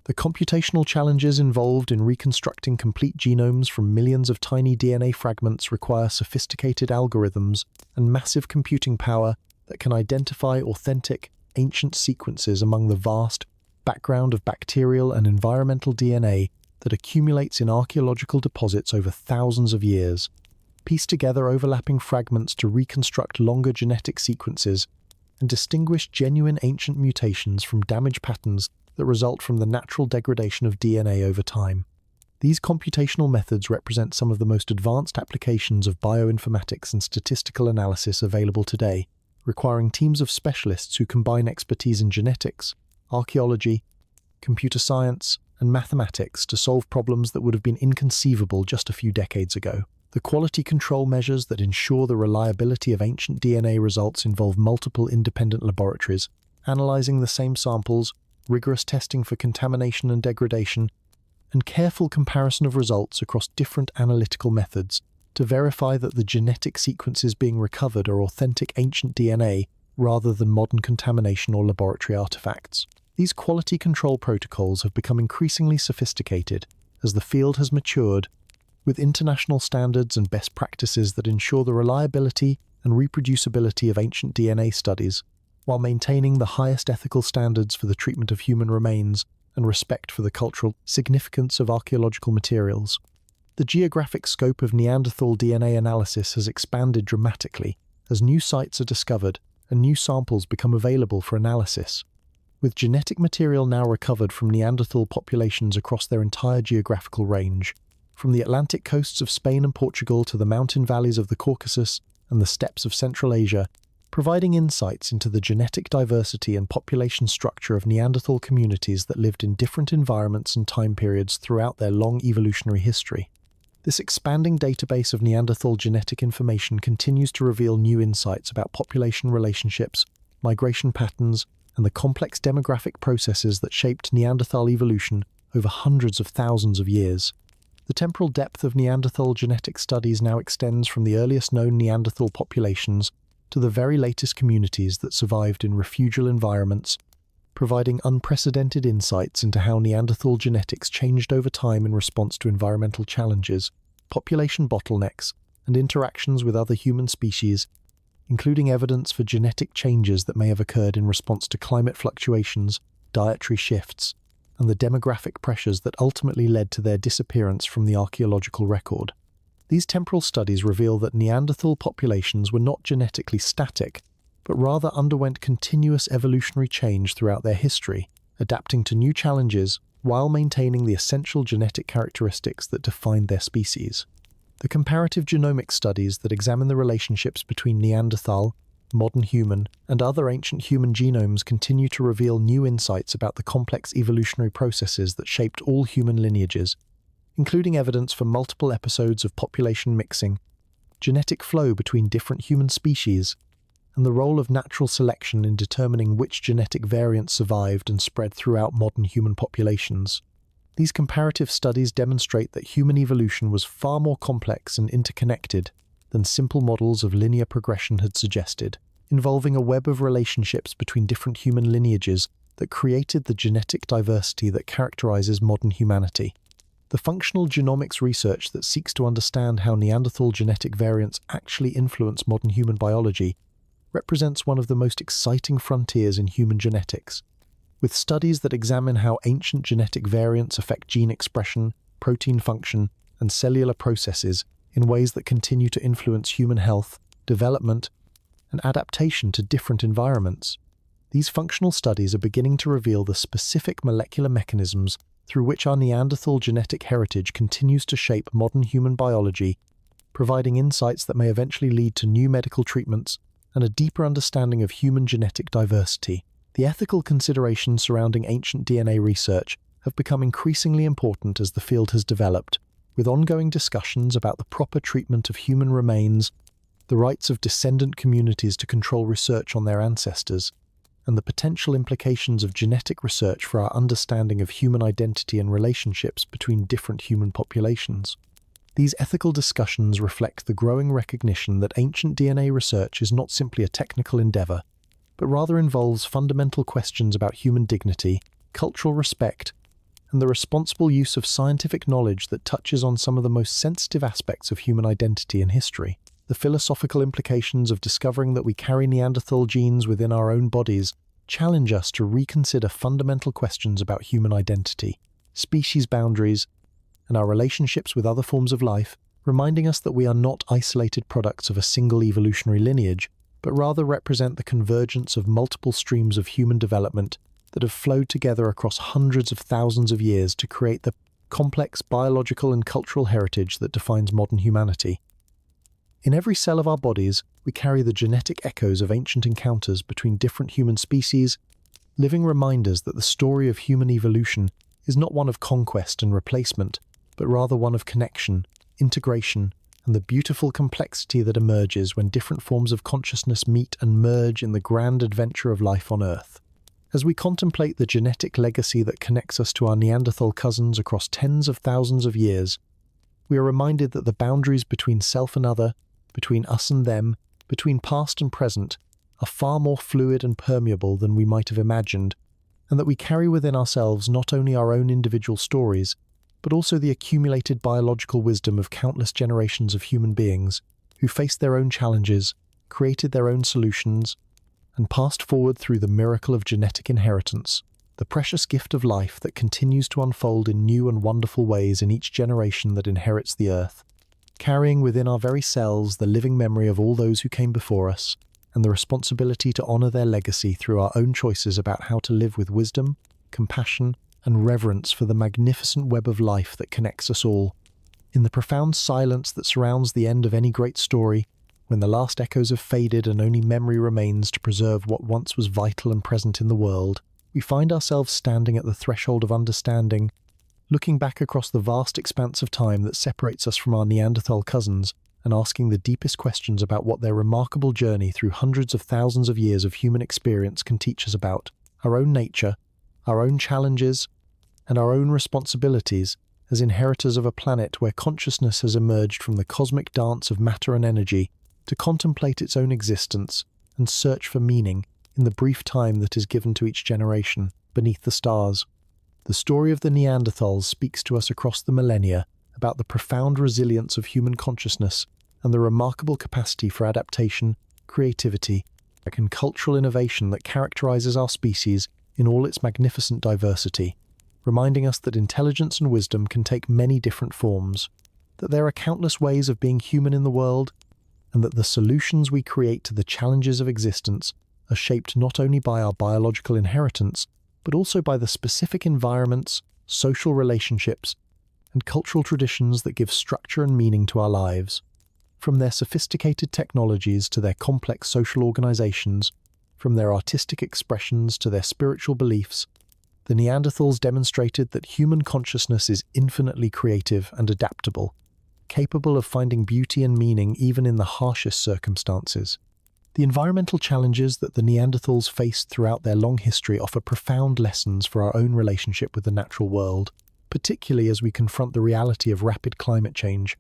The computational challenges involved in reconstructing complete genomes from millions of tiny DNA fragments require sophisticated algorithms and massive computing power that can identify authentic, ancient sequences among the vast background of bacterial and environmental DNA that accumulates in archaeological deposits over thousands of years. Piece together overlapping fragments to reconstruct longer genetic sequences and distinguish genuine ancient mutations from damage patterns that result from the natural degradation of DNA over time. These computational methods represent some of the most advanced applications of bioinformatics and statistical analysis available today, requiring teams of specialists who combine expertise in genetics, archaeology, computer science, and mathematics to solve problems that would have been inconceivable just a few decades ago. The quality control measures that ensure the reliability of ancient DNA results involve multiple independent laboratories, analyzing the same samples, rigorous testing for contamination and degradation, and careful comparison of results across different analytical methods to verify that the genetic sequences being recovered are authentic ancient DNA rather than modern contamination or laboratory artifacts. These quality control protocols have become increasingly sophisticated as the field has matured, with international standards and best practices that ensure the reliability and reproducibility of ancient DNA studies, while maintaining the highest ethical standards for the treatment of human remains and respect for the cultural significance of archaeological materials. The geographic scope of Neanderthal DNA analysis has expanded dramatically as new sites are discovered and new samples become available for analysis. With genetic material now recovered from Neanderthal populations across their entire geographical range, from the Atlantic coasts of Spain and Portugal to the mountain valleys of the Caucasus and the steppes of Central Asia, providing insights into the genetic diversity and population structure of Neanderthal communities that lived in different environments and time periods throughout their long evolutionary history. This expanding database of Neanderthal genetic information continues to reveal new insights about population relationships, migration patterns, and the complex demographic processes that shaped Neanderthal evolution over hundreds of thousands of years. The temporal depth of Neanderthal genetic studies now extends from the earliest known Neanderthal populations to the very latest communities that survived in refugial environments, providing unprecedented insights into how Neanderthal genetics changed over time in response to environmental challenges, population bottlenecks, and interactions with other human species, including evidence for genetic changes that may have occurred in response to climate fluctuations, dietary shifts, and the demographic pressures that ultimately led to their disappearance from the archaeological record. These temporal studies reveal that Neanderthal populations were not genetically static, but rather underwent continuous evolutionary change throughout their history, adapting to new challenges while maintaining the essential genetic characteristics that defined their species. The comparative genomic studies that examine the relationships between Neanderthal, modern human, and other ancient human genomes continue to reveal new insights about the complex evolutionary processes that shaped all human lineages, including evidence for multiple episodes of population mixing, genetic flow between different human species, and the role of natural selection in determining which genetic variants survived and spread throughout modern human populations. These comparative studies demonstrate that human evolution was far more complex and interconnected than simple models of linear progression had suggested, involving a web of relationships between different human lineages that created the genetic diversity that characterizes modern humanity. The functional genomics research that seeks to understand how Neanderthal genetic variants actually influence modern human biology represents one of the most exciting frontiers in human genetics, with studies that examine how ancient genetic variants affect gene expression, protein function, and cellular processes in ways that continue to influence human health, development, and adaptation to different environments. These functional studies are beginning to reveal the specific molecular mechanisms through which our Neanderthal genetic heritage continues to shape modern human biology, providing insights that may eventually lead to new medical treatments and a deeper understanding of human genetic diversity. The ethical considerations surrounding ancient DNA research have become increasingly important as the field has developed, with ongoing discussions about the proper treatment of human remains, the rights of descendant communities to control research on their ancestors, and the potential implications of genetic research for our understanding of human identity and relationships between different human populations. These ethical discussions reflect the growing recognition that ancient DNA research is not simply a technical endeavor, but rather involves fundamental questions about human dignity, cultural respect, and the responsible use of scientific knowledge that touches on some of the most sensitive aspects of human identity and history. The philosophical implications of discovering that we carry Neanderthal genes within our own bodies challenge us to reconsider fundamental questions about human identity, species boundaries, and our relationships with other forms of life, reminding us that we are not isolated products of a single evolutionary lineage, but rather represent the convergence of multiple streams of human development that have flowed together across hundreds of thousands of years to create the complex biological and cultural heritage that defines modern humanity. In every cell of our bodies, we carry the genetic echoes of ancient encounters between different human species, living reminders that the story of human evolution is not one of conquest and replacement, but rather one of connection, integration, and the beautiful complexity that emerges when different forms of consciousness meet and merge in the grand adventure of life on Earth. As we contemplate the genetic legacy that connects us to our Neanderthal cousins across tens of thousands of years, we are reminded that the boundaries between self and other, between us and them, between past and present, are far more fluid and permeable than we might have imagined, and that we carry within ourselves not only our own individual stories, but also the accumulated biological wisdom of countless generations of human beings who faced their own challenges, created their own solutions, and passed forward through the miracle of genetic inheritance, the precious gift of life that continues to unfold in new and wonderful ways in each generation that inherits the earth, carrying within our very cells the living memory of all those who came before us, and the responsibility to honor their legacy through our own choices about how to live with wisdom, compassion, and reverence for the magnificent web of life that connects us all. In the profound silence that surrounds the end of any great story, when the last echoes have faded and only memory remains to preserve what once was vital and present in the world, we find ourselves standing at the threshold of understanding, looking back across the vast expanse of time that separates us from our Neanderthal cousins, and asking the deepest questions about what their remarkable journey through hundreds of thousands of years of human experience can teach us about our own nature, our own challenges, and our own responsibilities as inheritors of a planet where consciousness has emerged from the cosmic dance of matter and energy to contemplate its own existence and search for meaning in the brief time that is given to each generation beneath the stars. The story of the Neanderthals speaks to us across the millennia about the profound resilience of human consciousness and the remarkable capacity for adaptation, creativity, and cultural innovation that characterizes our species in all its magnificent diversity, reminding us that intelligence and wisdom can take many different forms, that there are countless ways of being human in the world, and that the solutions we create to the challenges of existence are shaped not only by our biological inheritance, but also by the specific environments, social relationships, and cultural traditions that give structure and meaning to our lives. From their sophisticated technologies to their complex social organizations, from their artistic expressions to their spiritual beliefs, the Neanderthals demonstrated that human consciousness is infinitely creative and adaptable, capable of finding beauty and meaning even in the harshest circumstances. The environmental challenges that the Neanderthals faced throughout their long history offer profound lessons for our own relationship with the natural world, particularly as we confront the reality of rapid climate change,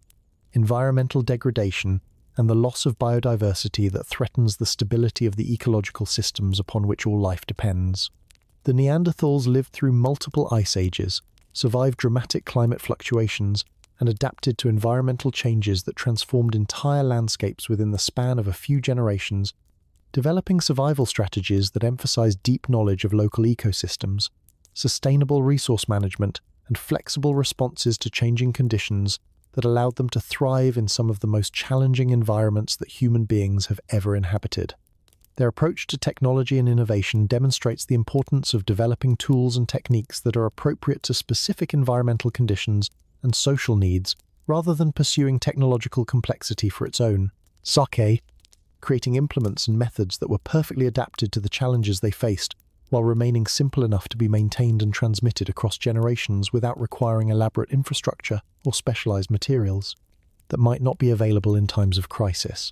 environmental degradation, and the loss of biodiversity that threatens the stability of the ecological systems upon which all life depends. The Neanderthals lived through multiple ice ages, survived dramatic climate fluctuations, and adapted to environmental changes that transformed entire landscapes within the span of a few generations, developing survival strategies that emphasize deep knowledge of local ecosystems, sustainable resource management, and flexible responses to changing conditions that allowed them to thrive in some of the most challenging environments that human beings have ever inhabited. Their approach to technology and innovation demonstrates the importance of developing tools and techniques that are appropriate to specific environmental conditions and social needs, rather than pursuing technological complexity for its own sake, creating implements and methods that were perfectly adapted to the challenges they faced, while remaining simple enough to be maintained and transmitted across generations without requiring elaborate infrastructure or specialized materials that might not be available in times of crisis.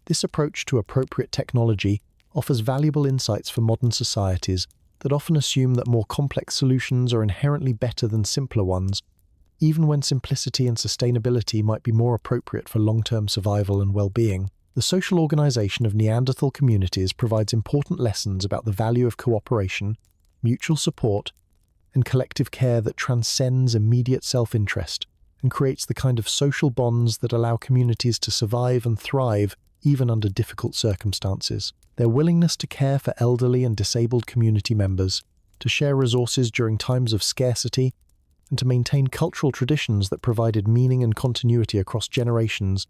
This approach to appropriate technology offers valuable insights for modern societies that often assume that more complex solutions are inherently better than simpler ones, even when simplicity and sustainability might be more appropriate for long-term survival and well-being. The social organization of Neanderthal communities provides important lessons about the value of cooperation, mutual support, and collective care that transcends immediate self-interest and creates the kind of social bonds that allow communities to survive and thrive even under difficult circumstances. Their willingness to care for elderly and disabled community members, to share resources during times of scarcity, and to maintain cultural traditions that provided meaning and continuity across generations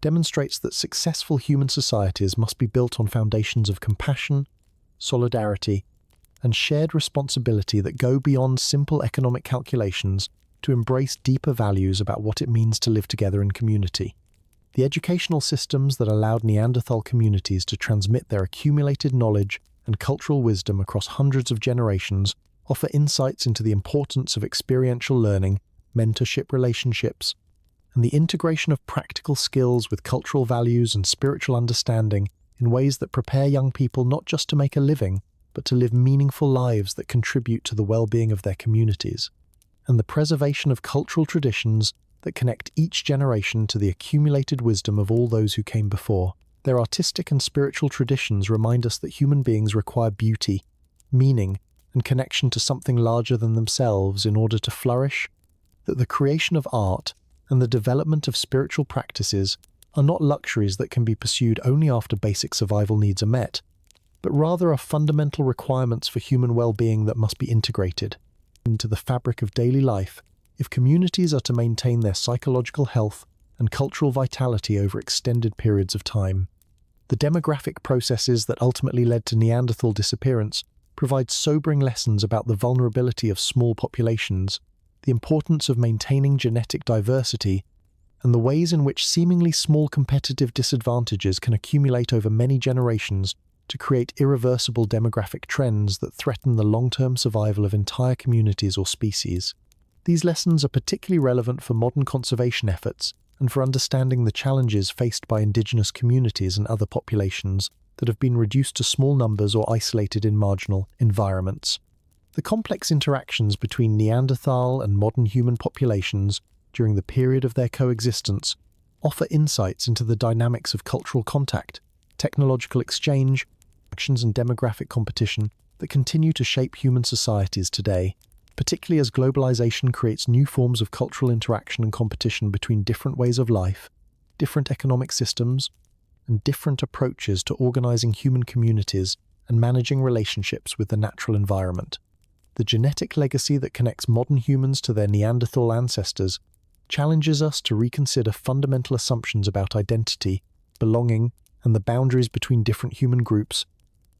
demonstrates that successful human societies must be built on foundations of compassion, solidarity, and shared responsibility that go beyond simple economic calculations to embrace deeper values about what it means to live together in community. The educational systems that allowed Neanderthal communities to transmit their accumulated knowledge and cultural wisdom across hundreds of generations offer insights into the importance of experiential learning, mentorship relationships, and the integration of practical skills with cultural values and spiritual understanding in ways that prepare young people not just to make a living, but to live meaningful lives that contribute to the well-being of their communities. And the preservation of cultural traditions that connect each generation to the accumulated wisdom of all those who came before. Their artistic and spiritual traditions remind us that human beings require beauty, meaning, and connection to something larger than themselves in order to flourish, that the creation of art and the development of spiritual practices are not luxuries that can be pursued only after basic survival needs are met, but rather are fundamental requirements for human well-being that must be integrated into the fabric of daily life if communities are to maintain their psychological health and cultural vitality over extended periods of time. The demographic processes that ultimately led to Neanderthal disappearance provide sobering lessons about the vulnerability of small populations, the importance of maintaining genetic diversity, and the ways in which seemingly small competitive disadvantages can accumulate over many generations to create irreversible demographic trends that threaten the long-term survival of entire communities or species. These lessons are particularly relevant for modern conservation efforts and for understanding the challenges faced by indigenous communities and other populations that have been reduced to small numbers or isolated in marginal environments. The complex interactions between Neanderthal and modern human populations during the period of their coexistence offer insights into the dynamics of cultural contact, technological exchange, actions and demographic competition that continue to shape human societies today, particularly as globalization creates new forms of cultural interaction and competition between different ways of life, different economic systems, and different approaches to organizing human communities and managing relationships with the natural environment. The genetic legacy that connects modern humans to their Neanderthal ancestors challenges us to reconsider fundamental assumptions about identity, belonging, and the boundaries between different human groups,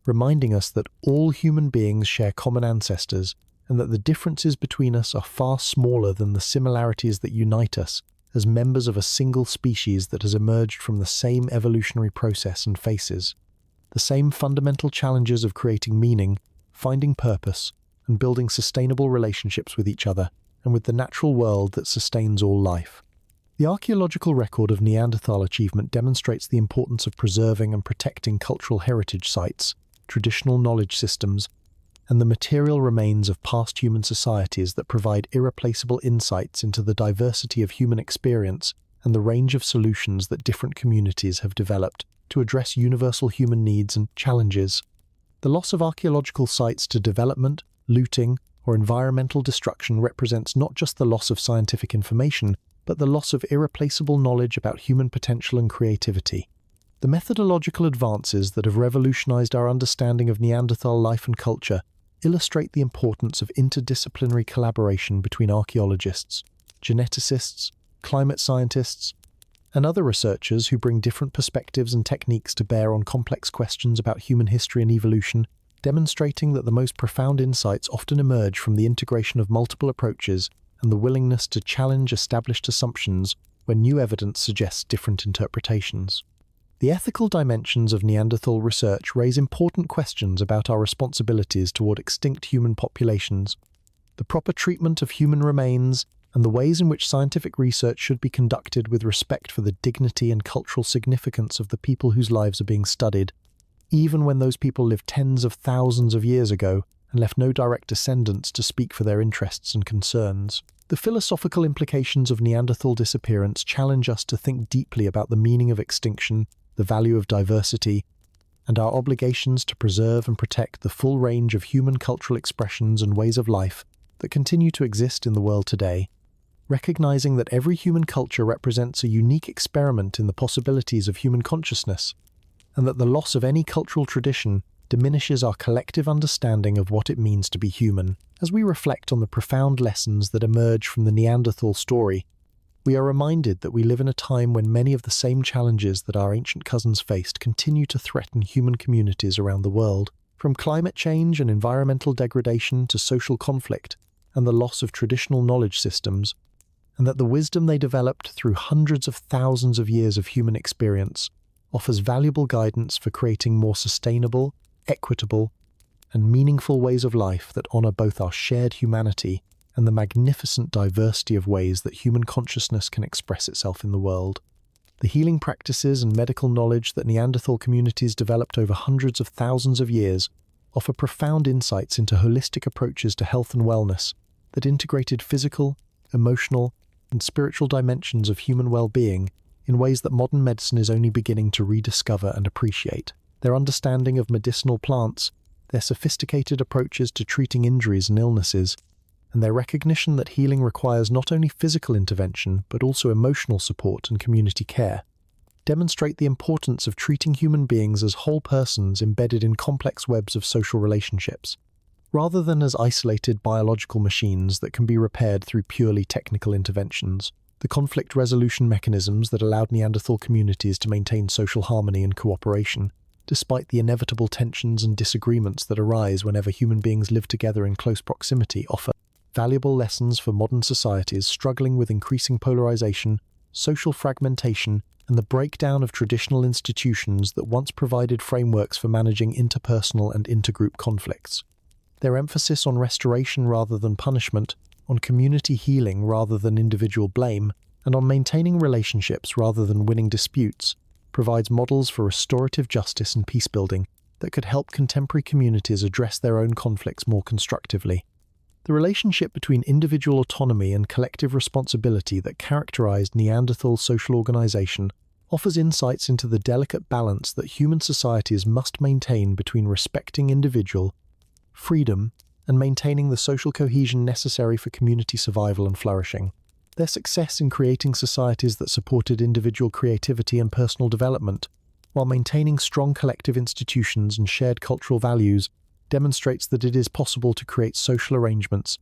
reminding us that all human beings share common ancestors and that the differences between us are far smaller than the similarities that unite us as members of a single species that has emerged from the same evolutionary process and faces. The same fundamental challenges of creating meaning, finding purpose, and building sustainable relationships with each other and with the natural world that sustains all life. The archaeological record of Neanderthal achievement demonstrates the importance of preserving and protecting cultural heritage sites, traditional knowledge systems, and the material remains of past human societies that provide irreplaceable insights into the diversity of human experience and the range of solutions that different communities have developed to address universal human needs and challenges. The loss of archaeological sites to development, looting, or environmental destruction represents not just the loss of scientific information, but the loss of irreplaceable knowledge about human potential and creativity. The methodological advances that have revolutionized our understanding of Neanderthal life and culture illustrate the importance of interdisciplinary collaboration between archaeologists, geneticists, climate scientists, and other researchers who bring different perspectives and techniques to bear on complex questions about human history and evolution, demonstrating that the most profound insights often emerge from the integration of multiple approaches and the willingness to challenge established assumptions when new evidence suggests different interpretations. The ethical dimensions of Neanderthal research raise important questions about our responsibilities toward extinct human populations, the proper treatment of human remains, and the ways in which scientific research should be conducted with respect for the dignity and cultural significance of the people whose lives are being studied, even when those people lived tens of thousands of years ago and left no direct descendants to speak for their interests and concerns. The philosophical implications of Neanderthal disappearance challenge us to think deeply about the meaning of extinction, the value of diversity, and our obligations to preserve and protect the full range of human cultural expressions and ways of life that continue to exist in the world today. Recognizing that every human culture represents a unique experiment in the possibilities of human consciousness, and that the loss of any cultural tradition diminishes our collective understanding of what it means to be human. As we reflect on the profound lessons that emerge from the Neanderthal story, we are reminded that we live in a time when many of the same challenges that our ancient cousins faced continue to threaten human communities around the world, from climate change and environmental degradation to social conflict and the loss of traditional knowledge systems, and that the wisdom they developed through hundreds of thousands of years of human experience offers valuable guidance for creating more sustainable, equitable, and meaningful ways of life that honor both our shared humanity and the magnificent diversity of ways that human consciousness can express itself in the world. The healing practices and medical knowledge that Neanderthal communities developed over hundreds of thousands of years offer profound insights into holistic approaches to health and wellness that integrated physical, emotional, and spiritual dimensions of human well-being in ways that modern medicine is only beginning to rediscover and appreciate. Their understanding of medicinal plants, their sophisticated approaches to treating injuries and illnesses, and their recognition that healing requires not only physical intervention but also emotional support and community care, demonstrate the importance of treating human beings as whole persons embedded in complex webs of social relationships, rather than as isolated biological machines that can be repaired through purely technical interventions. The conflict resolution mechanisms that allowed Neanderthal communities to maintain social harmony and cooperation, despite the inevitable tensions and disagreements that arise whenever human beings live together in close proximity, offer valuable lessons for modern societies struggling with increasing polarization, social fragmentation, and the breakdown of traditional institutions that once provided frameworks for managing interpersonal and intergroup conflicts. Their emphasis on restoration rather than punishment, on community healing rather than individual blame, and on maintaining relationships rather than winning disputes, provides models for restorative justice and peacebuilding that could help contemporary communities address their own conflicts more constructively. The relationship between individual autonomy and collective responsibility that characterized Neanderthal social organization offers insights into the delicate balance that human societies must maintain between respecting individual freedom and maintaining the social cohesion necessary for community survival and flourishing. Their success in creating societies that supported individual creativity and personal development, while maintaining strong collective institutions and shared cultural values, demonstrates that it is possible to create social arrangements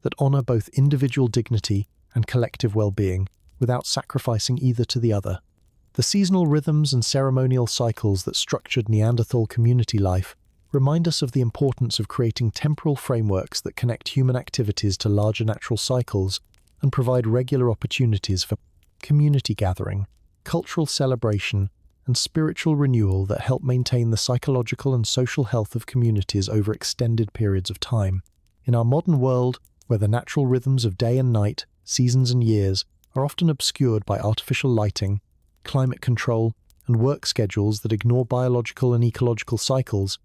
that honor both individual dignity and collective well-being without sacrificing either to the other. The seasonal rhythms and ceremonial cycles that structured Neanderthal community life remind us of the importance of creating temporal frameworks that connect human activities to larger natural cycles and provide regular opportunities for community gathering, cultural celebration, and spiritual renewal that help maintain the psychological and social health of communities over extended periods of time. In our modern world, where the natural rhythms of day and night, seasons and years, are often obscured by artificial lighting, climate control, and work schedules that ignore biological and ecological cycles,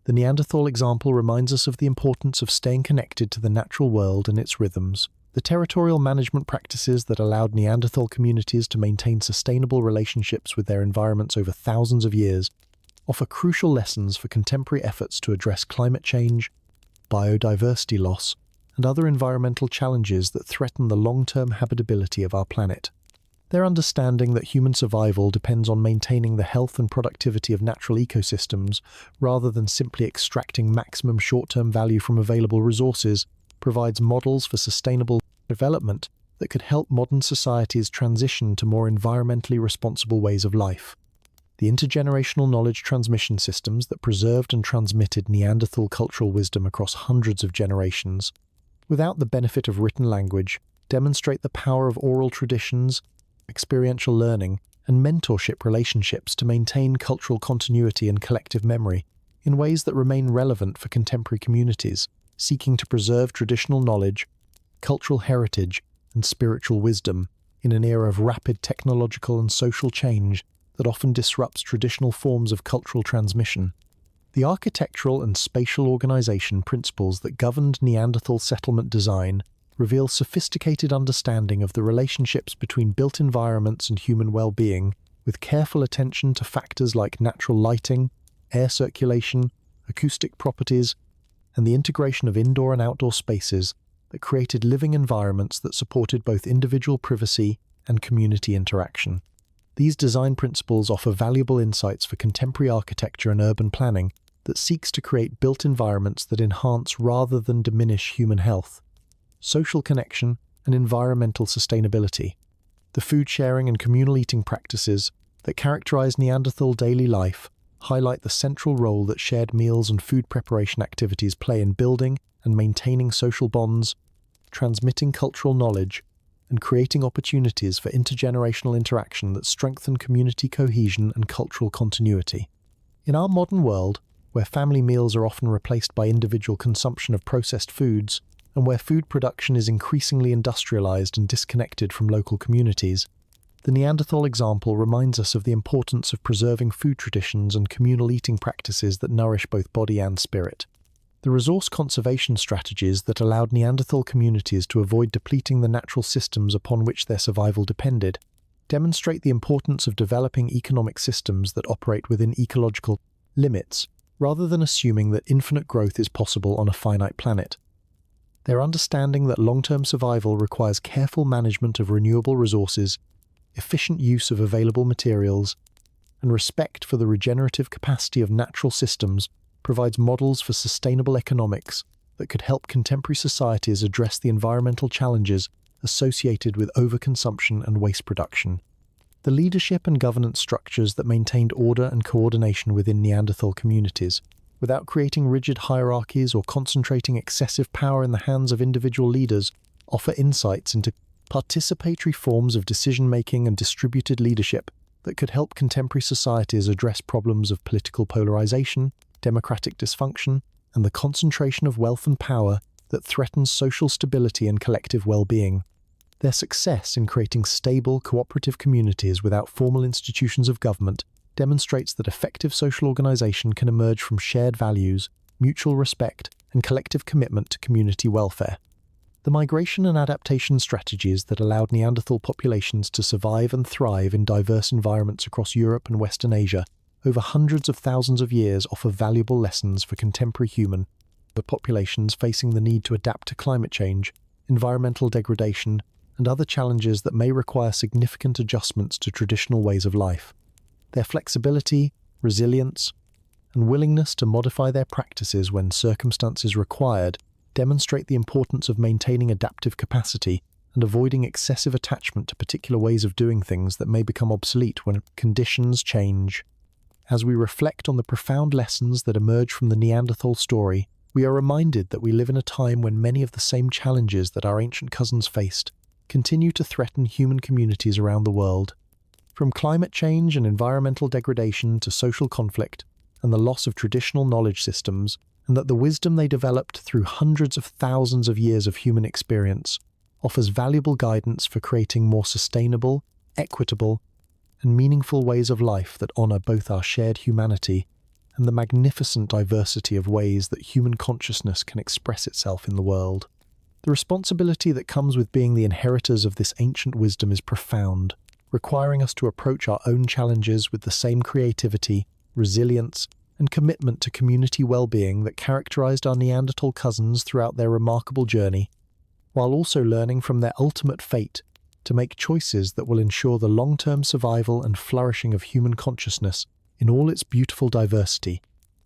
the Neanderthal example reminds us of the importance of staying connected to the natural world and its rhythms. The territorial management practices that allowed Neanderthal communities to maintain sustainable relationships with their environments over thousands of years offer crucial lessons for contemporary efforts to address climate change, biodiversity loss, and other environmental challenges that threaten the long-term habitability of our planet. Their understanding that human survival depends on maintaining the health and productivity of natural ecosystems rather than simply extracting maximum short-term value from available resources provides models for sustainable development that could help modern societies transition to more environmentally responsible ways of life. The intergenerational knowledge transmission systems that preserved and transmitted Neanderthal cultural wisdom across hundreds of generations, without the benefit of written language, demonstrate the power of oral traditions, experiential learning, and mentorship relationships to maintain cultural continuity and collective memory in ways that remain relevant for contemporary communities seeking to preserve traditional knowledge, cultural heritage, and spiritual wisdom in an era of rapid technological and social change that often disrupts traditional forms of cultural transmission. The architectural and spatial organization principles that governed Neanderthal settlement design reveal sophisticated understanding of the relationships between built environments and human well-being, with careful attention to factors like natural lighting, air circulation, acoustic properties, and the integration of indoor and outdoor spaces that created living environments that supported both individual privacy and community interaction. These design principles offer valuable insights for contemporary architecture and urban planning that seeks to create built environments that enhance rather than diminish human health, social connection, and environmental sustainability. The food sharing and communal eating practices that characterize Neanderthal daily life highlight the central role that shared meals and food preparation activities play in building and maintaining social bonds, transmitting cultural knowledge, and creating opportunities for intergenerational interaction that strengthen community cohesion and cultural continuity. In our modern world, where family meals are often replaced by individual consumption of processed foods, and where food production is increasingly industrialized and disconnected from local communities, the Neanderthal example reminds us of the importance of preserving food traditions and communal eating practices that nourish both body and spirit. The resource conservation strategies that allowed Neanderthal communities to avoid depleting the natural systems upon which their survival depended demonstrate the importance of developing economic systems that operate within ecological limits, rather than assuming that infinite growth is possible on a finite planet. Their understanding that long-term survival requires careful management of renewable resources, efficient use of available materials, and respect for the regenerative capacity of natural systems provides models for sustainable economics that could help contemporary societies address the environmental challenges associated with overconsumption and waste production. The leadership and governance structures that maintained order and coordination within Neanderthal communities, without creating rigid hierarchies or concentrating excessive power in the hands of individual leaders, offer insights into participatory forms of decision-making and distributed leadership that could help contemporary societies address problems of political polarization, democratic dysfunction, and the concentration of wealth and power that threatens social stability and collective well-being. Their success in creating stable, cooperative communities without formal institutions of government demonstrates that effective social organization can emerge from shared values, mutual respect, and collective commitment to community welfare. The migration and adaptation strategies that allowed Neanderthal populations to survive and thrive in diverse environments across Europe and Western Asia over hundreds of thousands of years offer valuable lessons for contemporary human populations facing the need to adapt to climate change, environmental degradation, and other challenges that may require significant adjustments to traditional ways of life. Their flexibility, resilience, and willingness to modify their practices when circumstances required demonstrate the importance of maintaining adaptive capacity and avoiding excessive attachment to particular ways of doing things that may become obsolete when conditions change. As we reflect on the profound lessons that emerge from the Neanderthal story, we are reminded that we live in a time when many of the same challenges that our ancient cousins faced continue to threaten human communities around the world. From climate change and environmental degradation to social conflict and the loss of traditional knowledge systems, and that the wisdom they developed through hundreds of thousands of years of human experience offers valuable guidance for creating more sustainable, equitable, and meaningful ways of life that honor both our shared humanity and the magnificent diversity of ways that human consciousness can express itself in the world. The responsibility that comes with being the inheritors of this ancient wisdom is profound, requiring us to approach our own challenges with the same creativity, resilience, and commitment to community well-being that characterized our Neanderthal cousins throughout their remarkable journey, while also learning from their ultimate fate to make choices that will ensure the long-term survival and flourishing of human consciousness in all its beautiful diversity,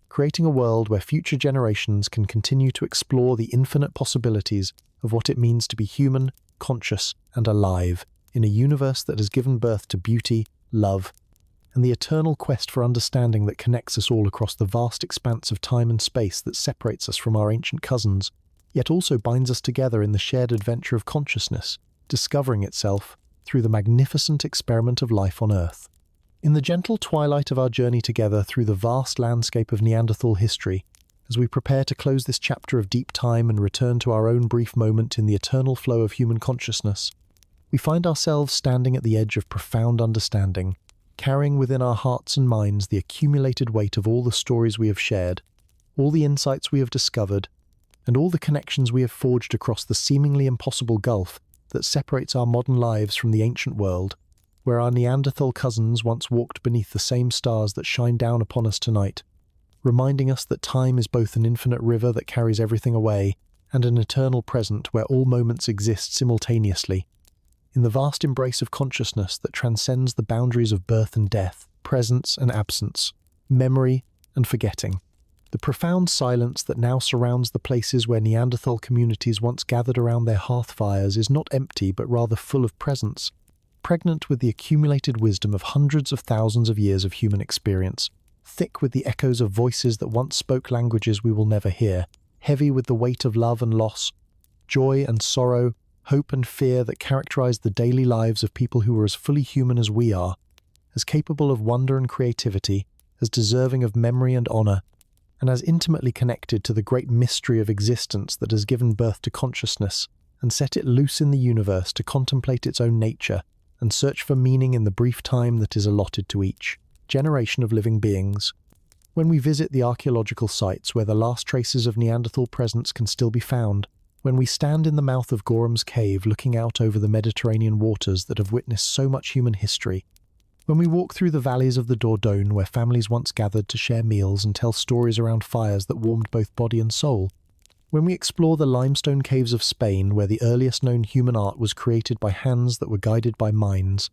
creating a world where future generations can continue to explore the infinite possibilities of what it means to be human, conscious, and alive in a universe that has given birth to beauty, love, and the eternal quest for understanding that connects us all across the vast expanse of time and space that separates us from our ancient cousins, yet also binds us together in the shared adventure of consciousness, discovering itself, through the magnificent experiment of life on Earth. In the gentle twilight of our journey together through the vast landscape of Neanderthal history, as we prepare to close this chapter of deep time and return to our own brief moment in the eternal flow of human consciousness, we find ourselves standing at the edge of profound understanding, carrying within our hearts and minds the accumulated weight of all the stories we have shared, all the insights we have discovered, and all the connections we have forged across the seemingly impossible gulf that separates our modern lives from the ancient world, where our Neanderthal cousins once walked beneath the same stars that shine down upon us tonight, reminding us that time is both an infinite river that carries everything away and an eternal present where all moments exist simultaneously, in the vast embrace of consciousness that transcends the boundaries of birth and death, presence and absence, memory and forgetting. The profound silence that now surrounds the places where Neanderthal communities once gathered around their hearth fires is not empty but rather full of presence, pregnant with the accumulated wisdom of hundreds of thousands of years of human experience, thick with the echoes of voices that once spoke languages we will never hear, heavy with the weight of love and loss, joy and sorrow, hope and fear that characterize the daily lives of people who are as fully human as we are, as capable of wonder and creativity, as deserving of memory and honor, and as intimately connected to the great mystery of existence that has given birth to consciousness and set it loose in the universe to contemplate its own nature and search for meaning in the brief time that is allotted to each generation of living beings. When we visit the archaeological sites where the last traces of Neanderthal presence can still be found, when we stand in the mouth of Gorham's Cave looking out over the Mediterranean waters that have witnessed so much human history, when we walk through the valleys of the Dordogne where families once gathered to share meals and tell stories around fires that warmed both body and soul, when we explore the limestone caves of Spain where the earliest known human art was created by hands that were guided by minds,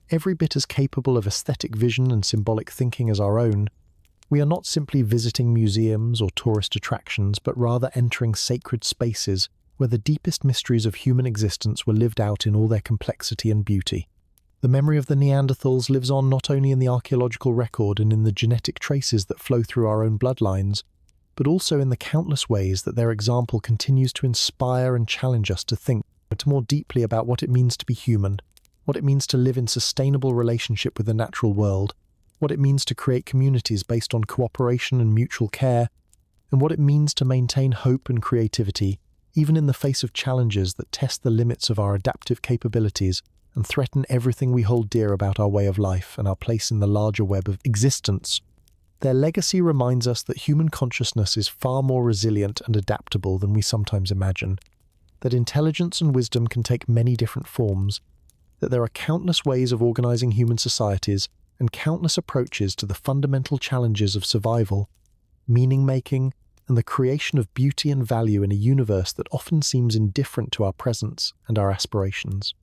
every bit as capable of aesthetic vision and symbolic thinking as our own, we are not simply visiting museums or tourist attractions, but rather entering sacred spaces where the deepest mysteries of human existence were lived out in all their complexity and beauty. The memory of the Neanderthals lives on not only in the archaeological record and in the genetic traces that flow through our own bloodlines, but also in the countless ways that their example continues to inspire and challenge us to think more deeply about what it means to be human, what it means to live in sustainable relationship with the natural world, what it means to create communities based on cooperation and mutual care, and what it means to maintain hope and creativity, even in the face of challenges that test the limits of our adaptive capabilities and threaten everything we hold dear about our way of life and our place in the larger web of existence. Their legacy reminds us that human consciousness is far more resilient and adaptable than we sometimes imagine, that intelligence and wisdom can take many different forms, that there are countless ways of organizing human societies and countless approaches to the fundamental challenges of survival, meaning-making, and the creation of beauty and value in a universe that often seems indifferent to our presence and our aspirations.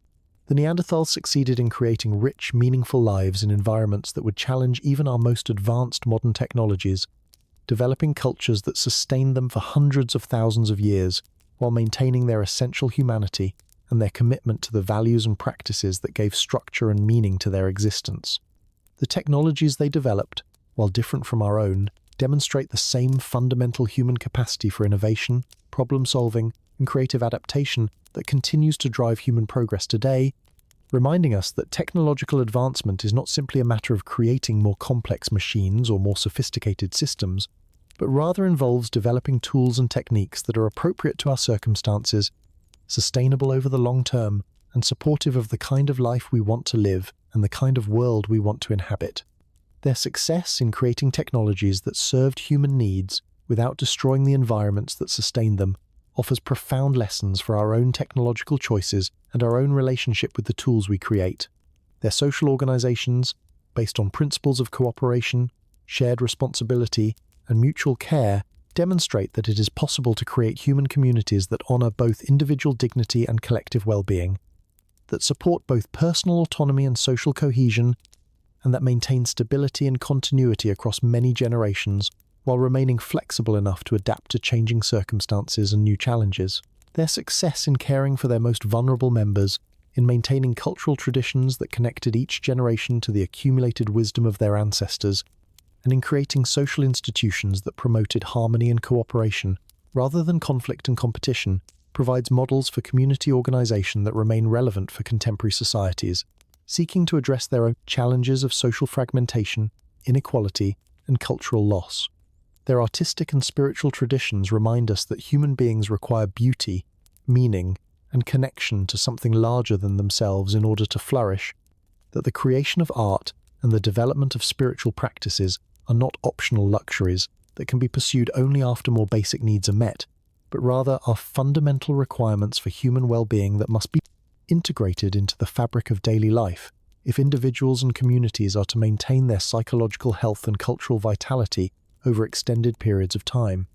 The Neanderthals succeeded in creating rich, meaningful lives in environments that would challenge even our most advanced modern technologies, developing cultures that sustained them for hundreds of thousands of years, while maintaining their essential humanity and their commitment to the values and practices that gave structure and meaning to their existence. The technologies they developed, while different from our own, demonstrate the same fundamental human capacity for innovation, problem-solving, and creative adaptation that continues to drive human progress today, reminding us that technological advancement is not simply a matter of creating more complex machines or more sophisticated systems, but rather involves developing tools and techniques that are appropriate to our circumstances, sustainable over the long term, and supportive of the kind of life we want to live and the kind of world we want to inhabit. Their success in creating technologies that served human needs without destroying the environments that sustained them offers profound lessons for our own technological choices and our own relationship with the tools we create. Their social organizations, based on principles of cooperation, shared responsibility, and mutual care, demonstrate that it is possible to create human communities that honor both individual dignity and collective well-being, that support both personal autonomy and social cohesion, and that maintain stability and continuity across many generations, while remaining flexible enough to adapt to changing circumstances and new challenges. Their success in caring for their most vulnerable members, in maintaining cultural traditions that connected each generation to the accumulated wisdom of their ancestors, and in creating social institutions that promoted harmony and cooperation, rather than conflict and competition, provides models for community organization that remain relevant for contemporary societies, seeking to address their own challenges of social fragmentation, inequality, and cultural loss. Their artistic and spiritual traditions remind us that human beings require beauty, meaning, and connection to something larger than themselves in order to flourish, that the creation of art and the development of spiritual practices are not optional luxuries that can be pursued only after more basic needs are met, but rather are fundamental requirements for human well-being that must be integrated into the fabric of daily life if individuals and communities are to maintain their psychological health and cultural vitality over extended periods of time.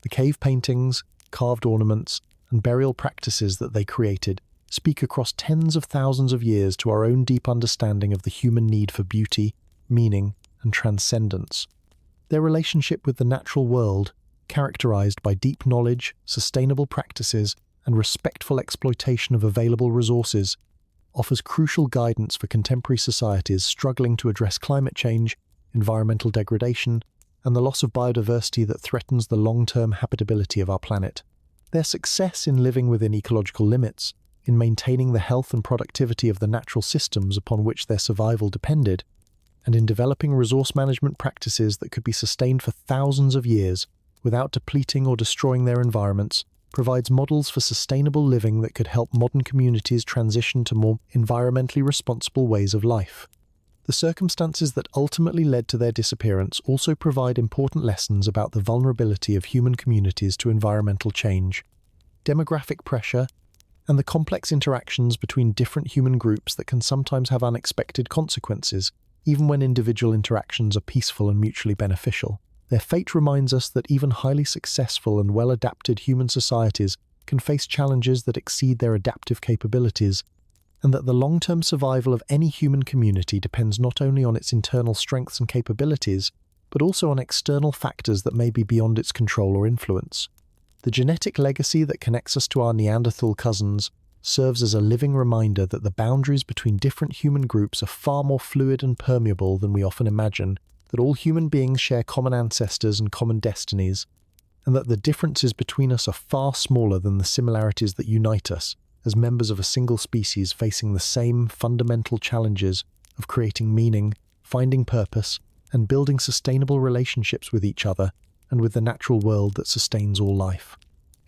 The cave paintings, carved ornaments, and burial practices that they created speak across tens of thousands of years to our own deep understanding of the human need for beauty, meaning, and transcendence. Their relationship with the natural world, characterized by deep knowledge, sustainable practices, and respectful exploitation of available resources, offers crucial guidance for contemporary societies struggling to address climate change, environmental degradation, and the loss of biodiversity that threatens the long-term habitability of our planet. Their success in living within ecological limits, in maintaining the health and productivity of the natural systems upon which their survival depended, and in developing resource management practices that could be sustained for thousands of years without depleting or destroying their environments, provides models for sustainable living that could help modern communities transition to more environmentally responsible ways of life. The circumstances that ultimately led to their disappearance also provide important lessons about the vulnerability of human communities to environmental change, demographic pressure, and the complex interactions between different human groups that can sometimes have unexpected consequences, even when individual interactions are peaceful and mutually beneficial. Their fate reminds us that even highly successful and well-adapted human societies can face challenges that exceed their adaptive capabilities, and that the long-term survival of any human community depends not only on its internal strengths and capabilities, but also on external factors that may be beyond its control or influence. The genetic legacy that connects us to our Neanderthal cousins serves as a living reminder that the boundaries between different human groups are far more fluid and permeable than we often imagine, that all human beings share common ancestors and common destinies, and that the differences between us are far smaller than the similarities that unite us as members of a single species facing the same fundamental challenges of creating meaning, finding purpose, and building sustainable relationships with each other and with the natural world that sustains all life.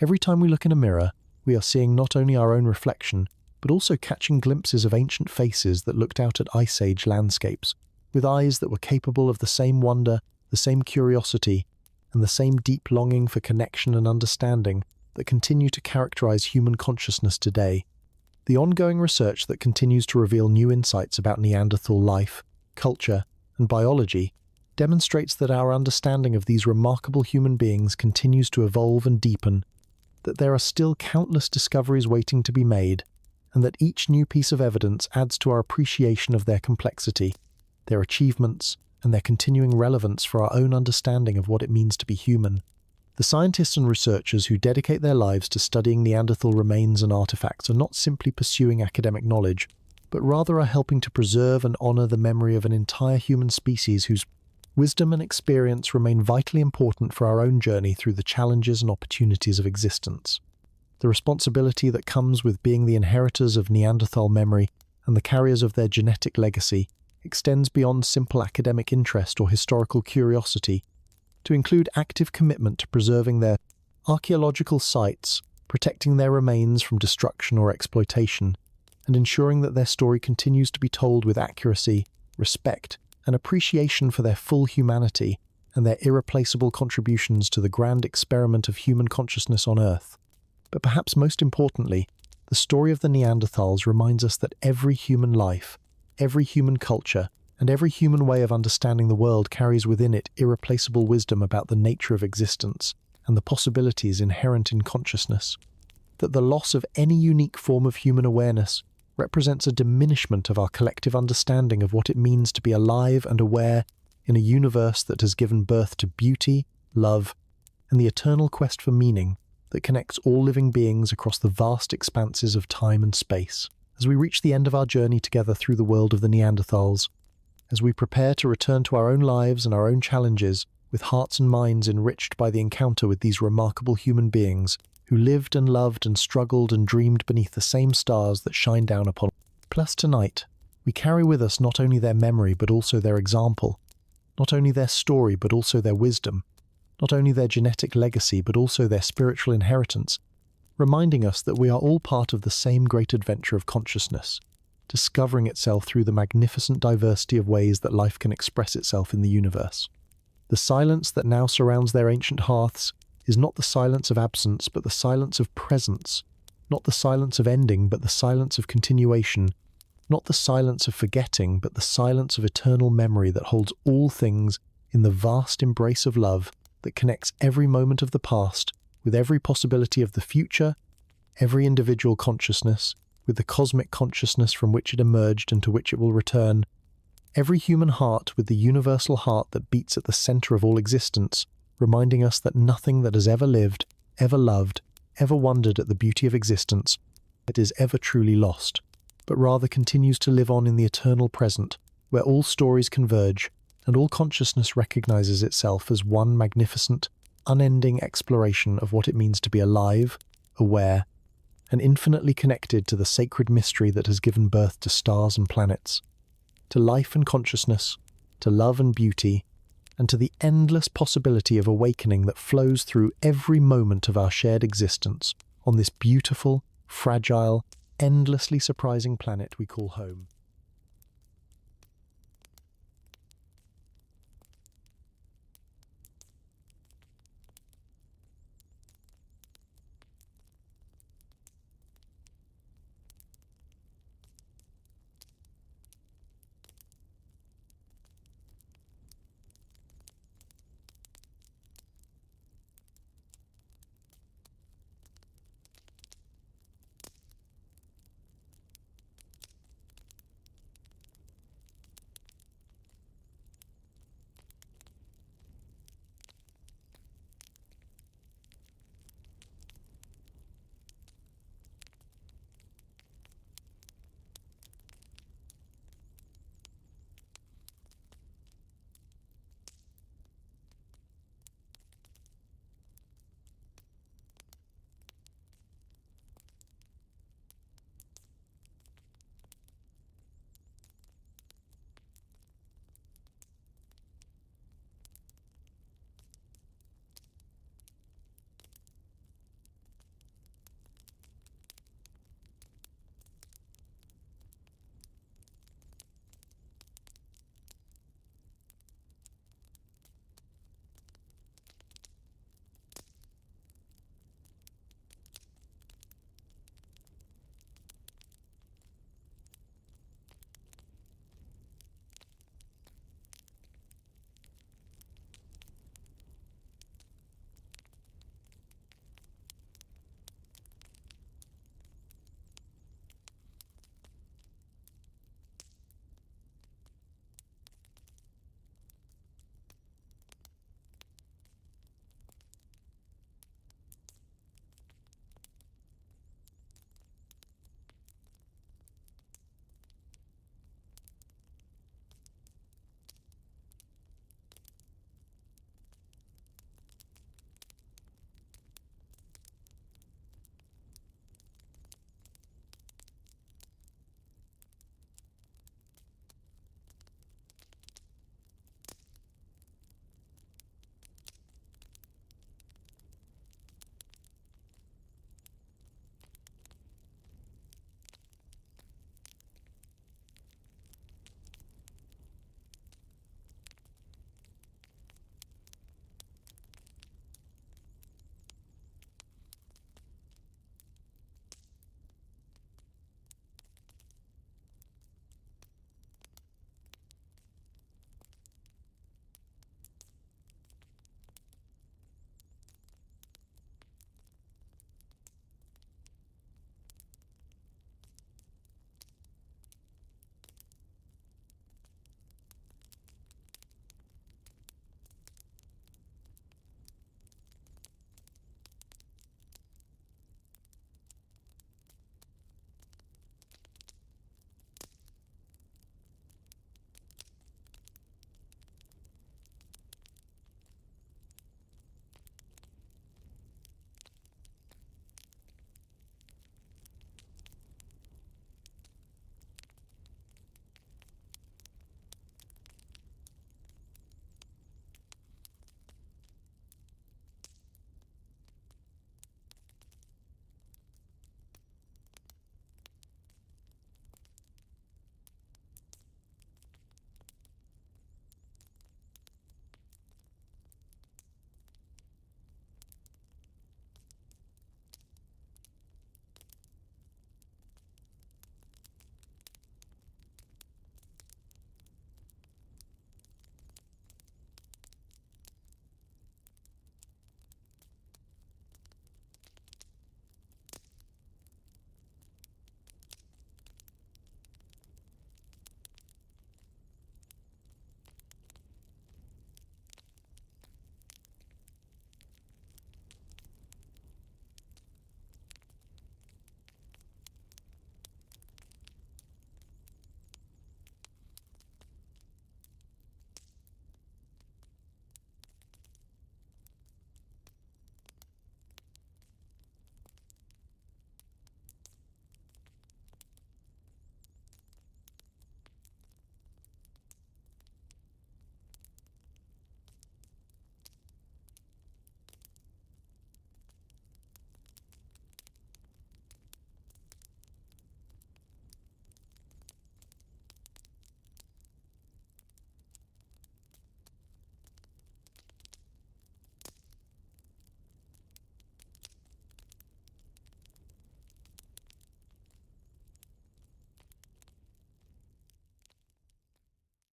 Every time we look in a mirror, we are seeing not only our own reflection, but also catching glimpses of ancient faces that looked out at Ice Age landscapes, with eyes that were capable of the same wonder, the same curiosity, and the same deep longing for connection and understanding that continue to characterize human consciousness today. The ongoing research that continues to reveal new insights about Neanderthal life, culture, and biology demonstrates that our understanding of these remarkable human beings continues to evolve and deepen, that there are still countless discoveries waiting to be made, and that each new piece of evidence adds to our appreciation of their complexity, their achievements, and their continuing relevance for our own understanding of what it means to be human. The scientists and researchers who dedicate their lives to studying Neanderthal remains and artifacts are not simply pursuing academic knowledge, but rather are helping to preserve and honor the memory of an entire human species whose wisdom and experience remain vitally important for our own journey through the challenges and opportunities of existence. The responsibility that comes with being the inheritors of Neanderthal memory and the carriers of their genetic legacy extends beyond simple academic interest or historical curiosity to include active commitment to preserving their archaeological sites, protecting their remains from destruction or exploitation, and ensuring that their story continues to be told with accuracy, respect, and appreciation for their full humanity and their irreplaceable contributions to the grand experiment of human consciousness on Earth. But perhaps most importantly, the story of the Neanderthals reminds us that every human life, every human culture, and every human way of understanding the world carries within it irreplaceable wisdom about the nature of existence and the possibilities inherent in consciousness. That the loss of any unique form of human awareness represents a diminishment of our collective understanding of what it means to be alive and aware in a universe that has given birth to beauty, love, and the eternal quest for meaning that connects all living beings across the vast expanses of time and space. As we reach the end of our journey together through the world of the Neanderthals, as we prepare to return to our own lives and our own challenges with hearts and minds enriched by the encounter with these remarkable human beings who lived and loved and struggled and dreamed beneath the same stars that shine down upon us. Plus tonight, we carry with us not only their memory but also their example, not only their story but also their wisdom, not only their genetic legacy but also their spiritual inheritance, reminding us that we are all part of the same great adventure of consciousness, discovering itself through the magnificent diversity of ways that life can express itself in the universe. The silence that now surrounds their ancient hearths is not the silence of absence but the silence of presence, not the silence of ending but the silence of continuation, not the silence of forgetting but the silence of eternal memory that holds all things in the vast embrace of love that connects every moment of the past with every possibility of the future, every individual consciousness with the cosmic consciousness from which it emerged and to which it will return, every human heart with the universal heart that beats at the center of all existence, reminding us that nothing that has ever lived, ever loved, ever wondered at the beauty of existence, it is ever truly lost, but rather continues to live on in the eternal present, where all stories converge and all consciousness recognizes itself as one magnificent, unending exploration of what it means to be alive, aware, and infinitely connected to the sacred mystery that has given birth to stars and planets, to life and consciousness, to love and beauty, and to the endless possibility of awakening that flows through every moment of our shared existence on this beautiful, fragile, endlessly surprising planet we call home.